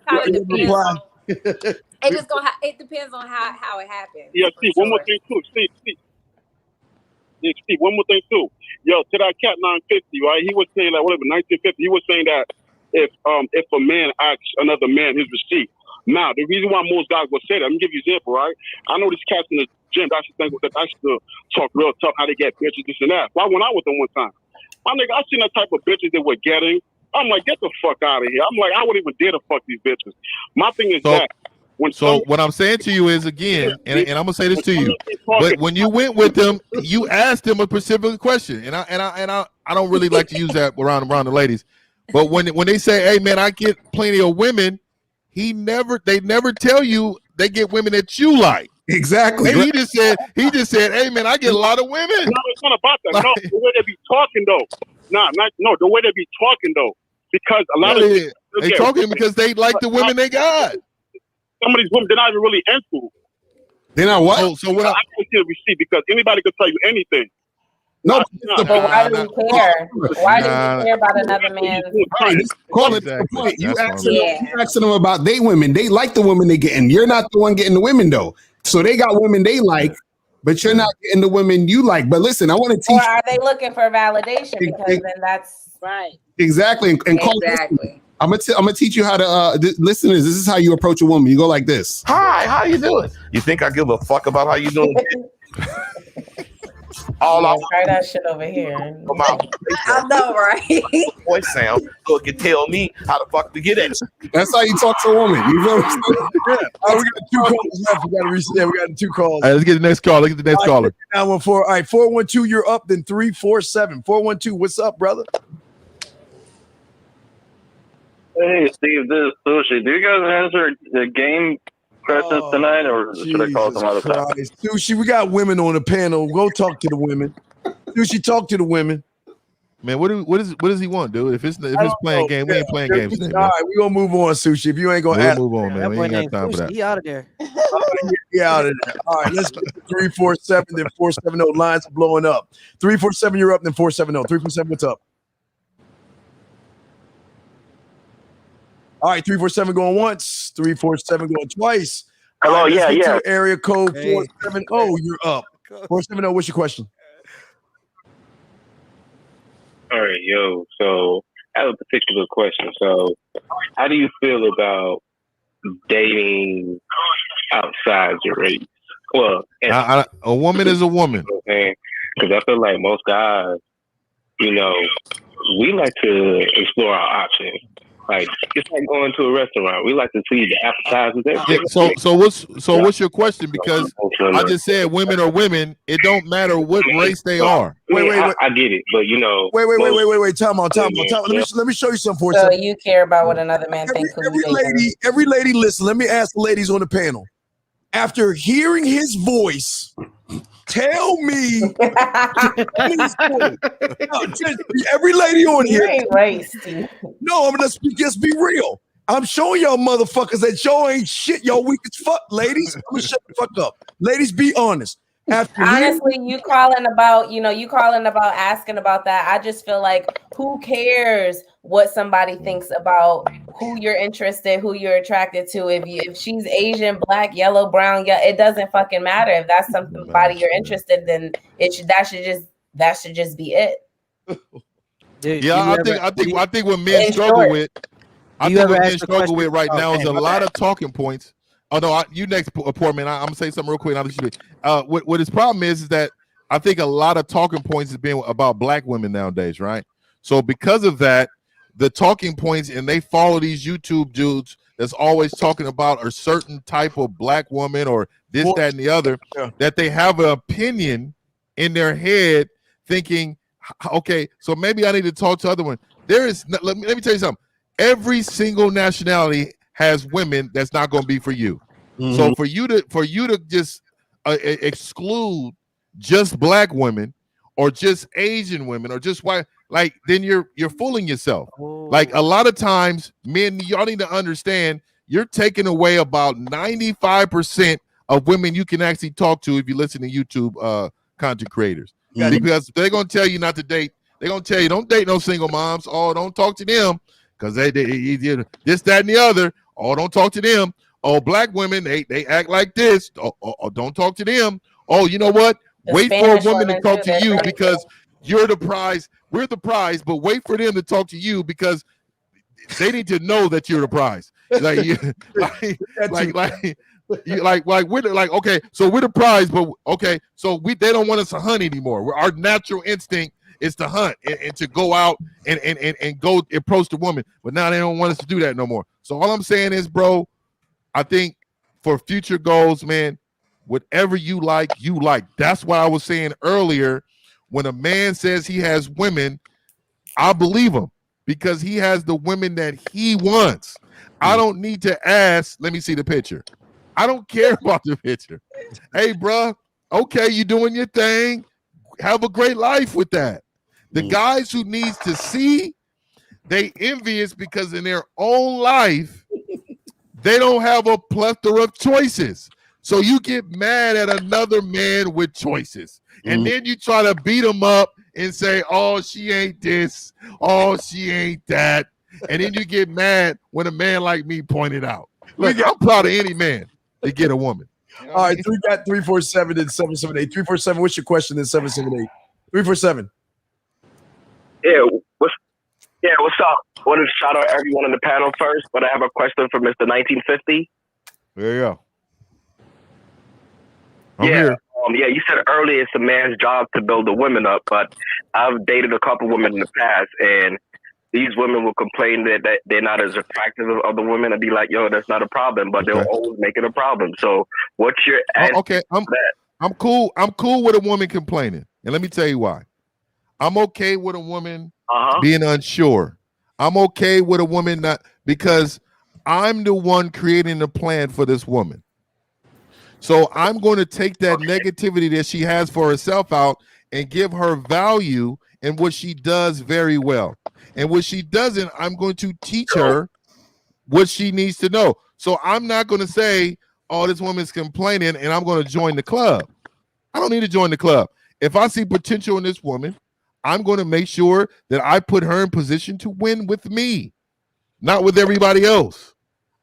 It depends on how it happens. Yeah, Steve, one more thing too. Steve, one more thing too. Yo, to that cat 950, right? He was saying like whatever 1950. He was saying that if a man asks another man his receipt. Now, the reason why most guys will say that, I'm gonna give you an example, right? I know these cats in the gym that I used to talk real tough, how they get bitches, this and that. Why went out with them one time? My nigga, I seen that type of bitches they were getting. I'm like, get the fuck out of here. I'm like, I wouldn't even dare to fuck these bitches. My thing is that. What I'm saying to you is, again, and I'm gonna say this to you, but when you went with them, you asked them a specific question, and I don't really like to use that around the ladies, but when they say, hey man, I get plenty of women, they never tell you they get women that you like. Exactly. He just said, hey man, I get a lot of women. No, it's not about that. No, the way they be talking though. No, the way they be talking though, because a lot of they talking because they like the women they got. Some of these women, they're not even really into. They're not what? So what? I don't see a receipt because anybody could tell you anything. No, but why do you care? Why do you care about another man's? Call it the point. You asking them about they women. They like the women they getting. You're not the one getting the women though. So they got women they like, but you're not getting the women you like. But listen, I want to teach. Or are they looking for validation? Because then that's right. Exactly. And call exactly. I'm gonna teach you how to listeners. This is how you approach a woman. You go like this. Hi, how you doing? You think I give a fuck about how you doing? Try that shit over here. I know, right? Voice sound so it can tell me how the fuck to get at you. That's how you talk to a woman. You know what I'm saying? We got 2 calls left. We got to reset. We got 2 calls. All right, let's get the next call. Look at the next caller. 914. All right, 412, you're up. Then 347. 412, what's up, brother? Hey, Steve, this is Sushi. Do you guys answer the game questions tonight, or should I call some other time? Sushi, we got women on the panel. Go talk to the women. Sushi, talk to the women. Man, what does he want, dude? If it's playing game, we ain't playing games today, All man. right, we gonna move on, Sushi. If you ain't gonna We'll ask, move on, man. We ain't got time for that. He out of there. Get out of there. All right, let's get to 347, then 470. Lines are blowing up. 347, you're up, then 470. 347, what's up? All right, 347 going once, 347 going twice. Hello, all right, let's get yeah. to area code 470. You're up. 470, what's your question? All right, yo. So I have a particular question. So, how do you feel about dating outside your race? Well, a woman is a woman. Because I feel like most guys, you know, we like to explore our options. Like it's like going to a restaurant. We like to see the appetizers. Yeah, what's your question? Because I just said women are women. It don't matter what race they are. Wait, I get it, but you know, wait. Time out. Let me show you something for a So second. you care about what another man thinks? Every lady, listen. Let me ask the ladies on the panel. After hearing his voice, tell me. Every lady on You here. ain't racist. No, I'm gonna just be real. I'm showing y'all motherfuckers that y'all ain't shit. Y'all weak as fuck, ladies. I'm gonna shut the fuck up. Ladies, be honest. Honestly, you calling about asking about that. I just feel like who cares what somebody thinks about who you're interested, who you're attracted to. If she's Asian, black, yellow, brown, it doesn't fucking matter. If that's somebody you're interested in, that should just be it. Dude, Yeah, I think what men struggle with, right now is a lot of talking points. Oh no, you next, poor man. I'm gonna say something real quick. What his problem is that I think a lot of talking points is being about black women nowadays, right? So because of that, the talking points, and they follow these YouTube dudes that's always talking about a certain type of black woman or this, that, and the other, that they have an opinion in their head, thinking, okay, so maybe I need to talk to other women. Let me tell you something. Every single nationality has women that's not going to be for you. Mm-hmm. So for you to just exclude just black women or just Asian women or just white, like, then you're fooling yourself. Like a lot of times, men, y'all need to understand, you're taking away about 95% of women you can actually talk to if you listen to YouTube content creators. Because they're going to tell you not to date. They're going to tell you, don't date no single moms. Oh, don't talk to them because they this, that, and the other. Oh, don't talk to them. Oh, black women, they act like this. Oh, don't talk to them. Oh, you know what? Wait for a woman to talk to you because you're the prize. We're the prize, but wait for them to talk to you because they need to know that you're the prize. Like, okay, so we're the prize, but okay, so they don't want us to hunt anymore. Our natural instinct is to hunt and to go out and go approach the woman, but now they don't want us to do that no more. So all I'm saying is, bro, I think for future goals, man, whatever you like, you like. That's why I was saying earlier, when a man says he has women, I believe him because he has the women that he wants. I don't need to ask, let me see the picture. I don't care about the picture. Hey, bro, okay, you doing your thing. Have a great life with that. The guys who needs to see, they envious because in their own life, they don't have a plethora of choices. So you get mad at another man with choices. And then you try to beat them up and say, oh, she ain't this. Oh, she ain't that. And then you get mad when a man like me pointed out. Look, I'm proud of any man to get a woman. All right, we got 347 and 778. 347, what's your question in 778? 347. What's up? I want to shout out everyone on the panel first, but I have a question for Mr. 1950. There you go. I'm here. You said earlier it's a man's job to build the women up, but I've dated a couple women in the past, and these women will complain that they're not as attractive as other women and be like, yo, that's not a problem, but they'll always make it a problem. So what's your answer to that? I'm cool. I'm cool with a woman complaining. And let me tell you why. I'm okay with a woman being unsure. I'm okay with a woman not, because I'm the one creating the plan for this woman. So I'm going to take that negativity that she has for herself out and give her value in what she does very well. And what she doesn't, I'm going to teach her what she needs to know. So I'm not going to say, oh, this woman's complaining and I'm going to join the club. I don't need to join the club. If I see potential in this woman, I'm going to make sure that I put her in position to win with me, not with everybody else.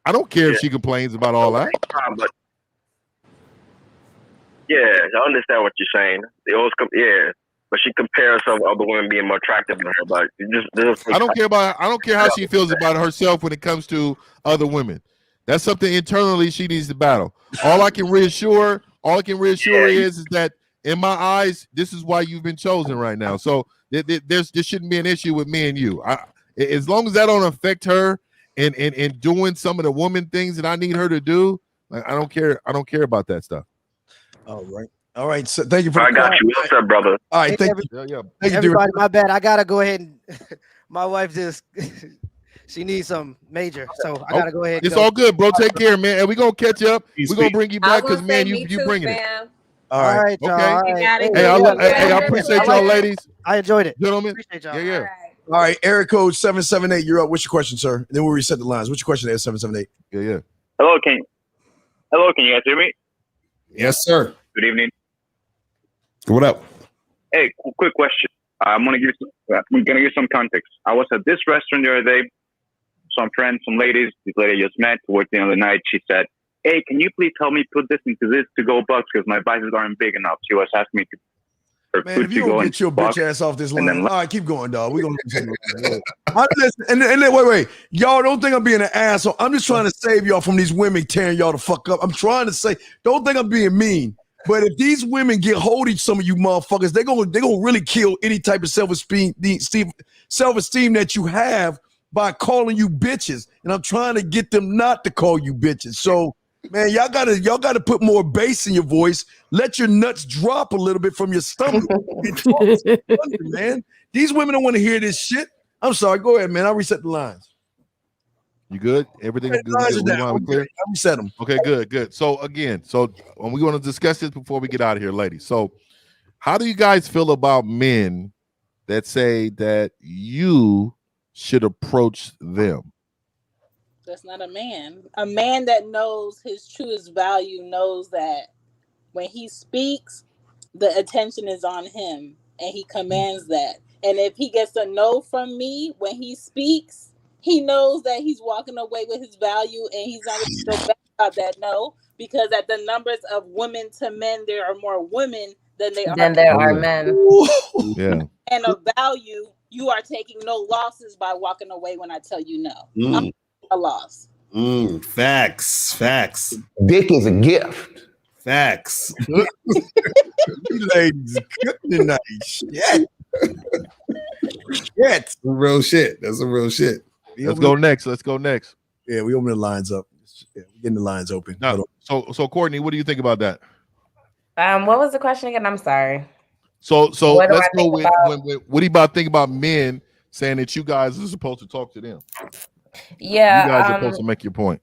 I don't care if she complains about all that. But yeah, I understand what you're saying. They always but she compares herself to other women being more attractive than her. But I don't care how she feels about herself when it comes to other women. That's something internally she needs to battle. All I can reassure is that in my eyes, this is why you've been chosen right now. So there shouldn't be an issue with me and you. As long as that don't affect her and doing some of the woman things that I need her to do, I don't care. I don't care about that stuff. All right. So thank you for. I got you. What's up, brother? All right. Thank you. Yeah. Thank you, Everybody, my bad. I gotta go ahead and my wife just she needs some major, so I gotta go ahead. It's all good, bro. Take care, man. And we're gonna catch up. We're gonna bring you back because man, you bringing it. All right. y'all. Okay. All right. Hey, I appreciate y'all, ladies. I enjoyed it, gentlemen. Appreciate y'all. Yeah. All right. Eric code 778. You're up. What's your question, sir? And then we'll reset the lines. What's your question there, 778? Yeah. Hello, can you guys hear me? Yes, sir. Good evening. What up? Hey, quick question. I'm gonna give you some context. I was at this restaurant the other day. Some friends, some ladies. This lady just met towards the end of the night. She said, "Hey, can you please help me put this into this to-go box because my biceps aren't big enough?" She was asking me to. Man, if you don't get your bitch ass off this line, all right, keep going, dog. We're gonna wait. Y'all don't think I'm being an asshole. I'm just trying to save y'all from these women tearing y'all the fuck up. I'm trying to say, don't think I'm being mean. But if these women get hold of some of you motherfuckers, they're gonna really kill any type of self-esteem that you have by calling you bitches. And I'm trying to get them not to call you bitches. So, man, y'all gotta put more bass in your voice. Let your nuts drop a little bit from your stomach. Man, these women don't want to hear this shit. I'm sorry. Go ahead, man. I'll reset the lines. You good? Everything good? We clear? I reset them. Okay, good. So again, when we want to discuss this before we get out of here, ladies. So how do you guys feel about men that say that you should approach them? That's not a man. A man that knows his truest value knows that when he speaks, the attention is on him and he commands that. And if he gets a no from me when he speaks, he knows that he's walking away with his value and he's not going to feel bad about that no, because at the numbers of women to men, there are more women than there are men. Yeah. And of value, you are taking no losses by walking away when I tell you no. I'm a loss. Facts. Dick is a gift. Facts. You ladies cooking tonight. Shit. That's some real shit. Let's go next. Yeah, we open the lines up. Yeah, we're getting the lines open. Now, so Courtney, what do you think about that? What was the question again? I'm sorry. So What do let's I go think with what do you think about men saying that you guys are supposed to talk to them? Yeah, you guys are supposed to make your point.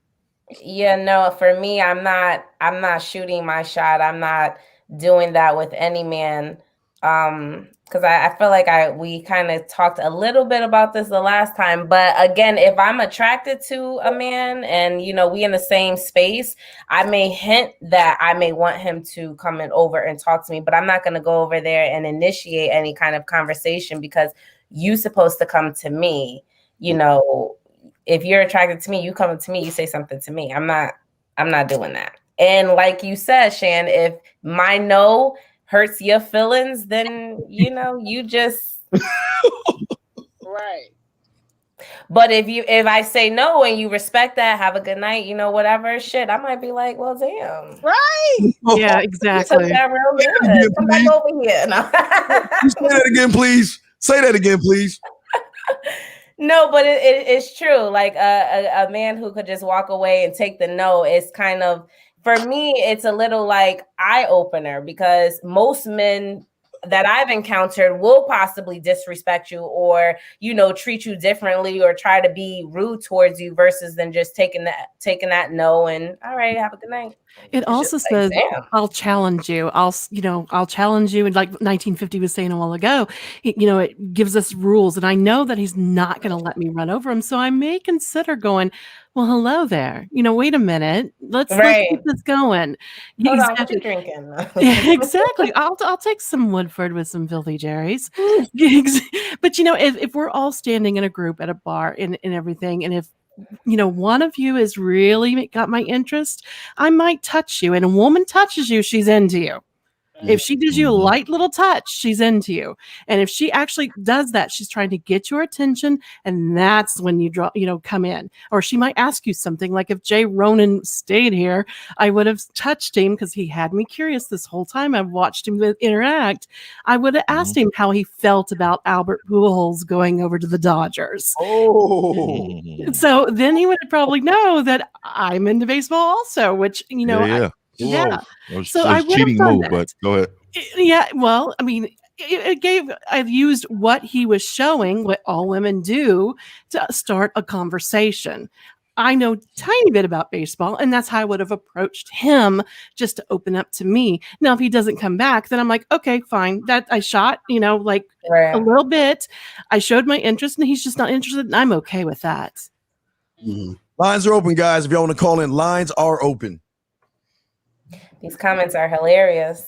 Yeah, no, for me, I'm not shooting my shot. I'm not doing that with any man. Because I feel like we kind of talked a little bit about this the last time. But again, if I'm attracted to a man and we in the same space, I may hint that I may want him to come over and talk to me, but I'm not gonna go over there and initiate any kind of conversation because you're supposed to come to me, If you're attracted to me, you come to me, you say something to me. I'm not doing that. And like you said, Shan, if my no hurts your feelings, then you just right. But if I say no and you respect that, have a good night, whatever, shit, I might be like, well, damn. Right. Yeah, exactly. You took that real good. Come back over here. No. Say that again, please. No, but it's true. Like a man who could just walk away and take the no is kind of, for me, it's a little like eye opener because most men that I've encountered will possibly disrespect you or, you know, treat you differently or try to be rude towards you versus than just taking that no and all right, have a good night. It also says, I'll challenge you. I'll challenge you. And like 1950 was saying a while ago, it gives us rules. And I know that he's not going to let me run over him. So I may consider going, well, hello there. Wait a minute. Let's keep this going. Hold on, what you drinking? Exactly. I'll take some Woodford with some Filthy Jerry's. But if we're all standing in a group at a bar and everything, and if one of you is really got my interest, I might touch you. And a woman touches you, she's into you. If she gives you a light little touch, she's into you. And if she actually does that, she's trying to get your attention. And that's when you come in. Or she might ask you something like if Jay Ronan stayed here, I would have touched him because he had me curious this whole time. I've watched him interact. I would have asked him how he felt about Albert Pujols going over to the Dodgers. Oh, so then he would probably know that I'm into baseball also, which, Yeah. So I would cheating have done move, that. but go ahead. Yeah, well, I mean, I've used what he was showing, what all women do, to start a conversation. I know a tiny bit about baseball, and that's how I would have approached him, just to open up to me. Now, if he doesn't come back, then I'm like, okay, fine. That I shot, a little bit. I showed my interest, and he's just not interested, and I'm okay with that. Lines are open, guys. If y'all want to call in, lines are open. These comments are hilarious.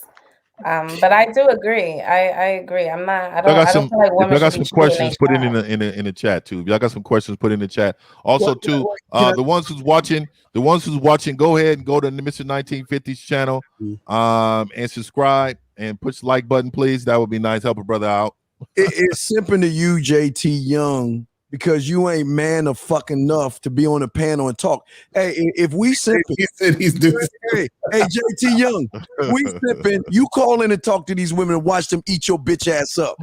But I do agree. I agree. I don't feel like women if y'all got should be some questions, put it in the chat too. If y'all got some questions, put it in the chat. Also, the ones who's watching, go ahead and go to the Mr. 1950s channel, and subscribe and push the like button, please. That would be nice. Help a brother out. It's simping to you, JT Young, because you ain't man of fucking enough to be on a panel and talk. Hey, if we simping, he said he's doing. Hey, JT Young, we simping. You call in and talk to these women and watch them eat your bitch ass up.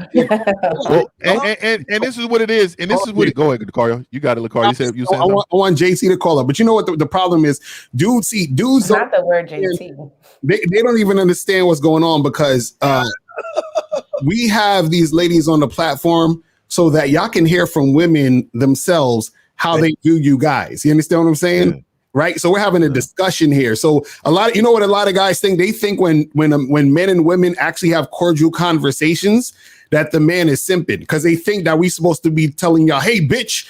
Well, and this is what it is, and this is what it. Go ahead, Lucario. You got it, Lucario. You said I want JT to call up, but you know what the problem is? Dudes not the word JT. They don't even understand what's going on because we have these ladies on the platform so that y'all can hear from women themselves how they do you guys. You understand what I'm saying? Yeah. Right? So we're having a discussion here. So a lot of guys think? They think when men and women actually have cordial conversations that the man is simping because they think that we're supposed to be telling y'all, hey, bitch,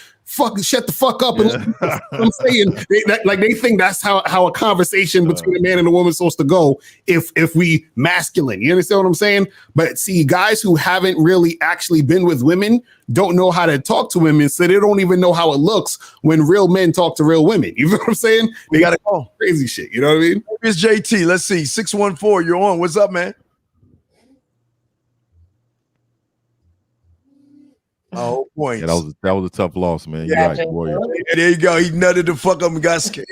shut the fuck up. And I'm saying they think that's how a conversation between a man and a woman is supposed to go if we masculine. You understand what I'm saying? But see, guys who haven't really actually been with women don't know how to talk to women, so they don't even know how it looks when real men talk to real women. You know what I'm saying? They got to call crazy shit. You know what I mean? It's JT. Let's see. 614, you're on. What's up, man? Oh, points. Yeah, that was a tough loss, man. Yeah, you're right, Warrior. There you go. He nutted the fuck up and got scared.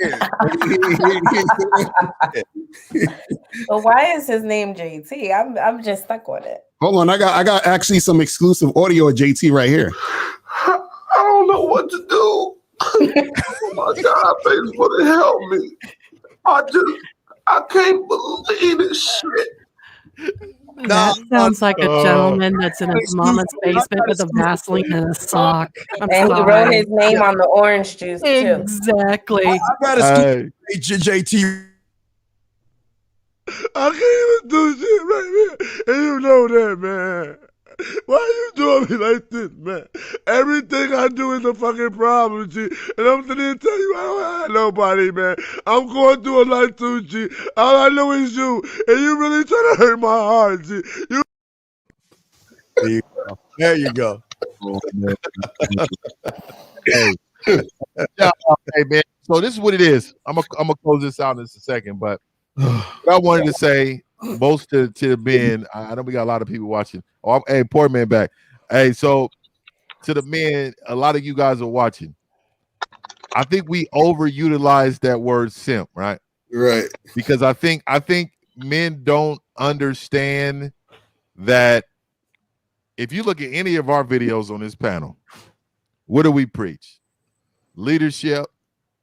But why is his name JT? I'm just stuck on it. Hold on, I got actually some exclusive audio of JT right here. I don't know what to do. Oh my God, baby, for help me. I can't believe this shit. That sounds like a gentleman that's in his mama's basement with a Vaseline and a sock. And he wrote his name on the orange juice, too. Exactly. I gotta JT. I can't even do shit right here. And you know that, man. Why are you doing me like this, man? Everything I do is a fucking problem, G. And I'm sitting here telling you I don't have nobody, man. I'm going through a lot too, G. All I know is you. And you really trying to hurt my heart, G. There you go. Hey. Hey, man. So this is what it is. I'm gonna close this out in just a second, but what I wanted to say, most to the men, I know we got a lot of people watching. Oh, hey, poor man back. Hey, so to the men, a lot of you guys are watching. I think we overutilize that word simp, right? Right. Because I think men don't understand that if you look at any of our videos on this panel, what do we preach? Leadership,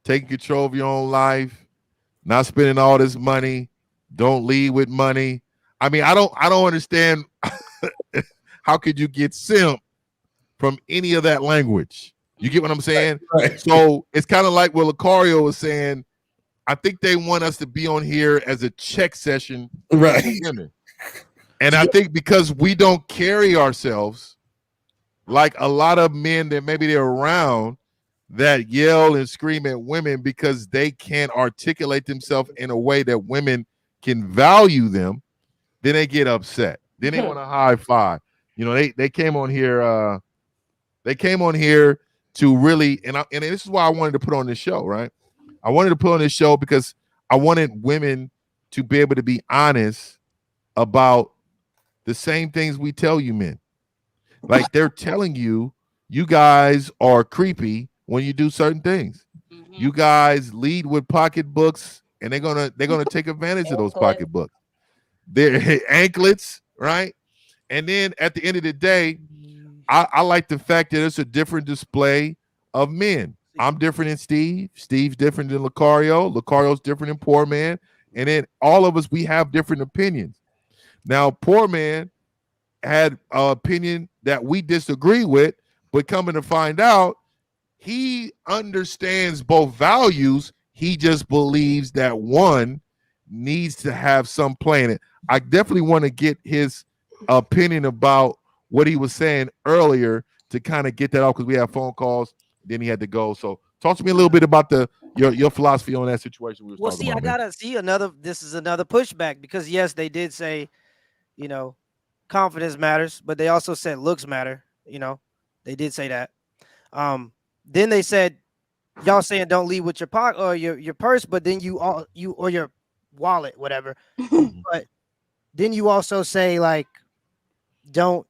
taking control of your own life, not spending all this money, don't lead with money. I mean, I don't understand. how could you get simp from any of that language? You get what I'm saying? Right. So it's kind of like what Lucario was saying. I think they want us to be on here as a check session Right. for women. And I think because we don't carry ourselves like a lot of men that maybe they're around that yell and scream at women because they can't articulate themselves in a way that women can value them, then they get upset. Then they want to high five. You know, they came on here. They came on here to really, and this is why I wanted to put on this show, right? I wanted to put on this show because I wanted women to be able to be honest about the same things we tell you men. Like they're telling you, you guys are creepy when you do certain things. You guys lead with pocketbooks, and they're gonna take advantage of those pocketbooks. They're anklets, right? And then at the end of the day, I like the fact that it's a different display of men. I'm different than Steve. Steve's different than Lucario. Lucario's different than Poor Man. And then all of us, we have different opinions. Now, Poor Man had an opinion that we disagree with, but coming to find out, he understands both values. He just believes that one needs to have some play in it. I definitely want to get his opinion about what he was saying earlier to kind of get that off because we have phone calls. Then he had to go. So talk to me a little bit about your philosophy on that situation we was Well, talking see, about. I gotta see another. This is another pushback because yes, they did say, you know, confidence matters, but they also said looks matter. You know, they did say that. Then they said, y'all saying don't leave with your pocket or your purse, but then you or your wallet, whatever. But then you also say like, don't.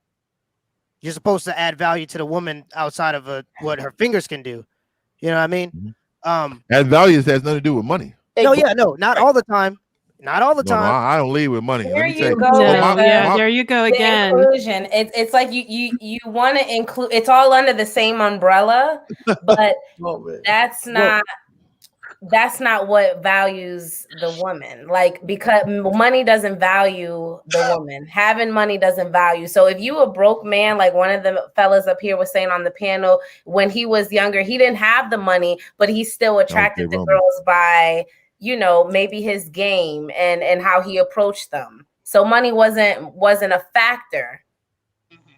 You're supposed to add value to the woman outside of what her fingers can do. You know what I mean? Add values has nothing to do with money. No, yeah, no, not all the time. Not all the No, time. I don't lead with money. There Let me tell you you. go. There you go The again. inclusion. It's like you want to include. It's all under the same umbrella, but that's not what values the woman. Like because money doesn't value the woman. Having money doesn't value. So if you a broke man, like one of the fellas up here was saying on the panel, when he was younger, he didn't have the money, but he still attracted the girls by, you know, maybe his game and how he approached them. So money wasn't a factor.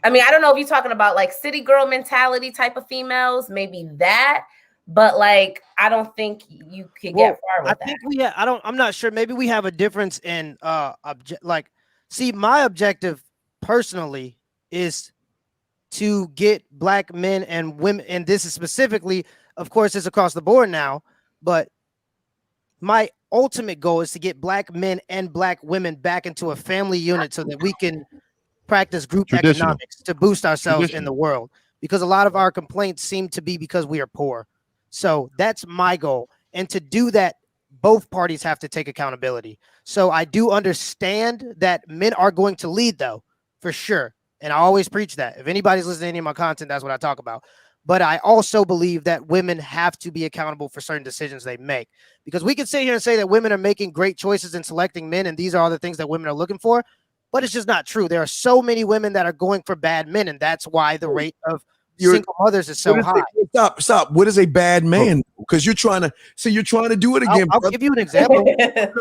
I mean, I don't know if you're talking about like city girl mentality type of females, maybe that, but like I don't think you can get far with that. I think I'm not sure. Maybe we have a difference in see, my objective personally is to get black men and women, and this is specifically, of course, it's across the board now, but my ultimate goal is to get black men and black women back into a family unit so that we can practice group economics to boost ourselves in the world, because a lot of our complaints seem to be because we are poor. So that's my goal. And to do that, both parties have to take accountability. So I do understand that men are going to lead, though, for sure. And I always preach that. If anybody's listening to any of my content, that's what I talk about. But I also believe that women have to be accountable for certain decisions they make. Because we can sit here and say that women are making great choices in selecting men, and these are all the things that women are looking for. But it's just not true. There are so many women that are going for bad men, and that's why the rate of single mothers is so high. Stop. What is a bad man? Because you're trying to do it again. I'll give you an example.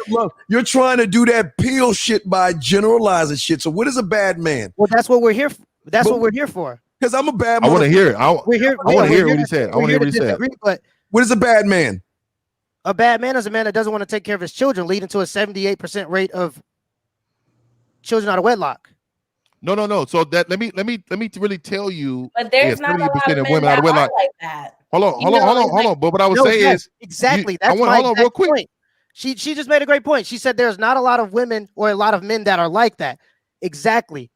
Look, you're trying to do that pill shit by generalizing shit. So what is a bad man? Well, that's what we're here for. What we're here for. Because I'm a bad man. I want to hear it. I want to hear what he said. I want to hear what he said. But what is a bad man? A bad man is a man that doesn't want to take care of his children, leading to a 78% rate of children out of wedlock. No. So that let me really tell you. But there's not a lot of men that are like that. Hold on. But what I would say is exactly. Hold on real quick. Point. She just made a great point. She said there's not a lot of women or a lot of men that are like that. Exactly.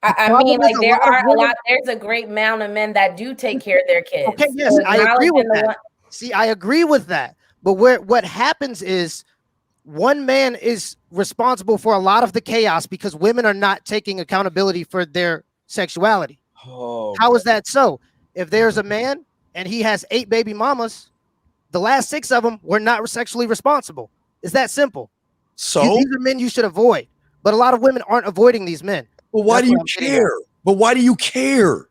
I mean, like there are a lot. There's a great amount of men that do take care of their kids. Okay, yes, so I agree with that. See, I agree with that. But what happens is one man is responsible for a lot of the chaos because women are not taking accountability for their sexuality. How is that so? If there's a man and he has 8 baby mamas, the last 6 of them were not sexually responsible. It's that simple. So these are men you should avoid. But a lot of women aren't avoiding these men. But why do you care? But why do you care?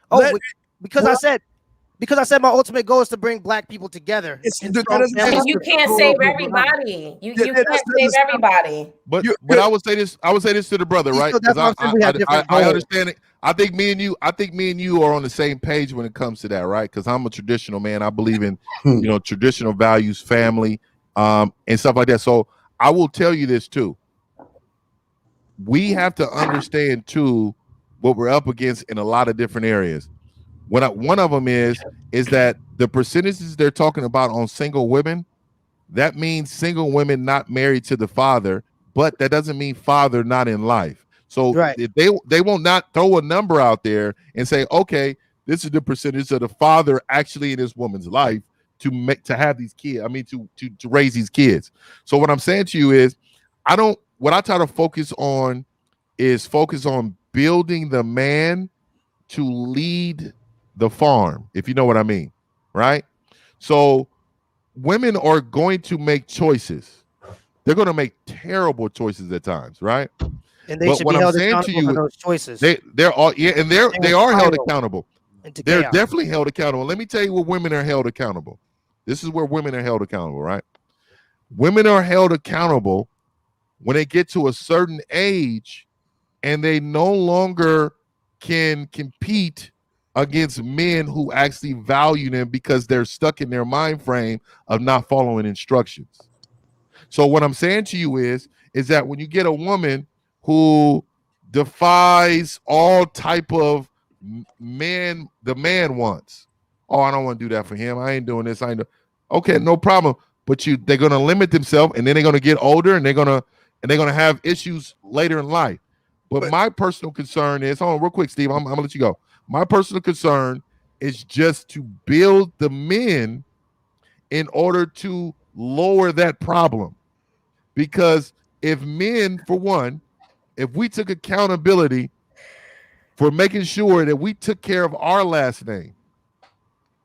Oh, because I said my ultimate goal is to bring black people together. You can't save everybody. You can't save everybody. But I would say this to the brother, right? Because I understand it. I think me and you are on the same page when it comes to that, right? Because I'm a traditional man. I believe in traditional values, family, and stuff like that. So I will tell you this too. We have to understand too what we're up against in a lot of different areas. One of them is that the percentages they're talking about on single women, that means single women not married to the father, but that doesn't mean father not in life. So they will not throw a number out there and say, okay, this is the percentage of the father actually in this woman's life to have these kids. I mean, to raise these kids. So what I'm saying to you is, what I try to focus on building the man to lead the farm, if you know what I mean, right? So women are going to make choices. They're going to make terrible choices at times, right? And they should be held accountable for those choices. They are held accountable. They're definitely held accountable. Let me tell you what women are held accountable. This is where women are held accountable, right? Women are held accountable when they get to a certain age and they no longer can compete against men who actually value them because they're stuck in their mind frame of not following instructions. So what I'm saying to you is that when you get a woman who defies all type of man, the man wants, oh, I don't want to do that for him. I ain't doing this. Okay, no problem. But they're gonna limit themselves, and then they're gonna get older, and they're gonna have issues later in life. But my personal concern is, hold on, real quick, Steve. I'm gonna let you go. My personal concern is just to build the men in order to lower that problem. Because if men, for one, if we took accountability for making sure that we took care of our last name,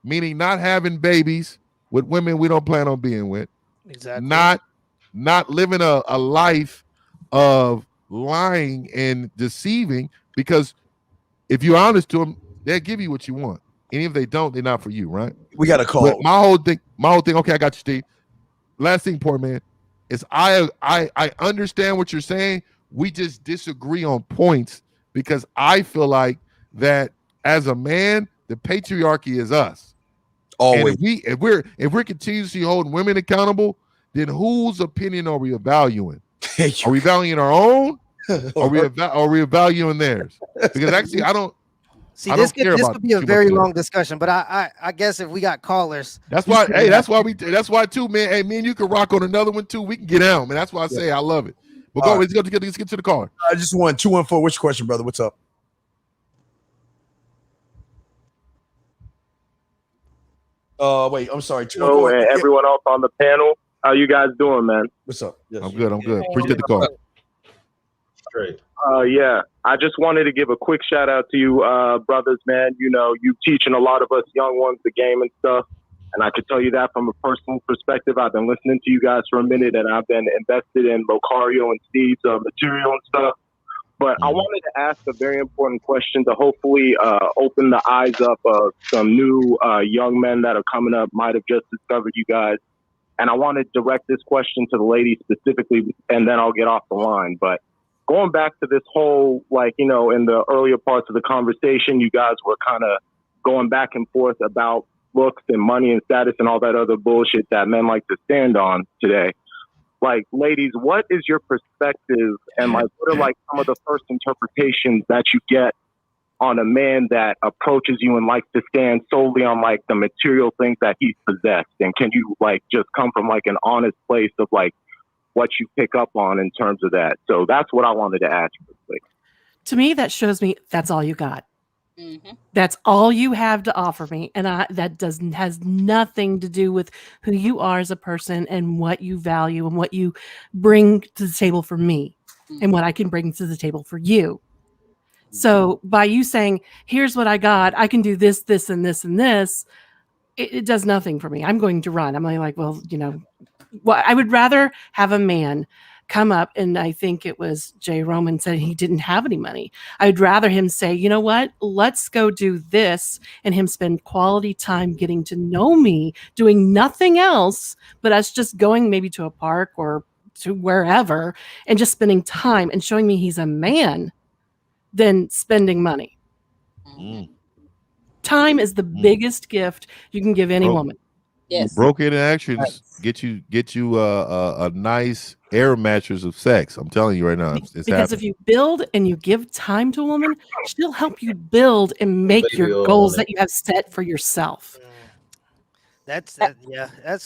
meaning not having babies with women we don't plan on being with, exactly, not living a life of lying and deceiving, because if you're honest to them, they'll give you what you want. And if they don't, they're not for you, right? We got a call. But my whole thing, okay, I got you, Steve. Last thing, poor man, is I understand what you're saying. We just disagree on points, because I feel like that as a man, the patriarchy is us. Always. And if we're continuously holding women accountable, then whose opinion are we valuing? Are we valuing our own? Or are we valuing theirs? Because actually, I don't. See, this could be a very long discussion, but I guess if we got callers, that's why. Hey, that's why too, man. Hey, me and you can rock on another one too. We can get out, man. That's why I say I love it. But go, let's get to the caller. I just want 214. Which question, brother? What's up? Wait, I'm sorry. Hello, and everyone else on the panel. How you guys doing, man? What's up? Yes. I'm good. Appreciate the call. Straight. Yeah, I just wanted to give a quick shout out to you, brothers, man. You know, you teaching a lot of us young ones the game and stuff. And I can tell you that from a personal perspective. I've been listening to you guys for a minute, and I've been invested in Locario and Steve's material and stuff. But I wanted to ask a very important question to hopefully open the eyes up of some new young men that are coming up, might have just discovered you guys. And I want to direct this question to the ladies specifically, and then I'll get off the line. But going back to this whole, like, you know, in the earlier parts of the conversation, you guys were kind of going back and forth about looks and money and status and all that other bullshit that men like to stand on today. Like, ladies, what is your perspective, and like, what are like some of the first interpretations that you get on a man that approaches you and likes to stand solely on like the material things that he's possessed? And can you like just come from like an honest place of like what you pick up on in terms of that? So that's what I wanted to ask you. To me, that shows me that's all you got. Mm-hmm. That's all you have to offer me, and that has nothing to do with who you are as a person and what you value and what you bring to the table for me, and what I can bring to the table for you. So by you saying, "Here's what I got. I can do this, this, and this, and this," it does nothing for me. I'm going to run. I'm like, well, you know, I would rather have a man come up, and I think it was Jay Roman said he didn't have any money. I'd rather him say, you know what, let's go do this, and him spend quality time getting to know me, doing nothing else, but us just going maybe to a park or to wherever and just spending time and showing me he's a man than spending money. Time is the biggest gift you can give any woman. Yes. Broken actions get you a nice air mattress of sex. I'm telling you right now, it's Because happening. if you build and you give time to a woman, she'll help you build and make Baby your oil goals on that you have set for yourself. That's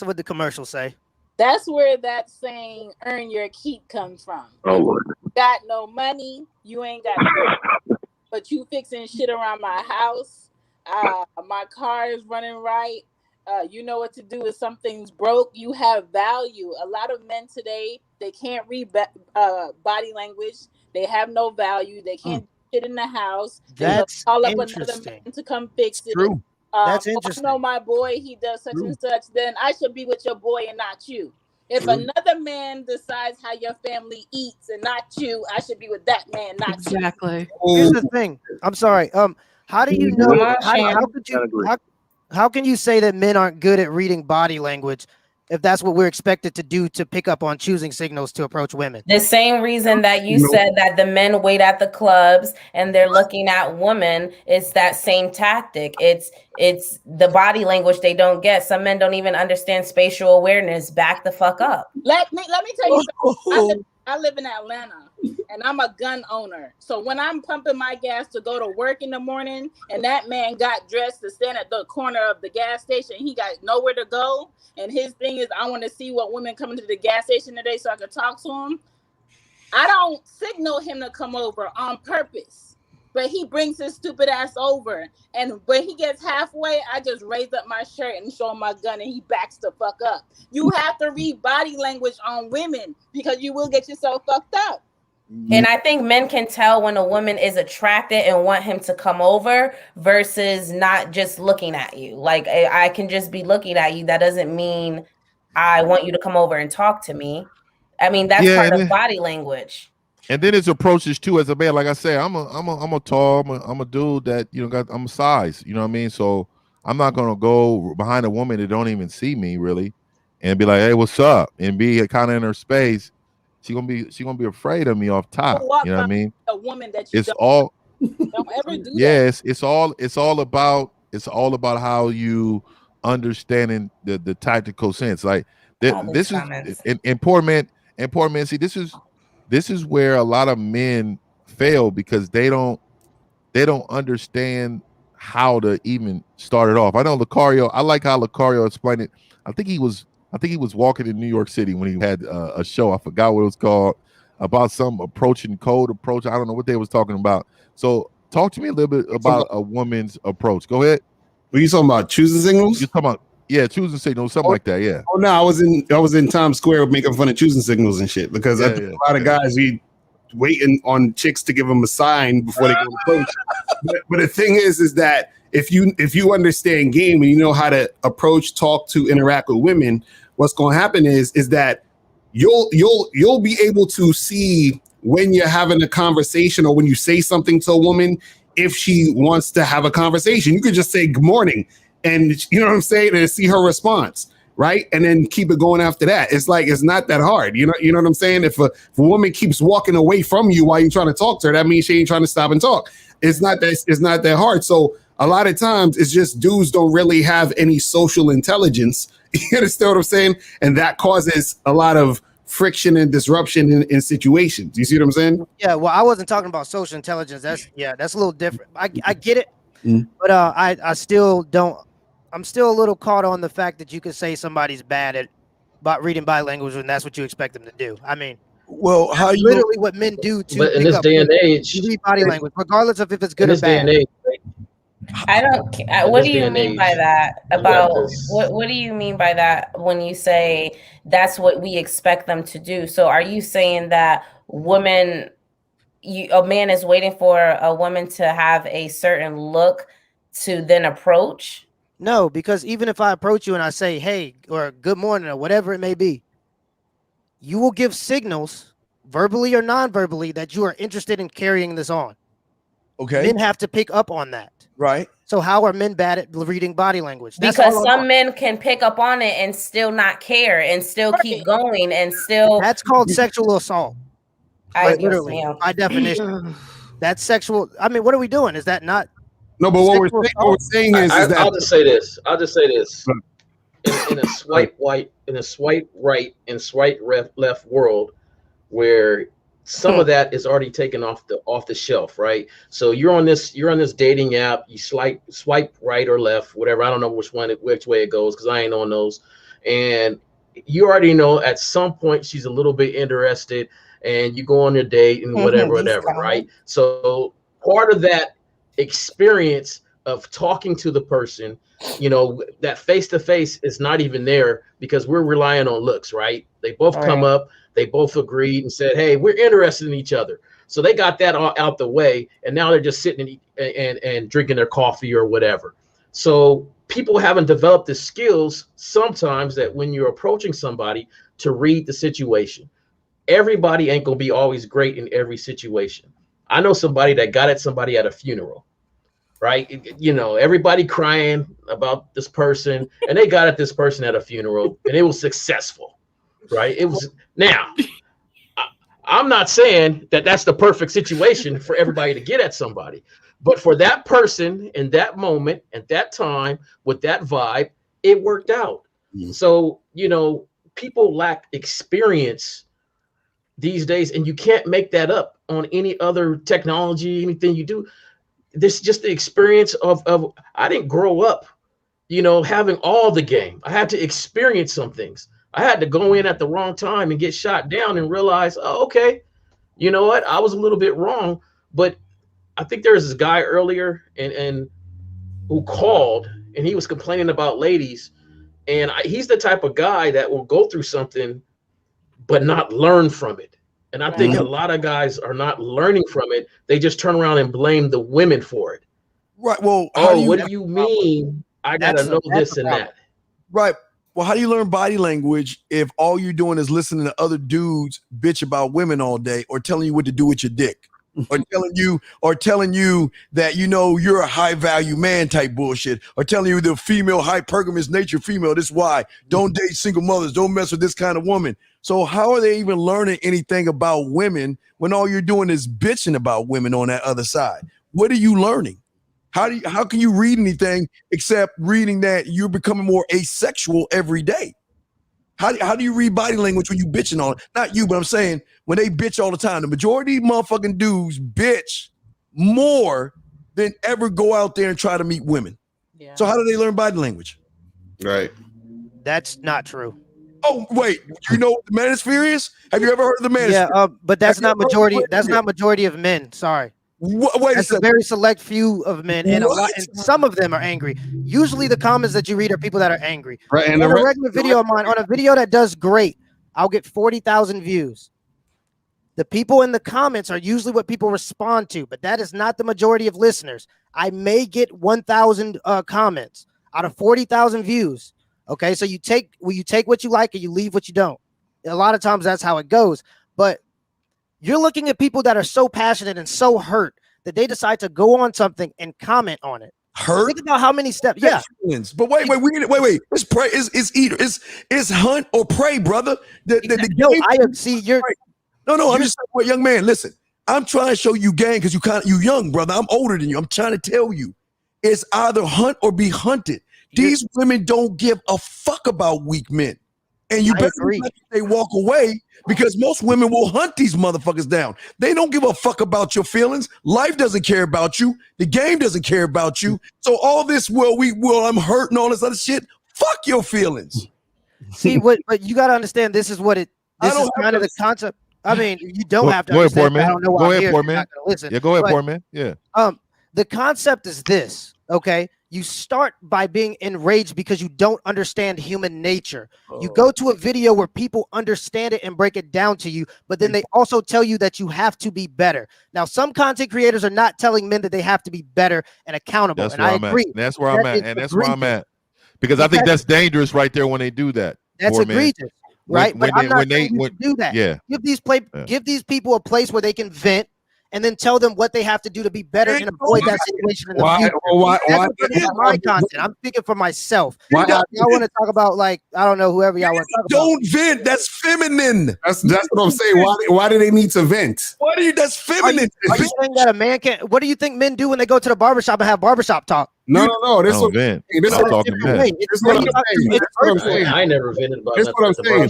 what the commercials say. That's where that saying "earn your keep" comes from. Oh Lord. Got no money, you ain't got no, but you fixing shit around my house. My car is running right. You know what to do if something's broke. You have value. A lot of men today, they can't read body language. They have no value. They can't do shit in the house. That's call up another interesting. man to come fix it. True. That's I interesting. know my boy, he does such and such, then I should be with your boy and not you. If True. another man decides how your family eats and not you, I should be with that man, not you. Exactly. Here's the thing. I'm sorry. How do you know? Come on, How Shan. could you? How can you say that men aren't good at reading body language if that's what we're expected to do to pick up on choosing signals to approach women? The same reason that you said that the men wait at the clubs and they're looking at women, it's that same tactic. It's the body language they don't get. Some men don't even understand spatial awareness. Back the fuck up. Let me tell you something. I live in Atlanta and I'm a gun owner. So when I'm pumping my gas to go to work in the morning and that man got dressed to stand at the corner of the gas station, he got nowhere to go. And his thing is, I want to see what women coming to the gas station today so I can talk to him. I don't signal him to come over on purpose, but he brings his stupid ass over. And when he gets halfway, I just raise up my shirt and show him my gun and he backs the fuck up. You have to read body language on women because you will get yourself fucked up. And I think men can tell when a woman is attracted and want him to come over versus not just looking at you. Like I can just be looking at you. That doesn't mean I want you to come over and talk to me. I mean, that's part of body language. And then his approaches too, as a man, like I say, I'm a tall, I'm a dude that I'm a size, you know what I mean. So I'm not gonna go behind a woman that don't even see me really, and be like, hey, what's up, and be kind of in her space. She gonna be afraid of me off top, you know what I mean. A woman that you It's all don't ever do. yes, it's all about how you understanding the tactical sense. Like this is and poor men. See, this is where a lot of men fail because they don't understand how to even start it off. I know Lucario. I like how Lucario explained it. I think he was walking in New York City when he had a show. I forgot what it was called, about some approach. I don't know what they was talking about. So talk to me a little bit about a woman's approach. Go ahead. Were you talking about choosing signals? You talking about choosing signals, something like that. Yeah. Oh no, I was in Times Square making fun of choosing signals and shit because I think a lot of guys be waiting on chicks to give them a sign before they go to approach. But the thing is that if you understand game and you know how to approach, talk to, interact with women, what's going to happen is that you'll be able to see when you're having a conversation or when you say something to a woman if she wants to have a conversation. You could just say good morning, and you know what I'm saying, and see her response, right? And then keep it going after that. It's like it's not that hard. You know what I'm saying? If a woman keeps walking away from you while you're trying to talk to her, that means she ain't trying to stop and talk. It's not that hard. So a lot of times it's just dudes don't really have any social intelligence. You understand what I'm saying? And that causes a lot of friction and disruption in situations. You see what I'm saying? Yeah, well, I wasn't talking about social intelligence. That's a little different. I get it, but I still don't. I'm still a little caught on the fact that you could say somebody's bad at reading body language when that's what you expect them to do. I mean, well, how you literally what men do to but in this day and age, read body language, regardless of if it's good in or this day bad. and age, I don't. What do you mean by that? About what do you mean by that when you say that's what we expect them to do? So are you saying that a man is waiting for a woman to have a certain look to then approach? No, because even if I approach you and I say, hey, or good morning, or whatever it may be, you will give signals verbally or non-verbally, that you are interested in carrying this on. Okay. Men have to pick up on that. Right. So how are men bad at reading body language? That's Because all some men can pick up on it and still not care and still keep going and still. That's called sexual assault. Like, Yes, literally, ma'am. by definition. That's sexual. I mean, what are we doing? Is that not? No, but what we're saying is that I'll just say this. In a swipe right and swipe left world, where some of that is already taken off the shelf, right? So you're on this dating app. You swipe right or left, whatever. I don't know which way it goes because I ain't on those. And you already know at some point she's a little bit interested, and you go on your date and whatever, right? So part of that experience of talking to the person, that face to face is not even there because we're relying on looks, right? They both come up, they both agreed and said, hey, we're interested in each other. So they got that all out the way, and now they're just sitting and drinking their coffee or whatever. So people haven't developed the skills sometimes that when you're approaching somebody to read the situation. Everybody ain't gonna be always great in every situation. I know somebody that got at somebody at a funeral, right? Everybody crying about this person, and they got at this person at a funeral, and it was successful, right? It was. Now, I'm not saying that that's the perfect situation for everybody to get at somebody, but for that person in that moment, at that time, with that vibe, it worked out. So, people lack experience these days, and you can't make that up on any other technology, anything you do. This is just the experience of I didn't grow up, having all the game. I had to experience some things. I had to go in at the wrong time and get shot down and realize, oh, okay, you know what? I was a little bit wrong. But I think there was this guy earlier and who called, and he was complaining about ladies. And he's the type of guy that will go through something but not learn from it. And I think a lot of guys are not learning from it. They just turn around and blame the women for it. Right. Well, what do you mean? I gotta know this and that. Right. Well, how do you learn body language if all you're doing is listening to other dudes bitch about women all day, or telling you what to do with your dick, or telling you that you're a high value man type bullshit, or telling you the female hypergamous nature female. This is why don't date single mothers, don't mess with this kind of woman. So how are they even learning anything about women when all you're doing is bitching about women on that other side? What are you learning? How can you read anything except reading that you're becoming more asexual every day? How do you read body language when you bitching on it? Not you, but I'm saying when they bitch all the time. The majority of motherfucking dudes bitch more than ever go out there and try to meet women. Yeah. So how do they learn body language? Right. That's not true. Oh, wait, you know what the manosphere is? Have you ever heard of the manosphere? Yeah, but that's not majority. That's not majority of men. Sorry. That's a very select few of men, and some of them are angry. Usually, the comments that you read are people that are angry. Right, and on a regular video of mine, on a video that does great, I'll get 40,000 views. The people in the comments are usually what people respond to, but that is not the majority of listeners. I may get 1,000 comments out of 40,000 views. Okay, so you take what you like and you leave what you don't. A lot of times that's how it goes, but you're looking at people that are so passionate and so hurt that they decide to go on something and comment on it. Hurt? Think about how many steps. Yeah. But wait. It's prey. It's eater. It's hunt or prey, brother. The game. See, you're. No. I'm just saying, young man. Listen, I'm trying to show you game because you young, brother. I'm older than you. I'm trying to tell you, it's either hunt or be hunted. These women don't give a fuck about weak men, and you better let they walk away. Because most women will hunt these motherfuckers down. They don't give a fuck about your feelings. Life doesn't care about you. The game doesn't care about you. So all this, I'm hurt and all this other shit. Fuck your feelings. See, but you got to understand, this is kind of the concept. I mean, you don't have to understand. I don't know why I'm here. You're not gonna listen. Yeah, go ahead, poor man. Yeah. The concept is this, okay? You start by being enraged because you don't understand human nature. You go to a video where people understand it and break it down to you, but then they also tell you that you have to be better. Now, some content creators are not telling men that they have to be better and accountable. That's where I'm at. That's where I'm at. And that's where I'm at. Because I think that's dangerous right there when they do that. That's egregious. right? But I'm not saying you do that. Yeah. Give these people a place where they can vent, and then tell them what they have to do to be better and avoid that situation in the future. That's my content. I'm speaking for myself. Y'all want to talk about, like, I don't know, whoever y'all want to talk about. Don't vent. That's feminine. That's what I'm saying. Why do they need to vent? Why do you? That's feminine. Are you saying that a man can't? What do you think men do when they go to the barbershop and have barbershop talk? No. This what I'm saying. I never vented about This that. what I'm saying.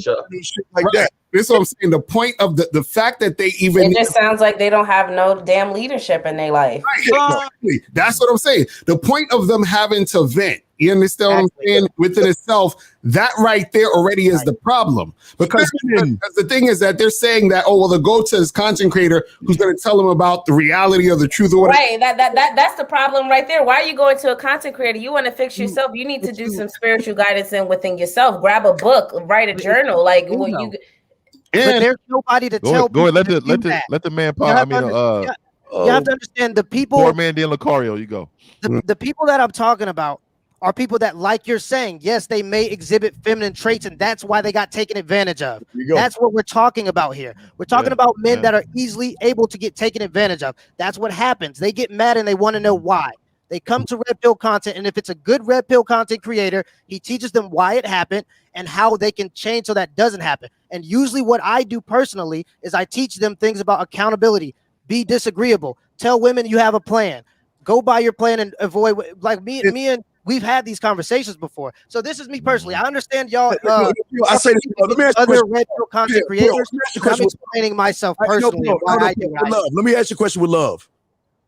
Like that. This what I'm saying. The point of the fact that they even It just sounds like they don't have no damn leadership in their life. Exactly. That's what I'm saying. The point of them having to vent, you understand what I'm saying? Within itself, that right there already is the problem. Because the thing is that they're saying that, oh, well, they'll go to this content creator who's going to tell them about the reality or the truth or whatever. Right. That's the problem right there. Why are you going to a content creator? You want to fix yourself. You need to do some spiritual guidance within yourself. Grab a book, write a journal. Like what you. But there's nobody to tell. Go ahead. Let the man pop. You have to understand the people. Poor man, Dan Lucario. You go. The people that I'm talking about are people that, like you're saying, yes, they may exhibit feminine traits, and that's why they got taken advantage of. That's what we're talking about here. We're talking about men that are easily able to get taken advantage of. That's what happens. They get mad and they want to know why. They come to Red Pill content, and if it's a good Red Pill content creator, he teaches them why it happened and how they can change so that doesn't happen. And usually what I do personally is I teach them things about accountability, be disagreeable, tell women you have a plan, go by your plan and avoid, like me and we've had these conversations before. So this is me personally. I understand y'all. I say this, let me ask you a question. Red Pill content creators. I'm explaining myself personally. Let me ask you a question with love.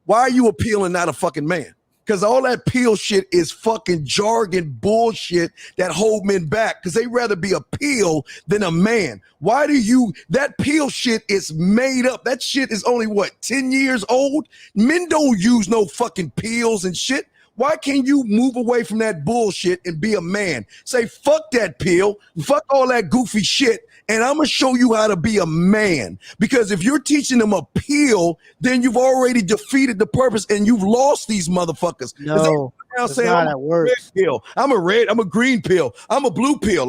Why are you appealing not a fucking man? Because all that peel shit is fucking jargon bullshit that hold men back because they rather be a peel than a man. Why do you, that peel shit is made up. That shit is only 10 years old? Men don't use no fucking peels and shit. Why can't you move away from that bullshit and be a man? Say, fuck that peel, fuck all that goofy shit, and I'm going to show you how to be a man. Because if you're teaching them a peel, then you've already defeated the purpose and you've lost these motherfuckers. No, that's not how that works. I'm a red, I'm a green pill, I'm a blue pill.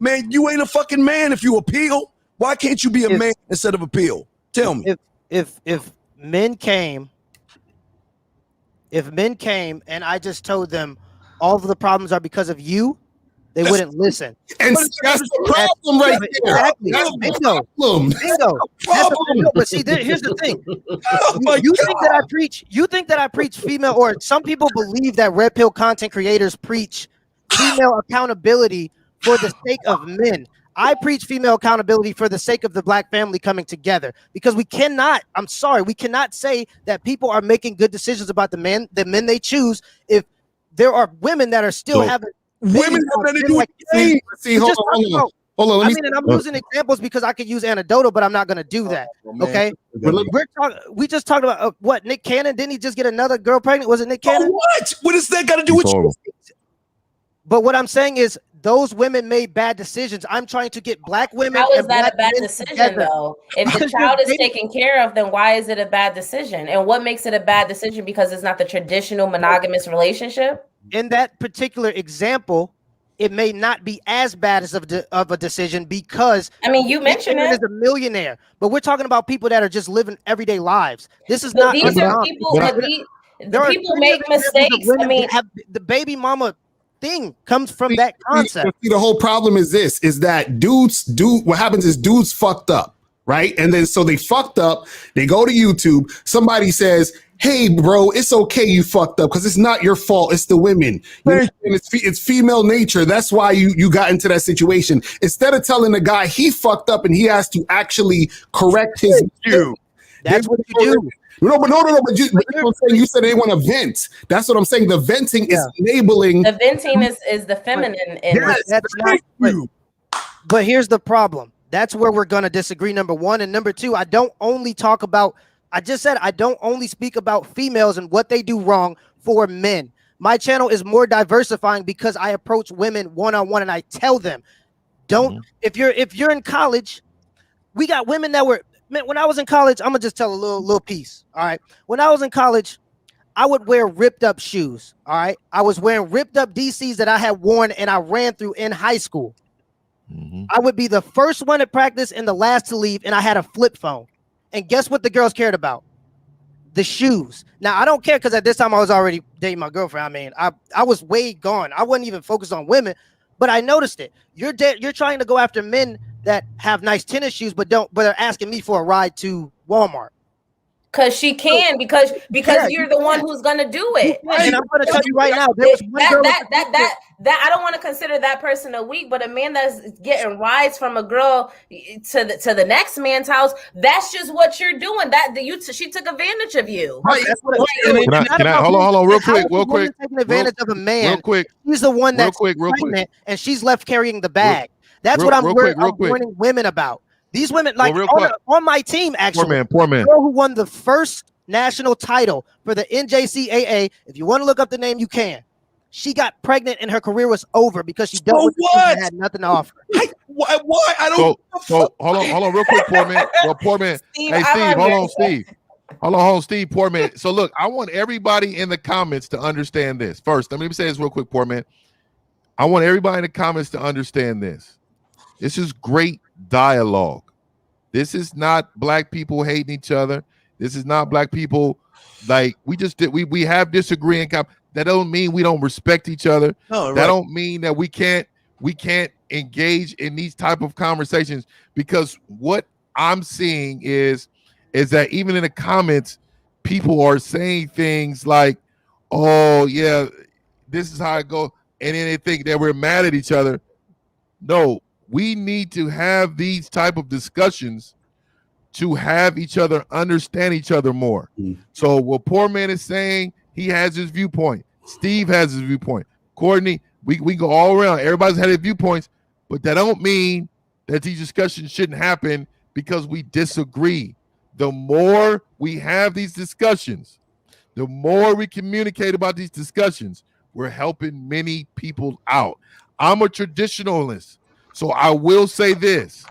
Man, you ain't a fucking man if you a peel. Why can't you be a man instead of a peel? Tell me. If men came and I just told them all of the problems are because of you, they wouldn't listen. And that's the problem right there. Exactly. That's Bingo. Bingo. But see, here's the thing. You think that I preach female, or some people believe that Red Pill content creators preach female accountability for the sake of men. I preach female accountability for the sake of the Black family coming together, because we cannot say that people are making good decisions about the men they choose if there are women that are still having women have nothing to do with it. See, hold on. And I'm using examples because I could use anecdotal, but I'm not going to do that. Okay, we just talked about what Nick Cannon, didn't he just get another girl pregnant? Was it Nick Cannon? What does that got to do with you? But what I'm saying is those women made bad decisions. I'm trying to get Black women. How is that a bad decision, though? If the child is taken care of, then why is it a bad decision? And what makes it a bad decision? Because it's not the traditional monogamous relationship? In that particular example, it may not be as bad as of a decision because you mentioned it is a millionaire, but we're talking about people that are just living everyday lives. This is but not. These are people. People make mistakes. Have the baby mama thing comes from that concept. See, the whole problem is this: is that dudes. What happens is dudes fucked up, right? And then so they fucked up. They go to YouTube. Somebody says, hey, bro, it's okay you fucked up because it's not your fault. It's the women. And it's female nature. That's why you got into that situation. Instead of telling the guy he fucked up and he has to actually correct his view. That's what you do. No. But you said they want to vent. That's what I'm saying. The venting is enabling. The venting is the feminine. That's not. But here's the problem. That's where we're going to disagree, number one. And number two, I don't only talk about, I just said I don't only speak about females and what they do wrong for men. My channel is more diversifying because I approach women one-on-one and I tell them, don't, if you're in college, we got women that were, man, when I was in college, I'm gonna just tell a little piece. All right. When I was in college, I would wear ripped up shoes. All right. I was wearing ripped up DCs that I had worn and I ran through in high school. I would be the first one at practice and the last to leave, and I had a flip phone. And guess what the girls cared about? The shoes. Now, I don't care because at this time I was already dating my girlfriend. I mean, I was way gone. I wasn't even focused on women, but I noticed it. You're trying to go after men that have nice tennis shoes, but are asking me for a ride to Walmart. Because she can, because you're the one who's gonna do it. And I'm gonna tell you right now, there was one girl that I don't want to consider that person a weak, but a man that's getting rides from a girl to the next man's house, that's just what you're doing. She took advantage of you. Can I hold on real quick. Taking advantage of a man. Real quick. She's the one that's pregnant and she's left carrying the bag. That's what I'm warning women about. These women, like on my team, actually, poor man. The girl who won the first national title for the NJCAA. If you want to look up the name, you can. She got pregnant and her career was over because she dealt with and had nothing to offer. Why? I don't. So hold on, real quick, poor man. Well, poor man. Steve, hey, Steve, hold on, Steve. Hold on, Steve, poor man. So look, I want everybody in the comments to understand this. First, let me say this real quick, poor man. I want everybody in the comments to understand this. This is great dialogue. This is not black people hating each other. This is not black people like we have disagreeing. That don't mean we don't respect each other. No, that don't mean that we can't engage in these type of conversations, because what I'm seeing is that even in the comments, people are saying things like, "Oh yeah, this is how it goes," and then they think that we're mad at each other. No. We need to have these type of discussions to have each other understand each other more. So what poor man is saying, he has his viewpoint. Steve has his viewpoint. Courtney, we go all around. Everybody's had their viewpoints, but that don't mean that these discussions shouldn't happen because we disagree. The more we have these discussions, the more we communicate about these discussions, we're helping many people out. I'm a traditionalist. So I will say this.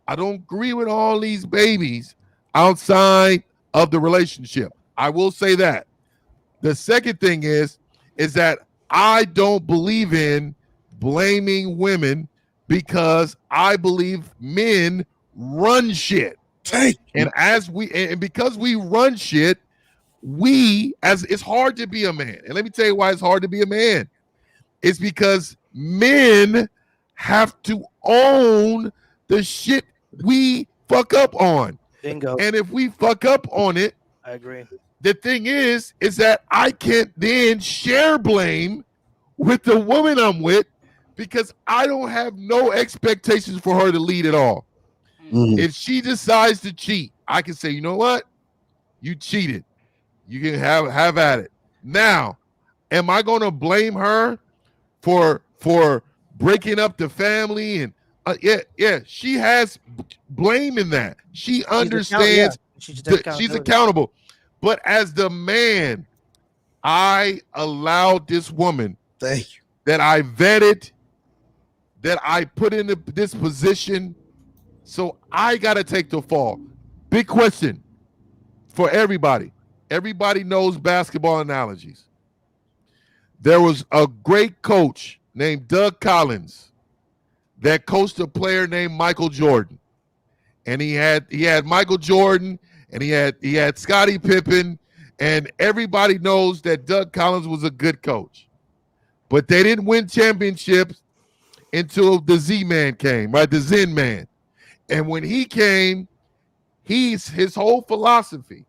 I don't agree with all these babies outside of the relationship. I will say that. The second thing is that I don't believe in blaming women because I believe men run shit. And because we run shit, it's hard to be a man. And let me tell you why it's hard to be a man. It's because men have to own the shit we fuck up on. Bingo. And if we fuck up on it, I agree. The thing is that I can't then share blame with the woman I'm with because I don't have no expectations for her to lead at all. If she decides to cheat, I can say, you know what? You cheated. You can have at it. Now, am I going to blame her for breaking up the family? And yeah, she has blame in that. She understands. She's accountable. But as the man, I allowed this woman that I vetted, that I put in this position, so I got to take the fall. Big question for everybody. Everybody knows basketball analogies. There was a great coach named Doug Collins that coached a player named Michael Jordan. And he had Michael Jordan, and he had Scottie Pippen, and everybody knows that Doug Collins was a good coach. But they didn't win championships until the Z-Man came, right? The Zen Man. And when he came, his whole philosophy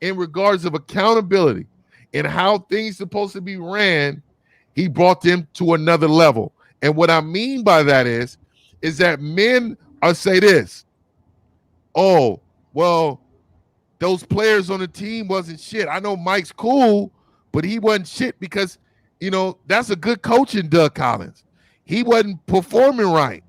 in regards of accountability and how things supposed to be ran, he brought them to another level. And what I mean by that is that men are say this, oh, well, those players on the team wasn't shit. I know Mike's cool, but he wasn't shit because, that's a good coach in Doug Collins. He wasn't performing right.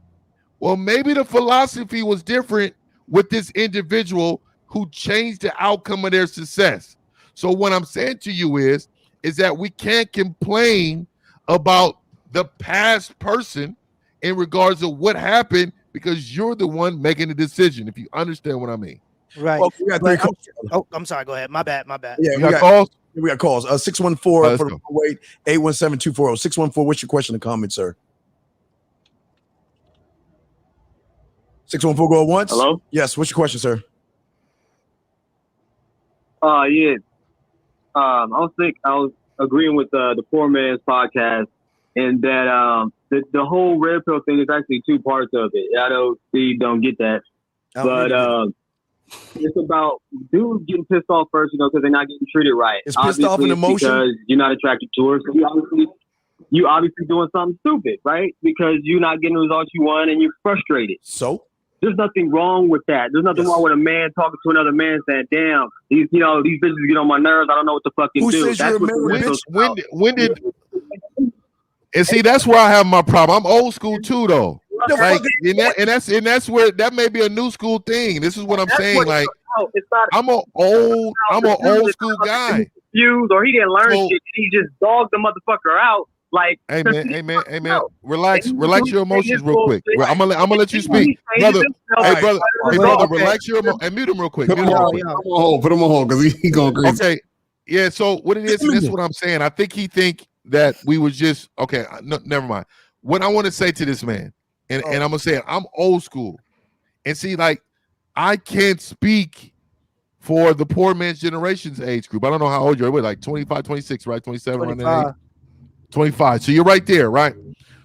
Well, maybe the philosophy was different with this individual who changed the outcome of their success. So what I'm saying to you is that we can't complain about the past person in regards to what happened because you're the one making the decision, if you understand what I mean. Right. Well, we got three calls. Oh, I'm sorry. Go ahead. My bad. Yeah, we got calls? We got calls. 614 for the wait, 817-240. 614, what's your question or comment, sir? 614 go once. Hello? Yes, what's your question, sir? Yeah. I was agreeing with the Poor Man's podcast, and that the whole red pill thing is actually two parts of it. I know Steve don't get that, but it's about dudes getting pissed off first, because they're not getting treated right. It's pissed off an emotion because you're not attracted to her. So you obviously doing something stupid, right? Because you're not getting the results you want, and you're frustrated. So there's nothing wrong with that. There's nothing wrong with a man talking to another man saying, "Damn, these bitches get on my nerves. I don't know what to fucking do." Says you're a married bitch? When did? And see, that's where I have my problem. I'm old school too, though. Like, and that's where that may be a new school thing. This is what I'm saying. Like, I'm an old school guy. Or he didn't learn shit. He just dogged the motherfucker out. Like, hey man, relax your emotions real quick. I'm gonna let you speak, brother. Hey brother, relax your emotions and mute him real quick. Put him on hold because he going crazy. Okay, yeah. So what it is, and this is what I'm saying. I think he think that we was just okay. No, never mind. What I want to say to this man, and I'm gonna say it. I'm old school, and see, like, I can't speak for the poor man's generation's age group. I don't know how old you're. What, like 25, 26, right? 27, 25. around that age. 25. So you're right there, right?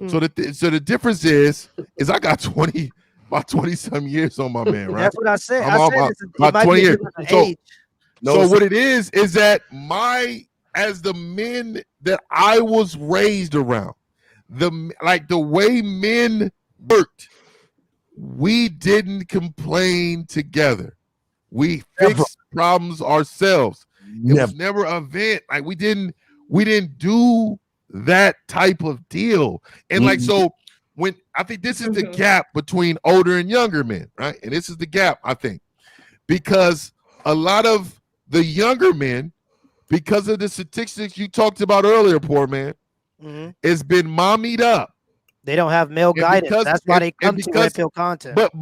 So the difference is I got about 20-some years on my man, right? That's what I said. About 20 years. Age. So what it is that as the men that I was raised around, the way men worked, we didn't complain together. We fixed problems ourselves. It was never an event. Like we didn't do that type of deal. And like, so when I think this is the gap between older and younger men, right? And this is the gap, I think, because a lot of the younger men, because of the statistics you talked about earlier, poor man, has been mommied up. They don't have male guidance. That's why they come to red pill content. But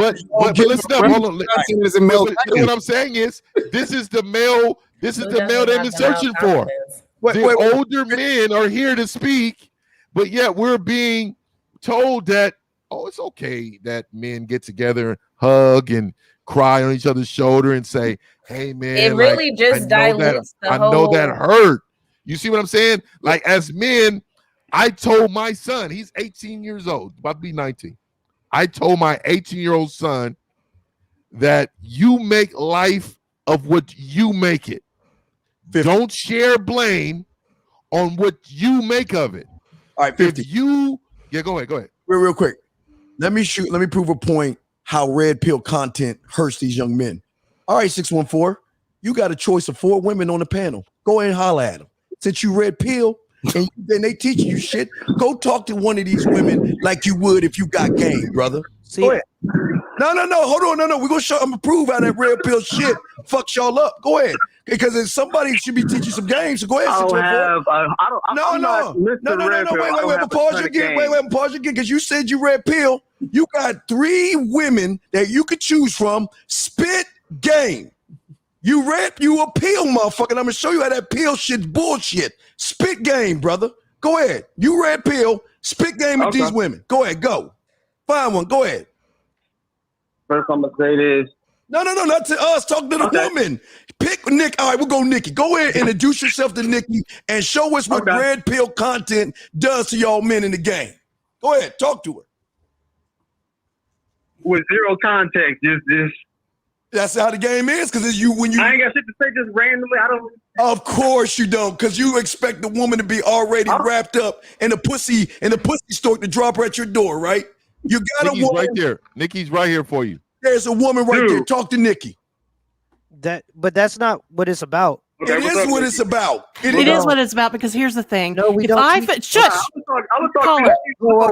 listen up, hold on. What I'm saying is, this is the male they've been searching for. The older men are here to speak, but yet we're being told that, it's okay that men get together and hug and cry on each other's shoulder and say, hey, man. It really just dilutes the whole... I know that hurt. You see what I'm saying? Like, as men, I told my son, he's 18 years old, about to be 19. I told my 18-year-old son that you make life of what you make it. Don't share blame on what you make of it. All right, 50. Go ahead. Real quick. Let me prove a point how red pill content hurts these young men. All right, 614. You got a choice of 4 women on the panel. Go ahead and holler at them. Since you red pill and they teaching you shit, go talk to one of these women like you would if you got game, brother. Go ahead. No. Hold on. No. We're gonna show. I'm gonna prove how that red pill shit fucks y'all up. Go ahead. Because if somebody should be teaching some games, so go ahead. Wait. Pause you again. Because you said you red pill. You got 3 women that you could choose from. Spit game. You a pill, motherfucker. I'm gonna show you how that pill shit's bullshit. Spit game, brother. Go ahead. You red pill. Spit game with these women. Go ahead. Go. Find one. Go ahead. First, I'm gonna say this. No, not to us. Talk to the woman. Pick Nick. All right, we'll go Nikki. Go ahead and introduce yourself to Nikki and show us what red pill content does to y'all men in the game. Go ahead, talk to her. With zero context, just. That's how the game is, because when you. I ain't got shit to say just randomly. I don't. Of course you don't, because you expect the woman to be already wrapped up in the pussy stork to drop her at your door, right? You got a woman right there. Nikki's right here for you. There's a woman right there. Talk to Nikki. But that's not what it's about. It is what it's about. It is what it's about, because here's the thing. No, we don't. Shush. Whoa.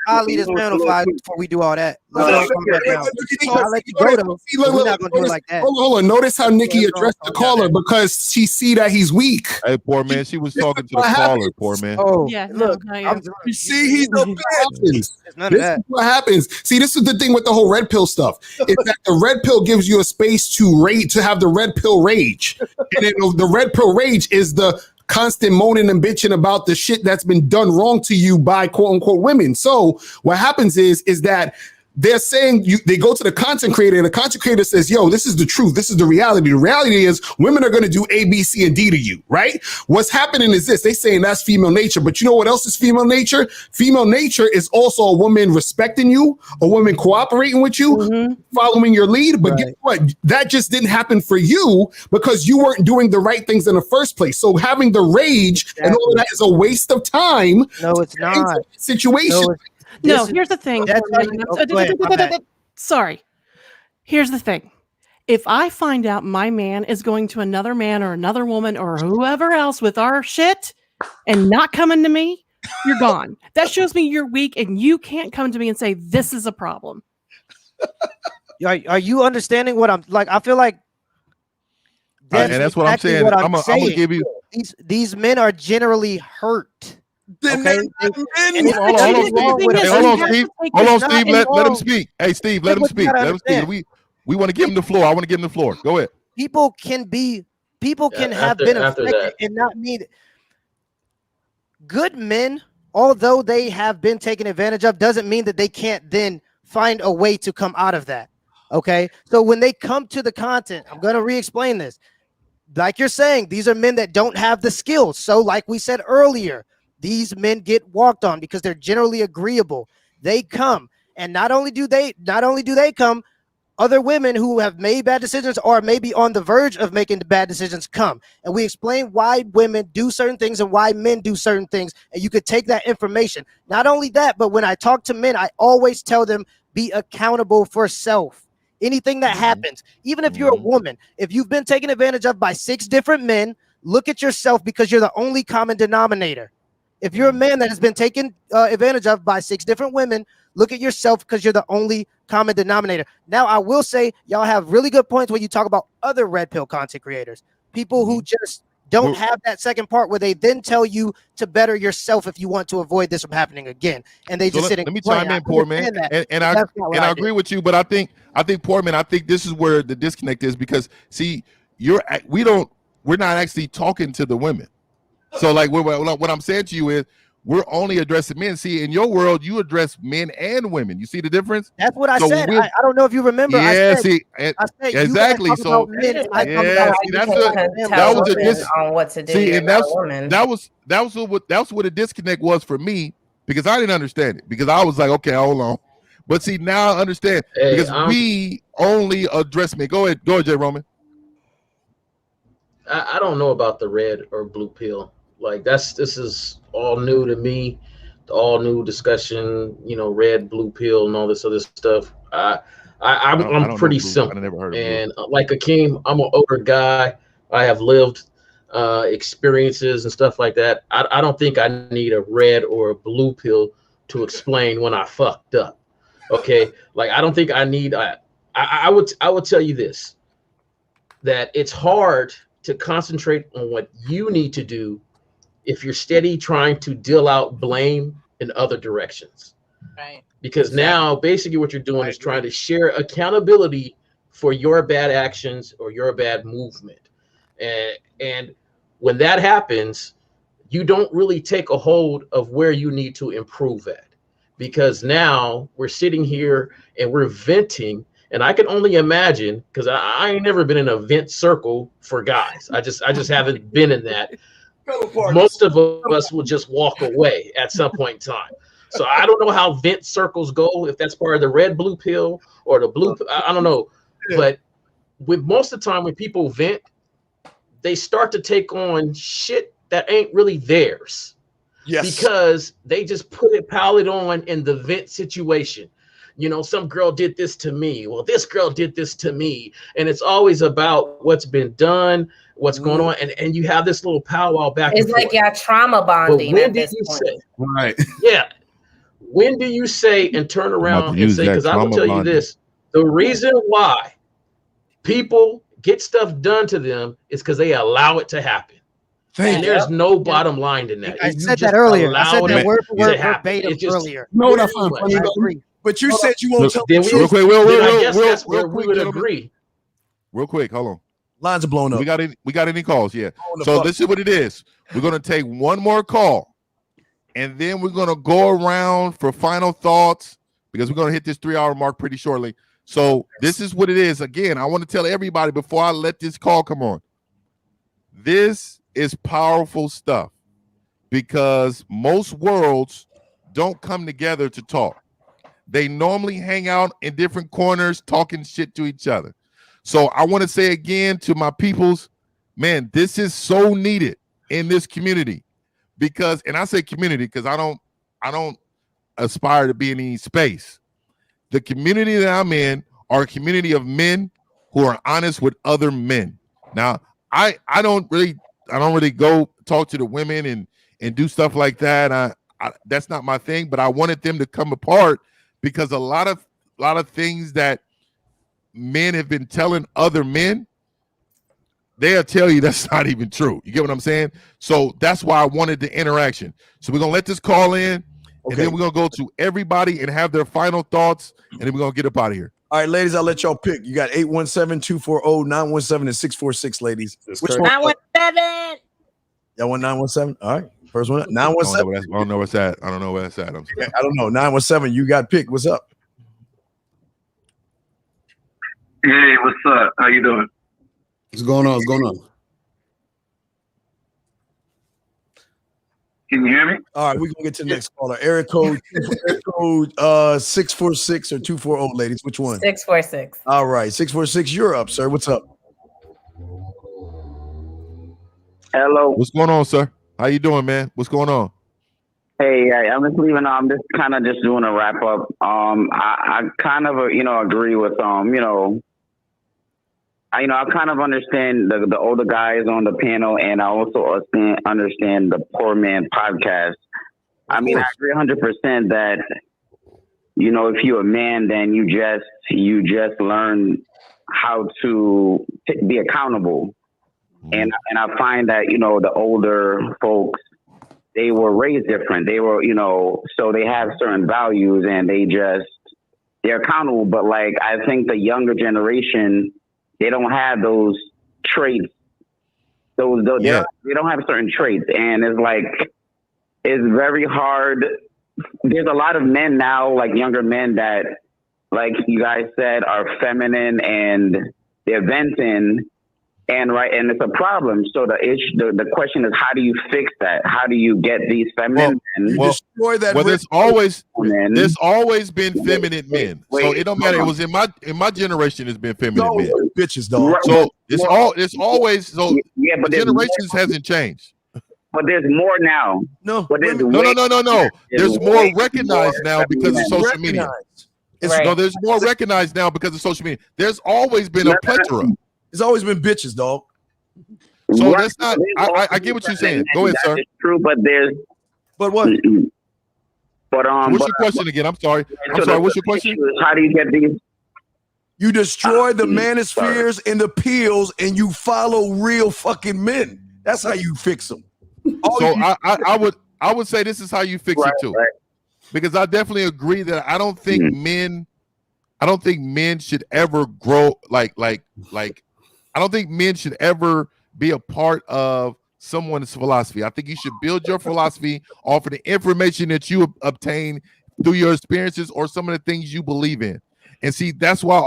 I'll lead this panel before we do all that. I'll let you go, though. We're not going to do it like that. Hold on. Notice how Nikki addressed the caller, because she see that he's weak. Hey, poor man. She was talking to the caller, poor man. Oh, yeah. Look, you see, he's a bitch. This is what happens. See, this is the thing with the whole red pill stuff. It's that the red pill gives you a space to have the red pill rage. And then the red pill rage is the constant moaning and bitching about the shit that's been done wrong to you by quote unquote women. So what happens is that they're saying they go to the content creator, and the content creator says, yo, this is the truth. This is the reality. The reality is women are going to do A, B, C, and D to you, right? What's happening is this. They saying that's female nature. But you know what else is female nature? Female nature is also a woman respecting you, a woman cooperating with you, following your lead. But guess what? That just didn't happen for you because you weren't doing the right things in the first place. So having the rage and all of that is a waste of time. No, it's not. Situation. No, here's the thing. Sorry. Here's the thing. If I find out my man is going to another man or another woman or whoever else with our shit and not coming to me, you're gone. That shows me you're weak and you can't come to me and say, this is a problem. Are you understanding what I'm like? I feel like and that's what I'm saying. I'm gonna give you these men are generally hurt. Okay. Hold on, Steve. Let him speak. Hey, Steve, let him speak. Let him speak. We want to give him the floor. I want to give him the floor. Go ahead. People can have been affected and not mean good men, although they have been taken advantage of, doesn't mean that they can't then find a way to come out of that. Okay. So when they come to the content, I'm going to re-explain this. Like you're saying, these are men that don't have the skills. So like we said earlier, these men get walked on because they're generally agreeable. They come, and not only do they come, other women who have made bad decisions or maybe on the verge of making the bad decisions come. And we explain why women do certain things and why men do certain things. And you could take that information. Not only that, but when I talk to men, I always tell them be accountable for self. Anything that happens, even if you're a woman, if you've been taken advantage of by 6 different men, look at yourself because you're the only common denominator. If you're a man that has been taken advantage of by 6 different women, look at yourself because you're the only common denominator. Now, I will say y'all have really good points when you talk about other red pill content creators, people who just don't have that second part where they then tell you to better yourself if you want to avoid this from happening again. And they just let me chime in, poor man. And I agree with you, but I think poor man, I think this is where the disconnect is because see, we're not actually talking to the women. So like what I'm saying to you is we're only addressing men. See, in your world, you address men and women. You see the difference? That's what I said. I don't know if you remember. Yeah, I said exactly. So on what to do. See, and that's what a disconnect was for me because I didn't understand it because I was like, okay, hold on. But see, now I understand because we only address men. Go ahead, Jay Roman. I don't know about the red or blue pill. Like this is all new to me, all new discussion. Red, blue pill, and all this other stuff. I'm pretty simple. I never heard of and like Akeem, I'm an older guy. I have lived experiences and stuff like that. I don't think I need a red or a blue pill to explain when I fucked up. Okay, like I don't think I need. I would tell you this, that it's hard to concentrate on what you need to do if you're steady trying to deal out blame in other directions. Right. Because now basically what you're doing is trying to share accountability for your bad actions or your bad movement. And when that happens, you don't really take a hold of where you need to improve at. Because now we're sitting here and we're venting. And I can only imagine, because I ain't never been in a vent circle for guys. I just haven't been in that. Most of us will just walk away at some point in time. So I don't know how vent circles go, if that's part of the red blue pill or the blue. I don't know. But with most of the time when people vent, they start to take on shit that ain't really theirs. Yes. Because they just pile it on in the vent situation. Some girl did this to me. Well, this girl did this to me. And it's always about what's been done, what's going on. And you have this little powwow back and forth. It's like y'all trauma bonding at this point. Right. Yeah. When do you say and turn around and say, because I will tell you this, the reason why people get stuff done to them is because they allow it to happen. And there's no bottom line to that. I said that earlier. I said that word for word verbatim earlier. No, what I find funny, but you said you won't tell me. Real quick, I guess that's where we would agree. Real quick, hold on. Lines are blown up. We got any calls? Yeah. So this is what it is. We're gonna take one more call, and then we're gonna go around for final thoughts because we're gonna hit this 3-hour mark pretty shortly. So this is what it is. Again, I want to tell everybody before I let this call come on. This is powerful stuff because most worlds don't come together to talk. They normally hang out in different corners talking shit to each other. So I want to say again to my peoples, man, this is so needed in this community because, and I say community because I don't aspire to be in any space. The community that I'm in are a community of men who are honest with other men. Now, I don't really go talk to the women and do stuff like that. I that's not my thing, but I wanted them to come apart because a lot of things that men have been telling other men, they'll tell you that's not even true. You get what I'm saying? So that's why I wanted the interaction. So we're gonna let this call in, and then we're gonna go to everybody and have their final thoughts, and then we're gonna get up out of here. All right, ladies, I'll let y'all pick. You got 817-240-917 and 646, ladies. Which one? 917. Y'all want 917? All right. First one, 917. I don't know where that's at. I don't know where that's at. I'm sorry. I don't know. 917, you got picked. What's up? Hey, what's up? How you doing? What's going on? What's going on? Can you hear me? All right, we're gonna get to the next caller. Area code 646 or 240, ladies. Which one? 646. All right, 646. You're up, sir. What's up? Hello. What's going on, sir? How you doing, man? What's going on? Hey, I'm just leaving. I'm just kind of just doing a wrap up. I kind of agree with I kind of understand the older guys on the panel, and I also understand the Poor Man podcast. I mean, I agree 100% that if you're a man, then you just learn how to be accountable. And I find that the older folks, they were raised different. They were so they have certain values and they're accountable. But like I think the younger generation, they don't have those traits. They don't have certain traits, and it's very hard. There's a lot of men now, like younger men, that, like you guys said, are feminine and they're venting, and it's a problem. So the question is, how do you fix that? How do you get these feminine men? Destroy that. Well, there's always been feminine men. So it don't matter. It was in my generation. It's been feminine men. Bitches, dog. So it's always so. Yeah, but generations hasn't changed. But there's more now. No, no. There's more recognized now because of social media. No, there's more recognized now because of social media. There's always been a plethora. There's always been bitches, dog. So that's not. I get what you're saying. Go ahead, sir. It's true, but there's. But what? But what's your question again? I'm sorry. What's your question? How do you get these? You destroy the manospheres and the peels, and you follow real fucking men. That's how you fix them. So I would say this is how you fix it too, because I definitely agree that I don't think men should ever grow like I don't think men should ever be a part of someone's philosophy. I think you should build your philosophy off of the information that you obtain through your experiences or some of the things you believe in. And see, that's why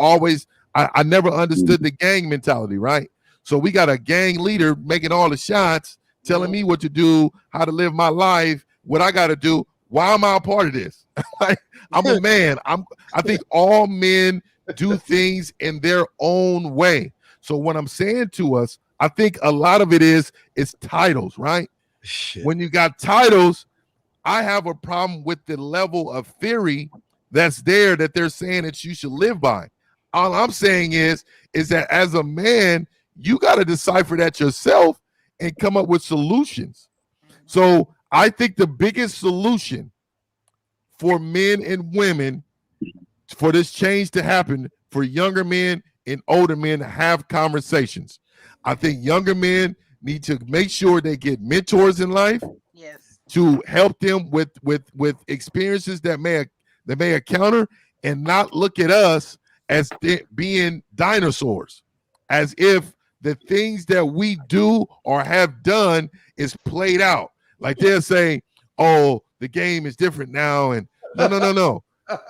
I never understood the gang mentality, right? So we got a gang leader making all the shots, telling me what to do, how to live my life, what I got to do. Why am I a part of this? I'm a man. I think all men do things in their own way. So what I'm saying to us, I think a lot of it is titles, right? Shit. When you got titles, I have a problem with the level of theory that's there that they're saying that you should live by. All I'm saying is that as a man, you got to decipher that yourself and come up with solutions. So I think the biggest solution for men and women for this change to happen, for younger men and older men to have conversations. I think younger men need to make sure they get mentors in life to help them with experiences that may encounter, and not look at us as being dinosaurs, as if the things that we do or have done is played out. Like they're saying, oh, the game is different now. And no.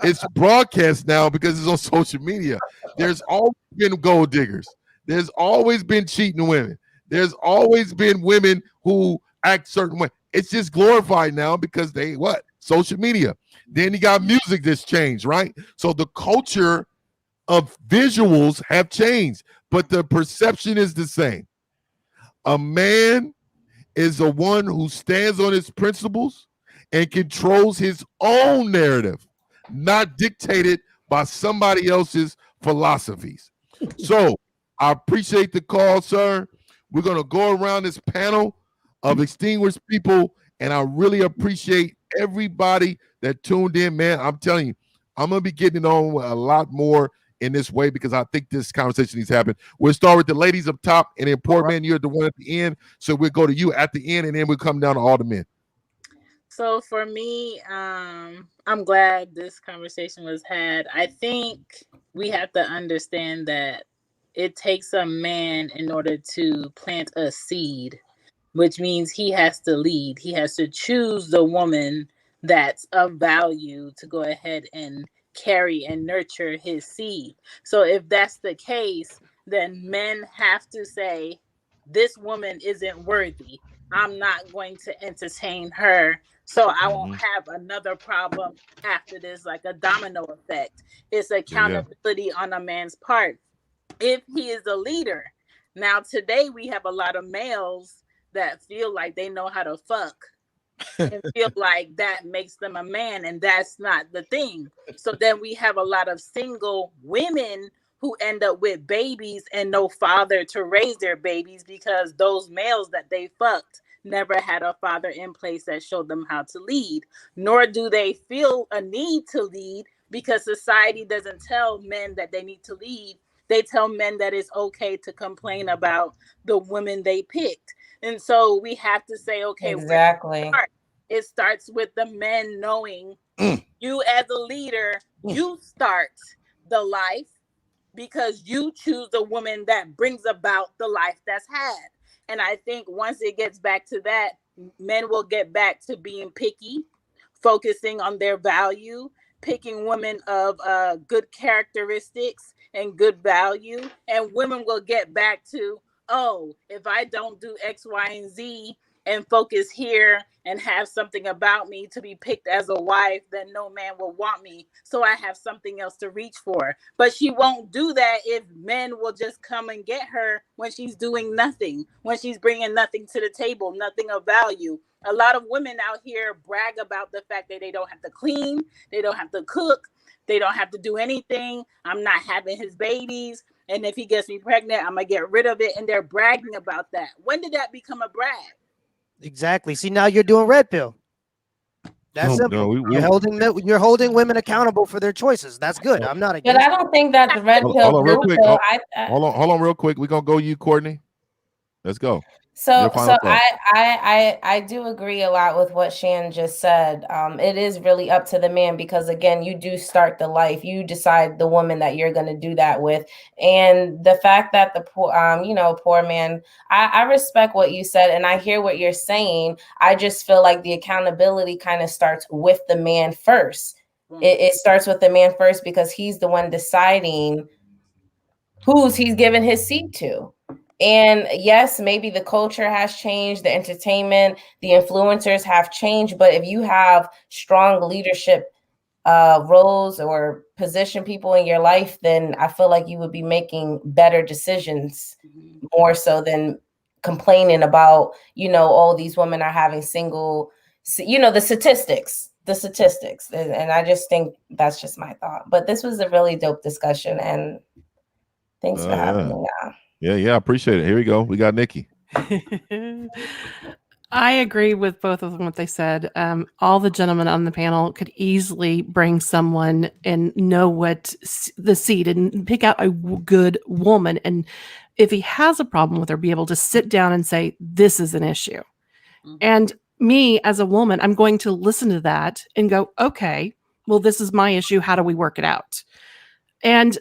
It's broadcast now because it's on social media. There's always been gold diggers. There's always been cheating women. There's always been women who act certain way. It's just glorified now because they what? Social media. Then you got music that's changed, right? So the culture of visuals have changed, but the perception is the same. A man is the one who stands on his principles and controls his own narrative, not dictated by somebody else's philosophies. So I appreciate the call, sir. We're going to go around this panel of extinguished people, and I really appreciate everybody that tuned in, man. I'm telling you, I'm going to be getting on a lot more in this way because I think this conversation needs to happen. We'll start with the ladies up top, and then poor man, you're the one at the end. So we'll go to you at the end, and then we'll come down to all the men. So for me, I'm glad this conversation was had. I think we have to understand that it takes a man in order to plant a seed, which means he has to lead. He has to choose the woman that's of value to go ahead and carry and nurture his seed. So if that's the case, then men have to say, this woman isn't worthy. I'm not going to entertain her, so I won't have another problem after this, like a domino effect. It's accountability on a man's part. If he is a leader. Now, today we have a lot of males that feel like they know how to fuck and feel like that makes them a man, and that's not the thing. So then we have a lot of single women who end up with babies and no father to raise their babies because those males that they fucked never had a father in place that showed them how to lead, nor do they feel a need to lead because society doesn't tell men that they need to lead. They tell men that it's okay to complain about the women they picked. And so we have to say, okay, exactly. It starts with the men knowing you as a leader, you start the life because you choose the woman that brings about the life that's had. And I think once it gets back to that, men will get back to being picky, focusing on their value, picking women of good characteristics and good value. And women will get back to, oh, if I don't do X, Y, and Z and focus here and have something about me to be picked as a wife, then no man will want me. So I have something else to reach for. But she won't do that if men will just come and get her when she's doing nothing, when she's bringing nothing to the table, nothing of value. A lot of women out here brag about the fact that they don't have to clean, they don't have to cook, they don't have to do anything. I'm not having his babies. And if he gets me pregnant, I'm going to get rid of it. And they're bragging about that. When did that become a brag? Exactly. See, now you're doing red pill. That's simple. You're holding women accountable for their choices. That's good. I'm not against. But I don't think that's red pill. Hold on, real quick. Pill. Hold on, real quick. We're gonna go you, Courtney. Let's go. So I do agree a lot with what Shan just said. It is really up to the man because again, you do start the life. You decide the woman that you're going to do that with, and the fact that the poor man. I respect what you said, and I hear what you're saying. I just feel like the accountability kind of starts with the man first. It starts with the man first because he's the one deciding who's he's giving his seat to. And yes, maybe the culture has changed, the entertainment, the influencers have changed. But if you have strong leadership roles or position people in your life, then I feel like you would be making better decisions more so than complaining about, all these women are having single, the statistics. And I just think that's just my thought. But this was a really dope discussion. And thanks for having me. Yeah, I appreciate it. Here we go. We got Nikki. I agree with both of them, what they said. All the gentlemen on the panel could easily bring someone and know what the seed and pick out a good woman. And if he has a problem with her, be able to sit down and say, this is an issue. Mm-hmm. And me as a woman, I'm going to listen to that and go, okay, well, this is my issue. How do we work it out? And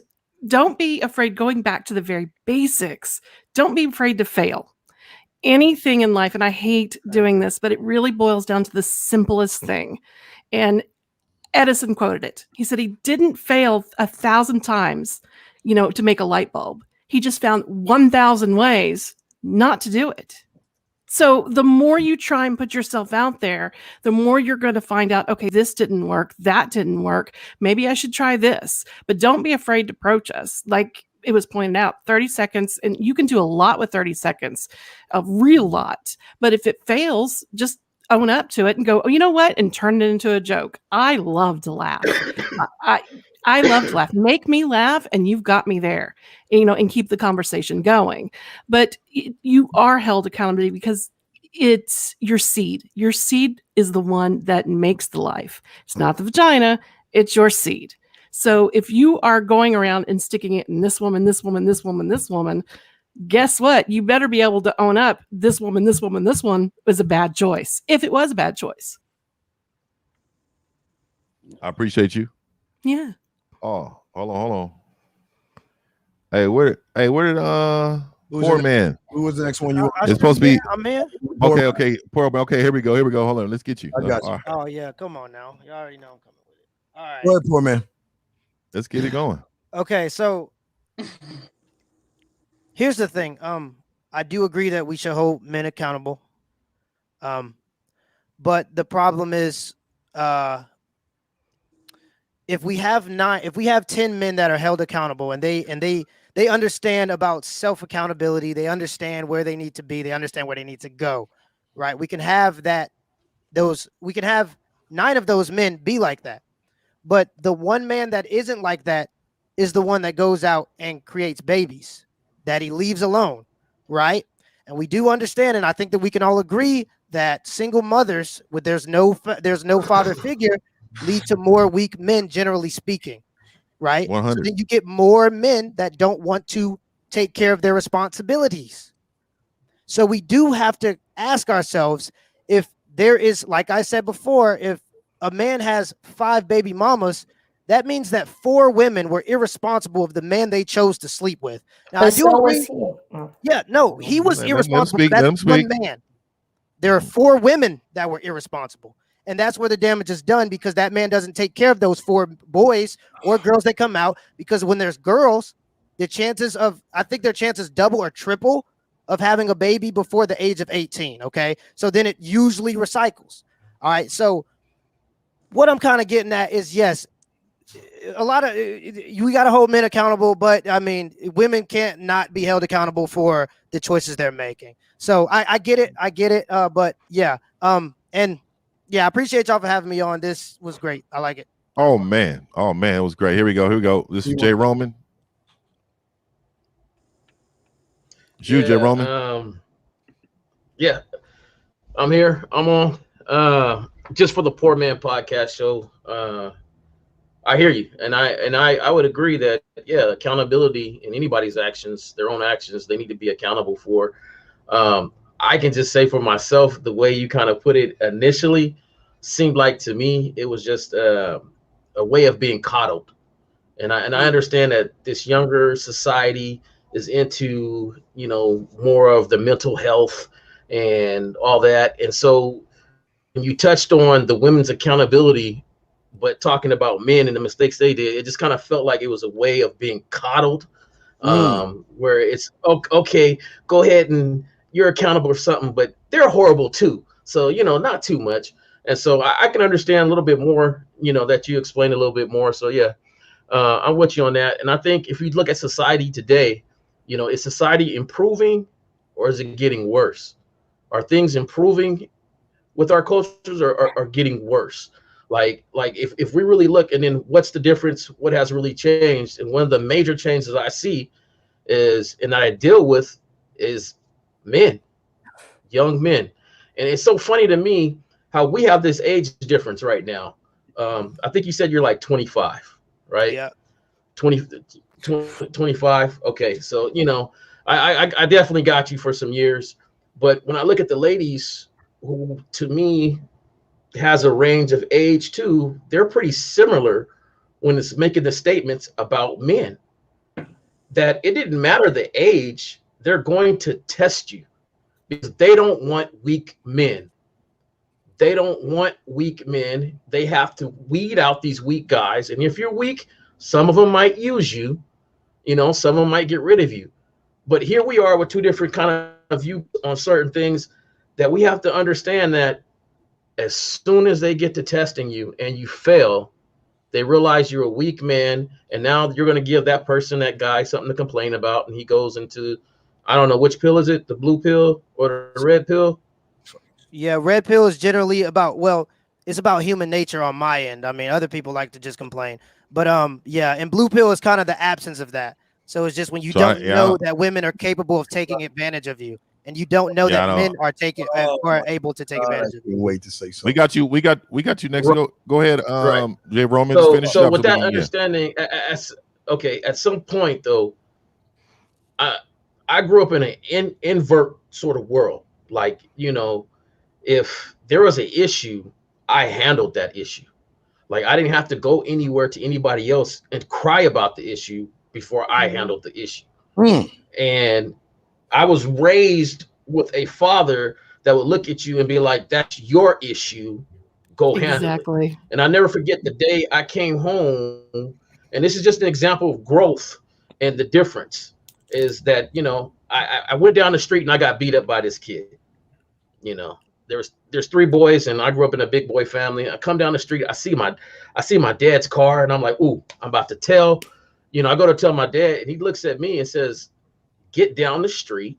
don't be afraid, going back to the very basics, don't be afraid to fail. Anything in life, and I hate doing this, but it really boils down to the simplest thing. And Edison quoted it. He said he didn't fail 1,000 times, to make a light bulb. He just found 1,000 ways not to do it. So the more you try and put yourself out there, the more you're going to find out, okay, this didn't work, that didn't work. Maybe I should try this. But don't be afraid to approach us. Like it was pointed out, 30 seconds, and you can do a lot with 30 seconds, a real lot. But if it fails, just own up to it and go, oh, you know what? And turn it into a joke. I love to laugh. I love to laugh. Make me laugh, and you've got me there, and keep the conversation going. But you are held accountable because it's your seed. Your seed is the one that makes the life. It's not the vagina. It's your seed. So if you are going around and sticking it in this woman, this woman, this woman, this woman, guess what? You better be able to own up. This woman, this woman, this one was a bad choice. If it was a bad choice. I appreciate you. Yeah. Oh, hold on. Hey, where did poor man? Who was the next one? It's supposed to be. I'm in. Okay, poor man. Okay, here we go. Hold on, let's get you. I got you. All right. Oh yeah, come on now. You already know I'm coming with it. All right. Go ahead, poor man. Let's get it going. Okay, so here's the thing. I do agree that we should hold men accountable. But the problem is, if we have 10 men that are held accountable and they understand about self accountability, they understand where they need to be, they understand where they need to go, right? We can have 9 of those men be like that. But the one man that isn't like that is the one that goes out and creates babies that he leaves alone, right? And we do understand, and I think that we can all agree that single mothers with there's no father figure lead to more weak men, generally speaking, right? 100. So then you get more men that don't want to take care of their responsibilities. So we do have to ask ourselves if there is, like I said before, if a man has 5 baby mamas, that means that 4 women were irresponsible of the man they chose to sleep with. Now, I do agree. Yeah, no, he was irresponsible. That's one man. There are 4 women that were irresponsible. And that's where the damage is done, because that man doesn't take care of those 4 boys or girls that come out. Because when there's girls, I think their chances double or triple of having a baby before the age of 18. Okay. So then it usually recycles. All right. So what I'm kind of getting at is, yes, a lot of we got to hold men accountable, but I mean, women can't not be held accountable for the choices they're making. So I get it. But yeah. And yeah, I appreciate y'all for having me on. This was great. I like it. Oh man, it was great. Here we go. This is Jay Roman. It's you, Jay Roman. Yeah, I'm here. I'm on. Just for the Poor Man Podcast show. I hear you, and I would agree that accountability in anybody's actions, their own actions, they need to be accountable for. I can just say for myself, the way you kind of put it initially seemed like to me it was just a way of being coddled, and I understand that this younger society is into more of the mental health and all that, and so when you touched on the women's accountability, but talking about men and the mistakes they did, it just kind of felt like it was a way of being coddled, where it's okay, go ahead and you're accountable for something, but they're horrible too. So, not too much. And so I can understand a little bit more, that you explained a little bit more. So yeah, I'm with you on that. And I think if you look at society today, is society improving or is it getting worse? Are things improving with our cultures or getting worse? Like if we really look, and then what's the difference? What has really changed? And one of the major changes I see is, and that I deal with, is men, young men. And it's so funny to me how we have this age difference right now. I think you said you're like 25, right? Yeah. 25. Okay. So, I definitely got you for some years. But when I look at the ladies who, to me, has a range of age too, they're pretty similar when it's making the statements about men. that it didn't matter the age, they're going to test you because they don't want weak men. They don't want weak men. They have to weed out these weak guys. And if you're weak, some of them might use you, some of them might get rid of you. But here we are with two different kind of views on certain things that we have to understand that as soon as they get to testing you and you fail, they realize you're a weak man. And now you're going to give that person, that guy, something to complain about. And he goes into, I don't know, which pill is it? The blue pill or the red pill? Yeah, red pill is generally it's about human nature on my end. I mean, other people like to just complain. But yeah, and blue pill is kind of the absence of that. So it's just when you don't know that women are capable of taking advantage of you, and you don't know that men are able to take advantage of you. Wait to say something. We got you next. Go ahead, Jay Roman. Finish so up. with that understanding, at some point though, I grew up in an invert sort of world. Like, if there was an issue, I handled that issue. Like, I didn't have to go anywhere to anybody else and cry about the issue before I handled the issue. And I was raised with a father that would look at you and be like, that's your issue, go handle it. And I never forget the day I came home, and this is just an example of growth and the difference is that, I went down the street and I got beat up by this kid. There's three boys and I grew up in a big boy family. I come down the street, I see my dad's car and I'm like, ooh, I'm about to tell. I go to tell my dad and he looks at me and says, get down the street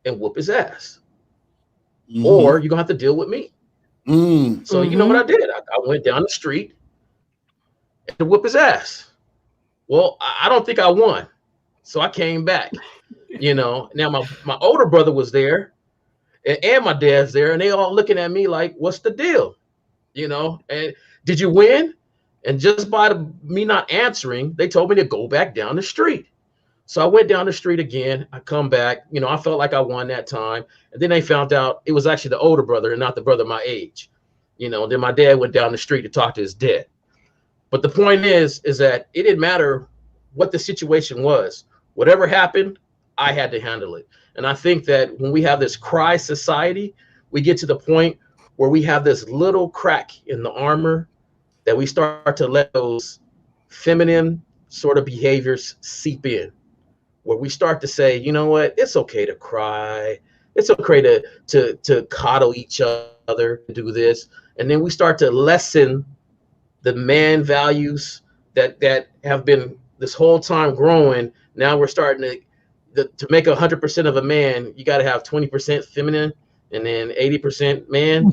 and whoop his ass. Or you're gonna have to deal with me. So you know what I did? I went down the street to whoop his ass. Well, I don't think I won. So I came back. Now my older brother was there. And my dad's there, and they all looking at me like, what's the deal? And did you win? And just by me not answering, they told me to go back down the street. So I went down the street again. I come back, I felt like I won that time. And then they found out it was actually the older brother and not the brother my age. Then my dad went down the street to talk to his dad. But the point is that it didn't matter what the situation was. Whatever happened, I had to handle it. And I think that when we have this cry society, we get to the point where we have this little crack in the armor that we start to let those feminine sort of behaviors seep in, where we start to say, you know what, it's okay to cry. It's okay to coddle each other, do this. And then we start to lessen the man values that have been this whole time growing. Now we're starting to make 100% of a man, you got to have 20% feminine and then 80% man.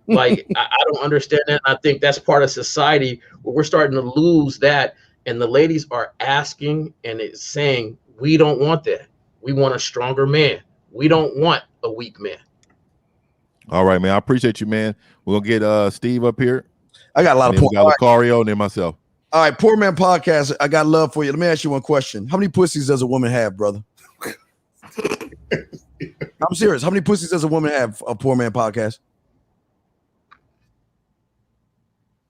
Like, I don't understand that. I think that's part of society where we're starting to lose that. And the ladies are asking and it's saying, we don't want that. We want a stronger man. We don't want a weak man. All right, man. I appreciate you, man. We'll get Steve up here. I got a lot of points. We got Lucario and then myself. All right, Poor Man Podcast. I got love for you. Let me ask you one question. How many pussies does a woman have, brother? I'm serious. How many pussies does a woman have? A Poor Man Podcast.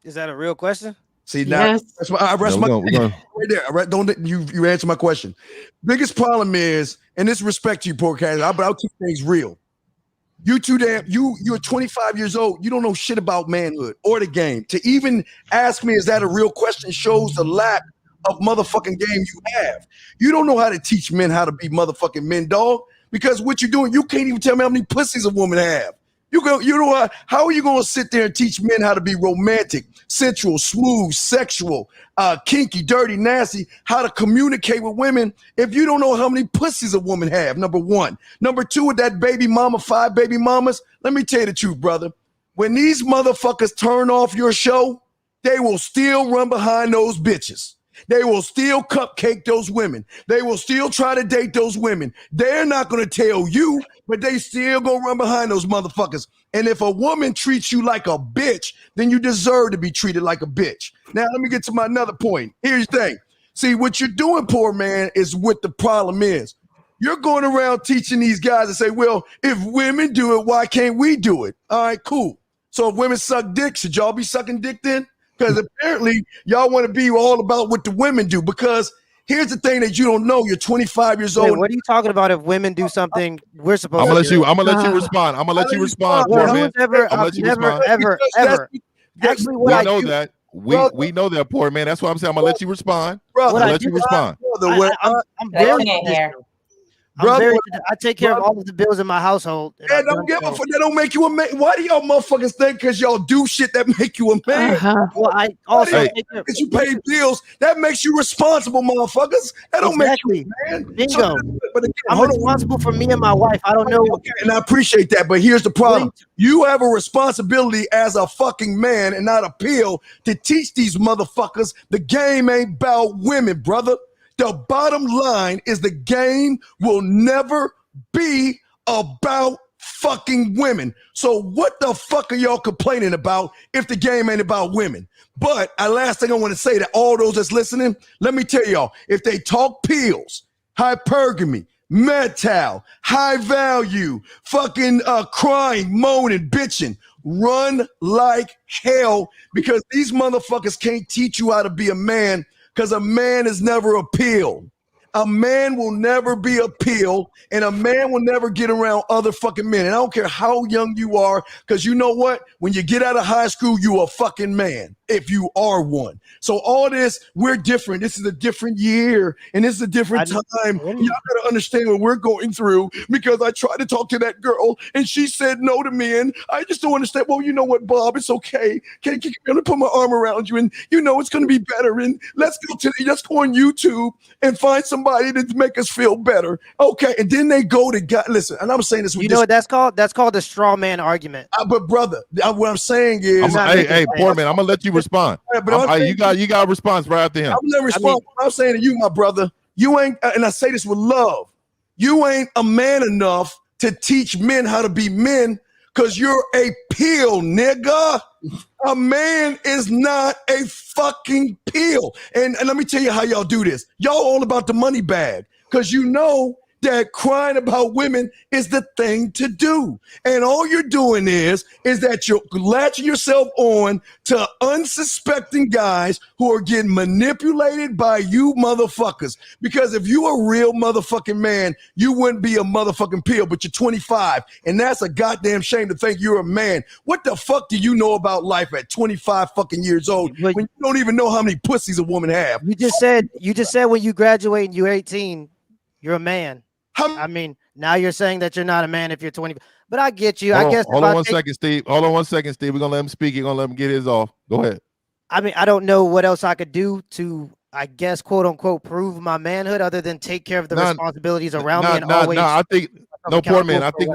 Is that a real question? See, now that's why I rest my right there. All right, don't you answer my question. Biggest problem is, and this respect to you, Poor Cat, but I'll keep things real. You too damn. You're 25 years old. You don't know shit about manhood or the game. To even ask me, is that a real question? Shows the lack of motherfucking game you have. You don't know how to teach men how to be motherfucking men, dog. Because what you're doing, you can't even tell me how many pussies a woman have. You know what? How are you going to sit there and teach men how to be romantic, sensual, smooth, sexual, kinky, dirty, nasty, how to communicate with women if you don't know how many pussies a woman have? Number one. Number two, with that baby mama, 5 baby mamas, let me tell you the truth, brother. When these motherfuckers turn off your show, they will still run behind those bitches. They will still cupcake those women. They will still try to date those women. They're not going to tell you, but they still going to run behind those motherfuckers. And if a woman treats you like a bitch, then you deserve to be treated like a bitch. Now, let me get to my another point. Here's the thing. See, what you're doing, poor man, is what the problem is. You're going around teaching these guys to say, well, if women do it, why can't we do it? All right, cool. So if women suck dick, should y'all be sucking dick then? Because apparently y'all want to be all about what the women do. Because Here's the thing that you don't know. You're 25 years old. Wait, what are you talking about? If women do something, we're supposed I'm to do it. gonna let you respond. I'm gonna let you respond, poor man. I'm gonna let you respond. Ever. Actually, what we I know do, that. We know that, poor man. That's why I'm saying I'm gonna let you respond. I'm what gonna I let do, you respond. I'm very traditional. I take care of all of the bills in my household. And That don't give a fuck. That don't make you a man. Why do y'all motherfuckers think because y'all do shit that make you a man? Well, I also because you pay bills, that makes you responsible, motherfuckers. That don't make you a man. Bingo. But again, I'm responsible for me and my wife. I don't know. Okay, and I appreciate that, but here's the problem. You have a responsibility as a fucking man and not a pill to teach these motherfuckers the game ain't about women, brother. The bottom line is the game will never be about fucking women. So what the fuck are y'all complaining about if the game ain't about women? But last thing I want to say to all those that's listening, let me tell y'all, if they talk pills, hypergamy, metal, high value, fucking crying, moaning, bitching, run like hell because these motherfuckers can't teach you how to be a man because a man is never a pill. A man will never be a pill, and a man will never get around other fucking men. And I don't care how young you are, because you know what? When you get out of high school, you a fucking man, if you are one. So all this, we're different. This is a different year, and this is a different time. Y'all gotta understand what we're going through, because I tried to talk to that girl, and she said no to me, and I just don't understand. Well, you know what, Bob? It's okay. I'm gonna put my arm around you, and you know it's gonna be better. And let's go on YouTube and find somebody to make us feel better. Okay, and then they go to God. Listen, and I'm saying this with you know what that's called? That's called the straw man argument. But brother, what I'm saying is, hey, poor man, I'm gonna let you respond. You got a response right after him. I'm gonna respond. I'm saying to you, my brother, you ain't, and I say this with love, you ain't a man enough to teach men how to be men because you're a pill, nigga. A man is not a fucking pill. And let me tell you how y'all do this. Y'all all about the money bag because you know that crying about women is the thing to do. And all you're doing is that you're latching yourself on to unsuspecting guys who are getting manipulated by you motherfuckers. Because if you a real motherfucking man, you wouldn't be a motherfucking pill, but you're 25. And that's a goddamn shame to think you're a man. What the fuck do you know about life at 25 fucking years old when you don't even know how many pussies a woman have? You just said when you graduate and you're 18, you're a man. I mean, now you're saying that you're not a man if you're 20. But I get you. Hold on one second, Steve. Hold on one second, Steve. We're gonna let him speak. You're gonna let him get his off. Go ahead. I mean, I don't know what else I could do to, I guess, quote unquote, prove my manhood other than take care of the responsibilities around me and always. I think poor man. I think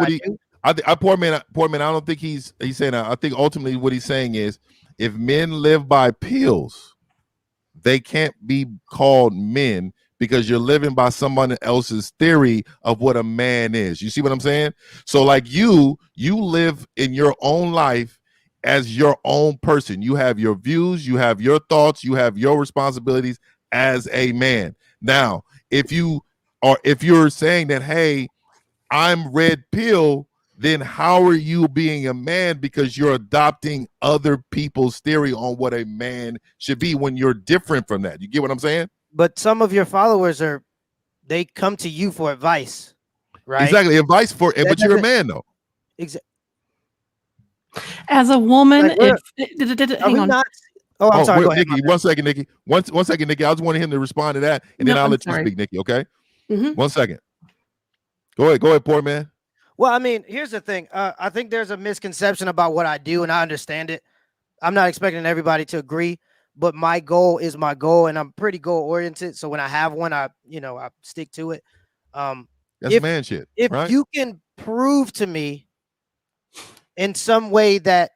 poor man. I don't think he's saying that. I think ultimately what he's saying is, if men live by pills, they can't be called men. Because you're living by someone else's theory of what a man is. You see what I'm saying? So like you live in your own life as your own person. You have your views, you have your thoughts, you have your responsibilities as a man. Now, if you're saying that, hey, I'm red pill, then how are you being a man because you're adopting other people's theory on what a man should be when you're different from that? You get what I'm saying? But some of your followers they come to you for advice, right? Exactly, advice but you're a man though. Exactly. As a woman, like hang on. I'm sorry. Go Nikki, ahead. one second, Nikki. One second, Nikki. I just wanted him to respond to that, and then I'll let you speak, Nikki. Okay. 1 second. Go ahead, poor man. Well, I mean, here's the thing. I think there's a misconception about what I do, and I understand it. I'm not expecting everybody to agree. But my goal is my goal, and I'm pretty goal oriented. So when I have one, I stick to it. That's man shit. If right? you can prove to me in some way that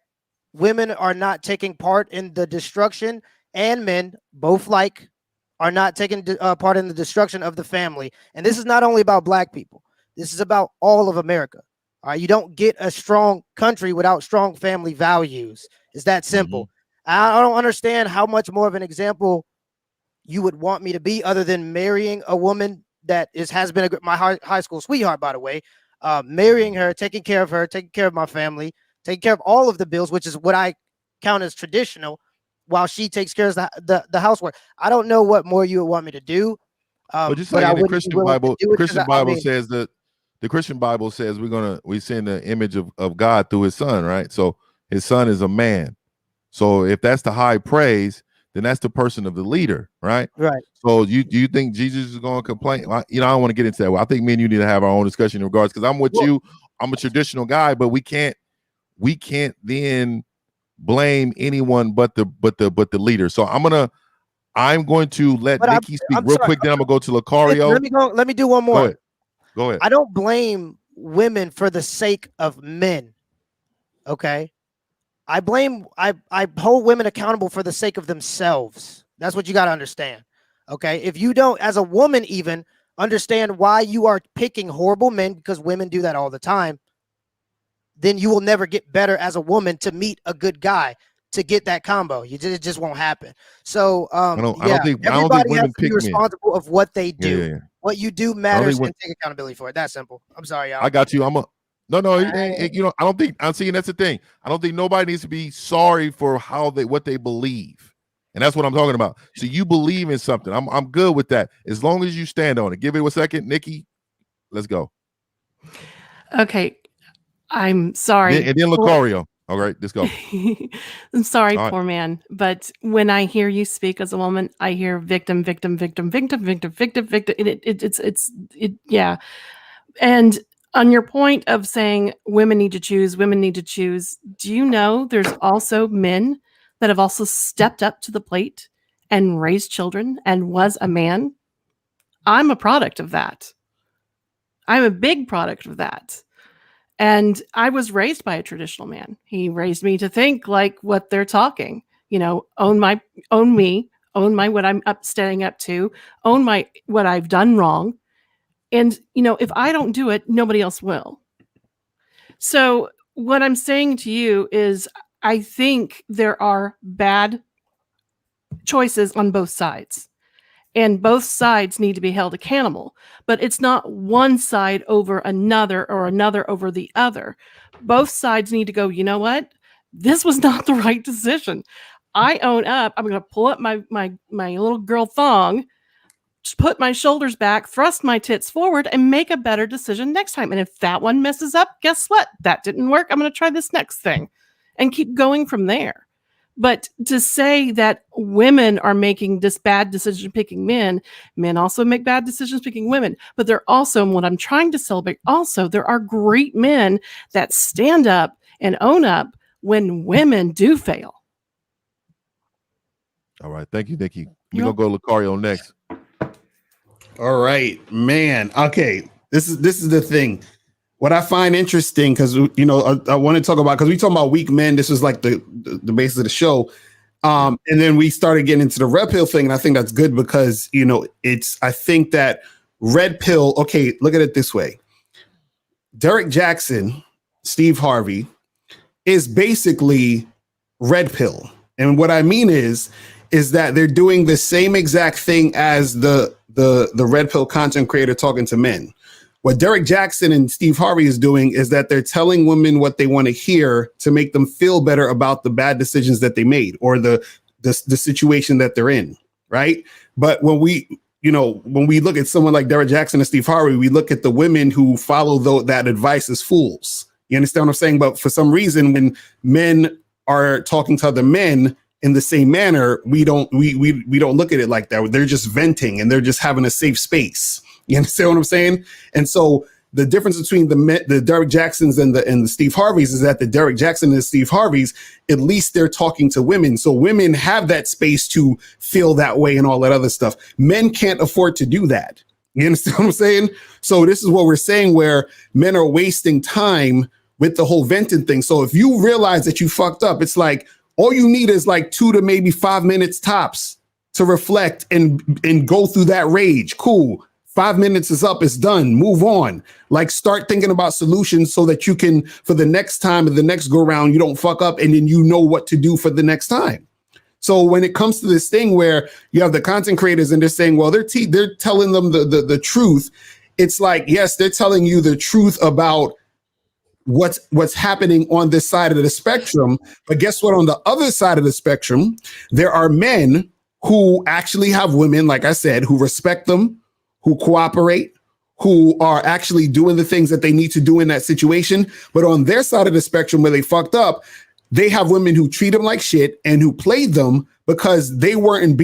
women are not taking part in the destruction, and men both are not taking part in the destruction of the family, and this is not only about Black people. This is about all of America. All right, you don't get a strong country without strong family values. It's that simple. Mm-hmm. I don't understand how much more of an example you would want me to be other than marrying a woman that has been my high school sweetheart, by the way, marrying her, taking care of her, taking care of my family, taking care of all of the bills, which is what I count as traditional, while she takes care of the housework. I don't know what more you would want me to do. But just but like I in the wouldn't Christian be willing to Bible, do the it 'cause Christian Bible says that the Christian Bible says we send the image of God through his son, right? So his son is a man. So if that's the high praise, then that's the person of the leader, right? Right. So do you think Jesus is going to complain? Well, I don't want to get into that. Well, I think me and you need to have our own discussion in regards, because I'm with you. I'm a traditional guy, but we can't then blame anyone but the leader. So I'm going to let Nikki speak real quick. Then I'm gonna go to Lucario. Let me do one more. Go ahead. I don't blame women for the sake of men. Okay. I hold women accountable for the sake of themselves. That's what you got to understand. Okay. If you don't, as a woman, even understand why you are picking horrible men, because women do that all the time, then you will never get better as a woman to meet a good guy to get that combo. It just won't happen. So I don't think everybody has to be responsible of what they do. Yeah. What you do matters, and take accountability for it. That's simple. I'm sorry, y'all. I got you. I don't think I'm seeing that's the thing. I don't think nobody needs to be sorry for what they believe. And that's what I'm talking about. So you believe in something. I'm good with that. As long as you stand on it. Give it a second, Nikki. Let's go. Okay. I'm sorry. And then Lucario. All right, let's go. I'm sorry, All right. poor man. But when I hear you speak as a woman, I hear victim, victim, victim, victim, victim, victim, victim. Yeah. And on your point of saying women need to choose, do you know there's also men that have also stepped up to the plate and raised children and was a man? I'm a product of that. I'm a big product of that. And I was raised by a traditional man. He raised me to think like what they're talking, own me, own what I'm standing up to, own what I've done wrong. And, if I don't do it, nobody else will. So what I'm saying to you is I think there are bad choices on both sides. And both sides need to be held accountable. But it's not one side over another or another over the other. Both sides need to go, you know what? This was not the right decision. I own up. I'm going to pull up my little girl thong, just put my shoulders back, thrust my tits forward, and make a better decision next time. And if that one messes up, guess what? That didn't work. I'm going to try this next thing and keep going from there. But to say that women are making this bad decision picking men also make bad decisions picking women. But they're also, and what I'm trying to celebrate also, there are great men that stand up and own up when women do fail. All right. Thank you, Nikki. We're going to go Lucario next. All right, man. Okay. This is the thing. What I find interesting, because I want to talk about, because we talk about weak men. This was like the basis of the show, and then we started getting into the red pill thing, and I think that's good because I think that red pill. Okay, look at it this way: Derek Jackson, Steve Harvey, is basically red pill, and what I mean is that they're doing the same exact thing as the red pill content creator talking to men. What Derek Jackson and Steve Harvey is doing is that they're telling women what they want to hear to make them feel better about the bad decisions that they made or the situation that they're in, right? But when we look at someone like Derek Jackson and Steve Harvey, we look at the women who follow that advice as fools. You understand what I'm saying? But for some reason, when men are talking to other men in the same manner, we don't look at it like that. They're just venting and they're just having a safe space. You understand what I'm saying? And so the difference between the Derek Jacksons and the Steve Harveys is that the Derek Jackson and the Steve Harveys, at least they're talking to women. So women have that space to feel that way and all that other stuff. Men can't afford to do that. You understand what I'm saying? So this is what we're saying, where men are wasting time with the whole venting thing. So if you realize that you fucked up, it's like all you need is like 2 to maybe 5 minutes tops to reflect and go through that rage. Cool. 5 minutes is up. It's done. Move on. Like start thinking about solutions so that you can, for the next time and the next go round, you don't fuck up and then you know what to do for the next time. So when it comes to this thing where you have the content creators and they're saying, well, they're telling them the truth. It's like, yes, they're telling you the truth about what's happening on this side of the spectrum. But guess what? On the other side of the spectrum, there are men who actually have women, like I said, who respect them, who cooperate, who are actually doing the things that they need to do in that situation. But on their side of the spectrum where they fucked up, they have women who treat them like shit and who played them because they weren't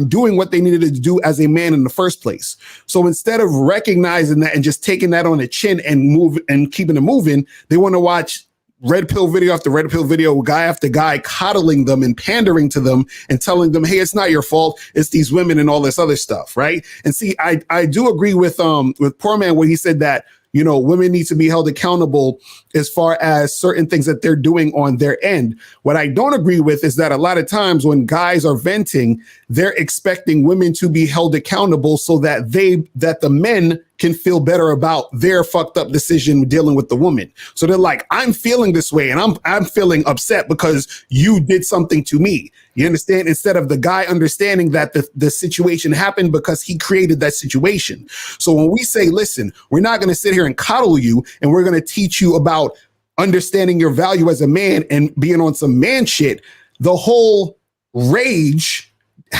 doing what they needed to do as a man in the first place. So instead of recognizing that and just taking that on the chin and keeping it moving, they want to watch red pill video after red pill video, guy after guy coddling them and pandering to them and telling them, hey, it's not your fault, it's these women and all this other stuff, right? And see, I do agree with Poor Man when he said that, you know, women need to be held accountable as far as certain things that they're doing on their end. What I don't agree with is that a lot of times when guys are venting, they're expecting women to be held accountable so that the men can feel better about their fucked up decision dealing with the woman. So they're like, I'm feeling this way and I'm feeling upset because you did something to me. You understand? Instead of the guy understanding that the situation happened because he created that situation. So when we say, listen, we're not going to sit here and coddle you and we're going to teach you about understanding your value as a man and being on some man shit, the whole rage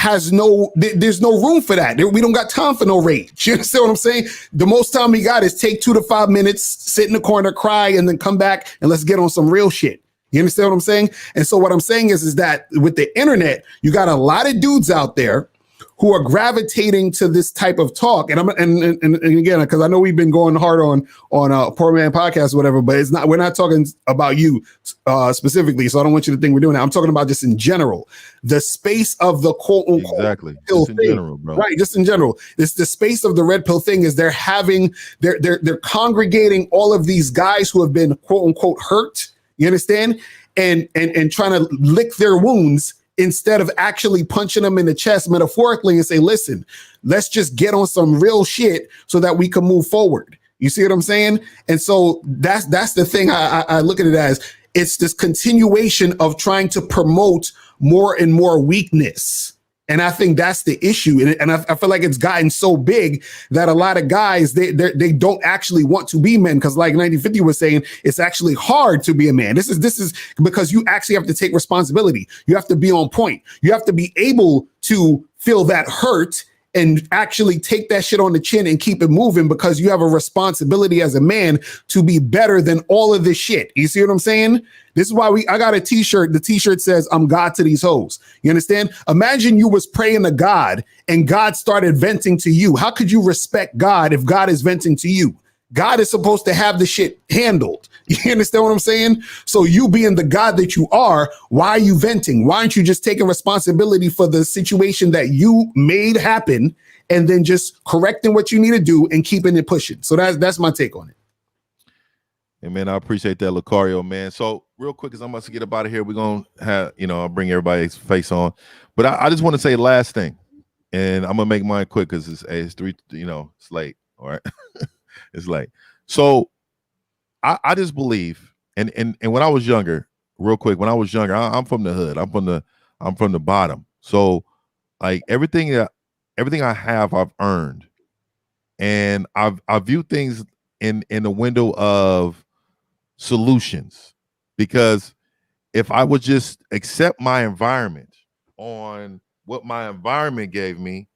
there's no room for that. We don't got time for no rage. You understand what I'm saying? The most time we got is take 2 to 5 minutes, sit in the corner, cry, and then come back and let's get on some real shit. You understand what I'm saying? And so what I'm saying is that with the internet, you got a lot of dudes out there who are gravitating to this type of talk. And again, because I know we've been going hard on Poor Man podcast or whatever, but we're not talking about you specifically. So I don't want you to think we're doing that. I'm talking about just in general, the space of the quote unquote exactly pill just in thing. general, bro. Right, just in general. It's the space of the red pill thing is they're congregating all of these guys who have been quote unquote hurt. You understand? And trying to lick their wounds instead of actually punching them in the chest metaphorically and say, listen, let's just get on some real shit so that we can move forward. You see what I'm saying? And so that's the thing I look at it as. It's this continuation of trying to promote more and more weakness. And I think that's the issue. And I feel like it's gotten so big that a lot of guys, they don't actually want to be men. Because like 1950 was saying, it's actually hard to be a man. This is because you actually have to take responsibility. You have to be on point. You have to be able to feel that hurt and actually take that shit on the chin and keep it moving because you have a responsibility as a man to be better than all of this shit. You see what I'm saying? This is why I got a t-shirt. The t-shirt says, I'm God to these hoes. You understand? Imagine you was praying to God and God started venting to you. How could you respect God if God is venting to you? God is supposed to have the shit handled. You understand what I'm saying? So you being the God that you are, why are you venting? Why aren't you just taking responsibility for the situation that you made happen and then just correcting what you need to do and keeping it pushing? So that's my take on it. Hey, man, I appreciate that, Lucario, man. So real quick, as I'm about to get up out of here, we're going to have, I'll bring everybody's face on. But I just want to say last thing, and I'm going to make mine quick because it's 3, it's late, all right? It's late. So I just believe, and when I was younger, real quick, when I was younger, I'm from the hood. I'm from the bottom. So like everything I have, I've earned. And I view things in the window of solutions, because if I would just accept my environment on what my environment gave me,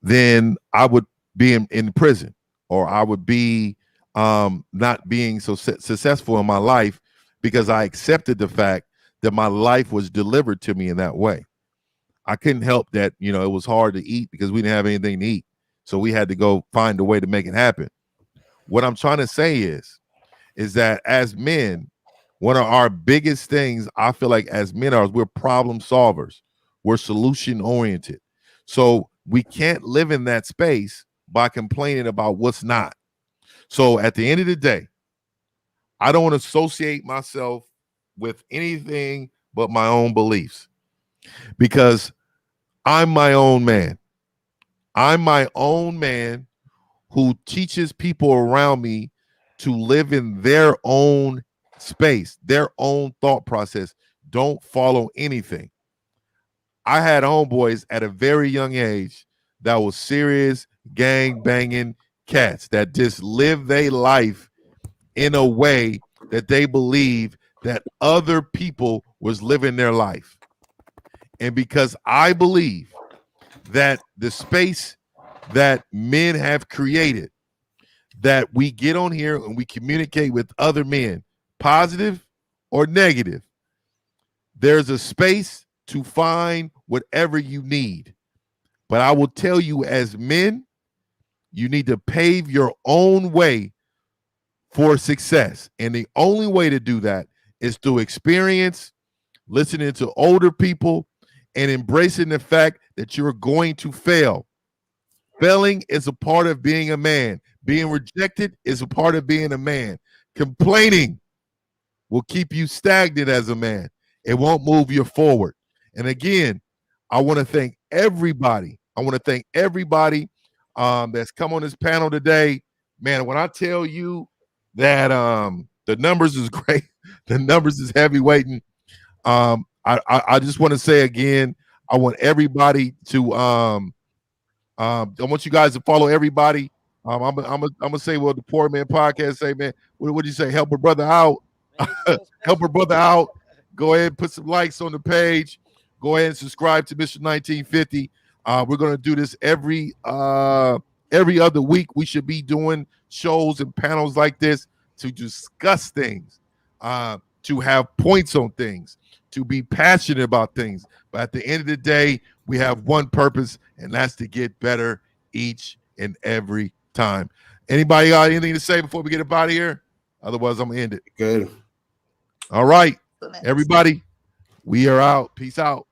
then I would be in prison, or I would be not being so successful in my life because I accepted the fact that my life was delivered to me in that way. I couldn't help that, it was hard to eat because we didn't have anything to eat. So we had to go find a way to make it happen. What I'm trying to say is that as men, one of our biggest things I feel like as men we're problem solvers. We're solution oriented. So we can't live in that space by complaining about what's not. So at the end of the day, I don't want to associate myself with anything but my own beliefs, because I'm my own man. I'm my own man who teaches people around me to live in their own space, their own thought process. Don't follow anything. I had homeboys at a very young age that was serious gang banging cats that just live their life in a way that they believe that other people was living their life. And because I believe that the space that men have created, that we get on here and we communicate with other men, positive or negative. There's a space to find whatever you need. But I will tell you, as men, you need to pave your own way for success. And the only way to do that is through experience, listening to older people, and embracing the fact that you're going to fail. Failing is a part of being a man. Being rejected is a part of being a man. Complaining will keep you stagnant as a man. It won't move you forward. And again, I want to thank everybody. That's come on this panel today. Man, when I tell you that the numbers is great, the numbers is heavyweighting. I just want to say again, I want everybody to I want you guys to follow everybody. I'm gonna say what the Poor Man Podcast say, man. What do you say? Help a brother out. Help a brother out. Go ahead and put some likes on the page. Go ahead and subscribe to Mr. 1950. We're gonna do this every other week. We should be doing shows and panels like this to discuss things, to have points on things, to be passionate about things. But at the end of the day, we have one purpose, and that's to get better each and every time. Anybody got anything to say before we get up out of here? Otherwise, I'm gonna end it. Good. All right, everybody, we are out. Peace out.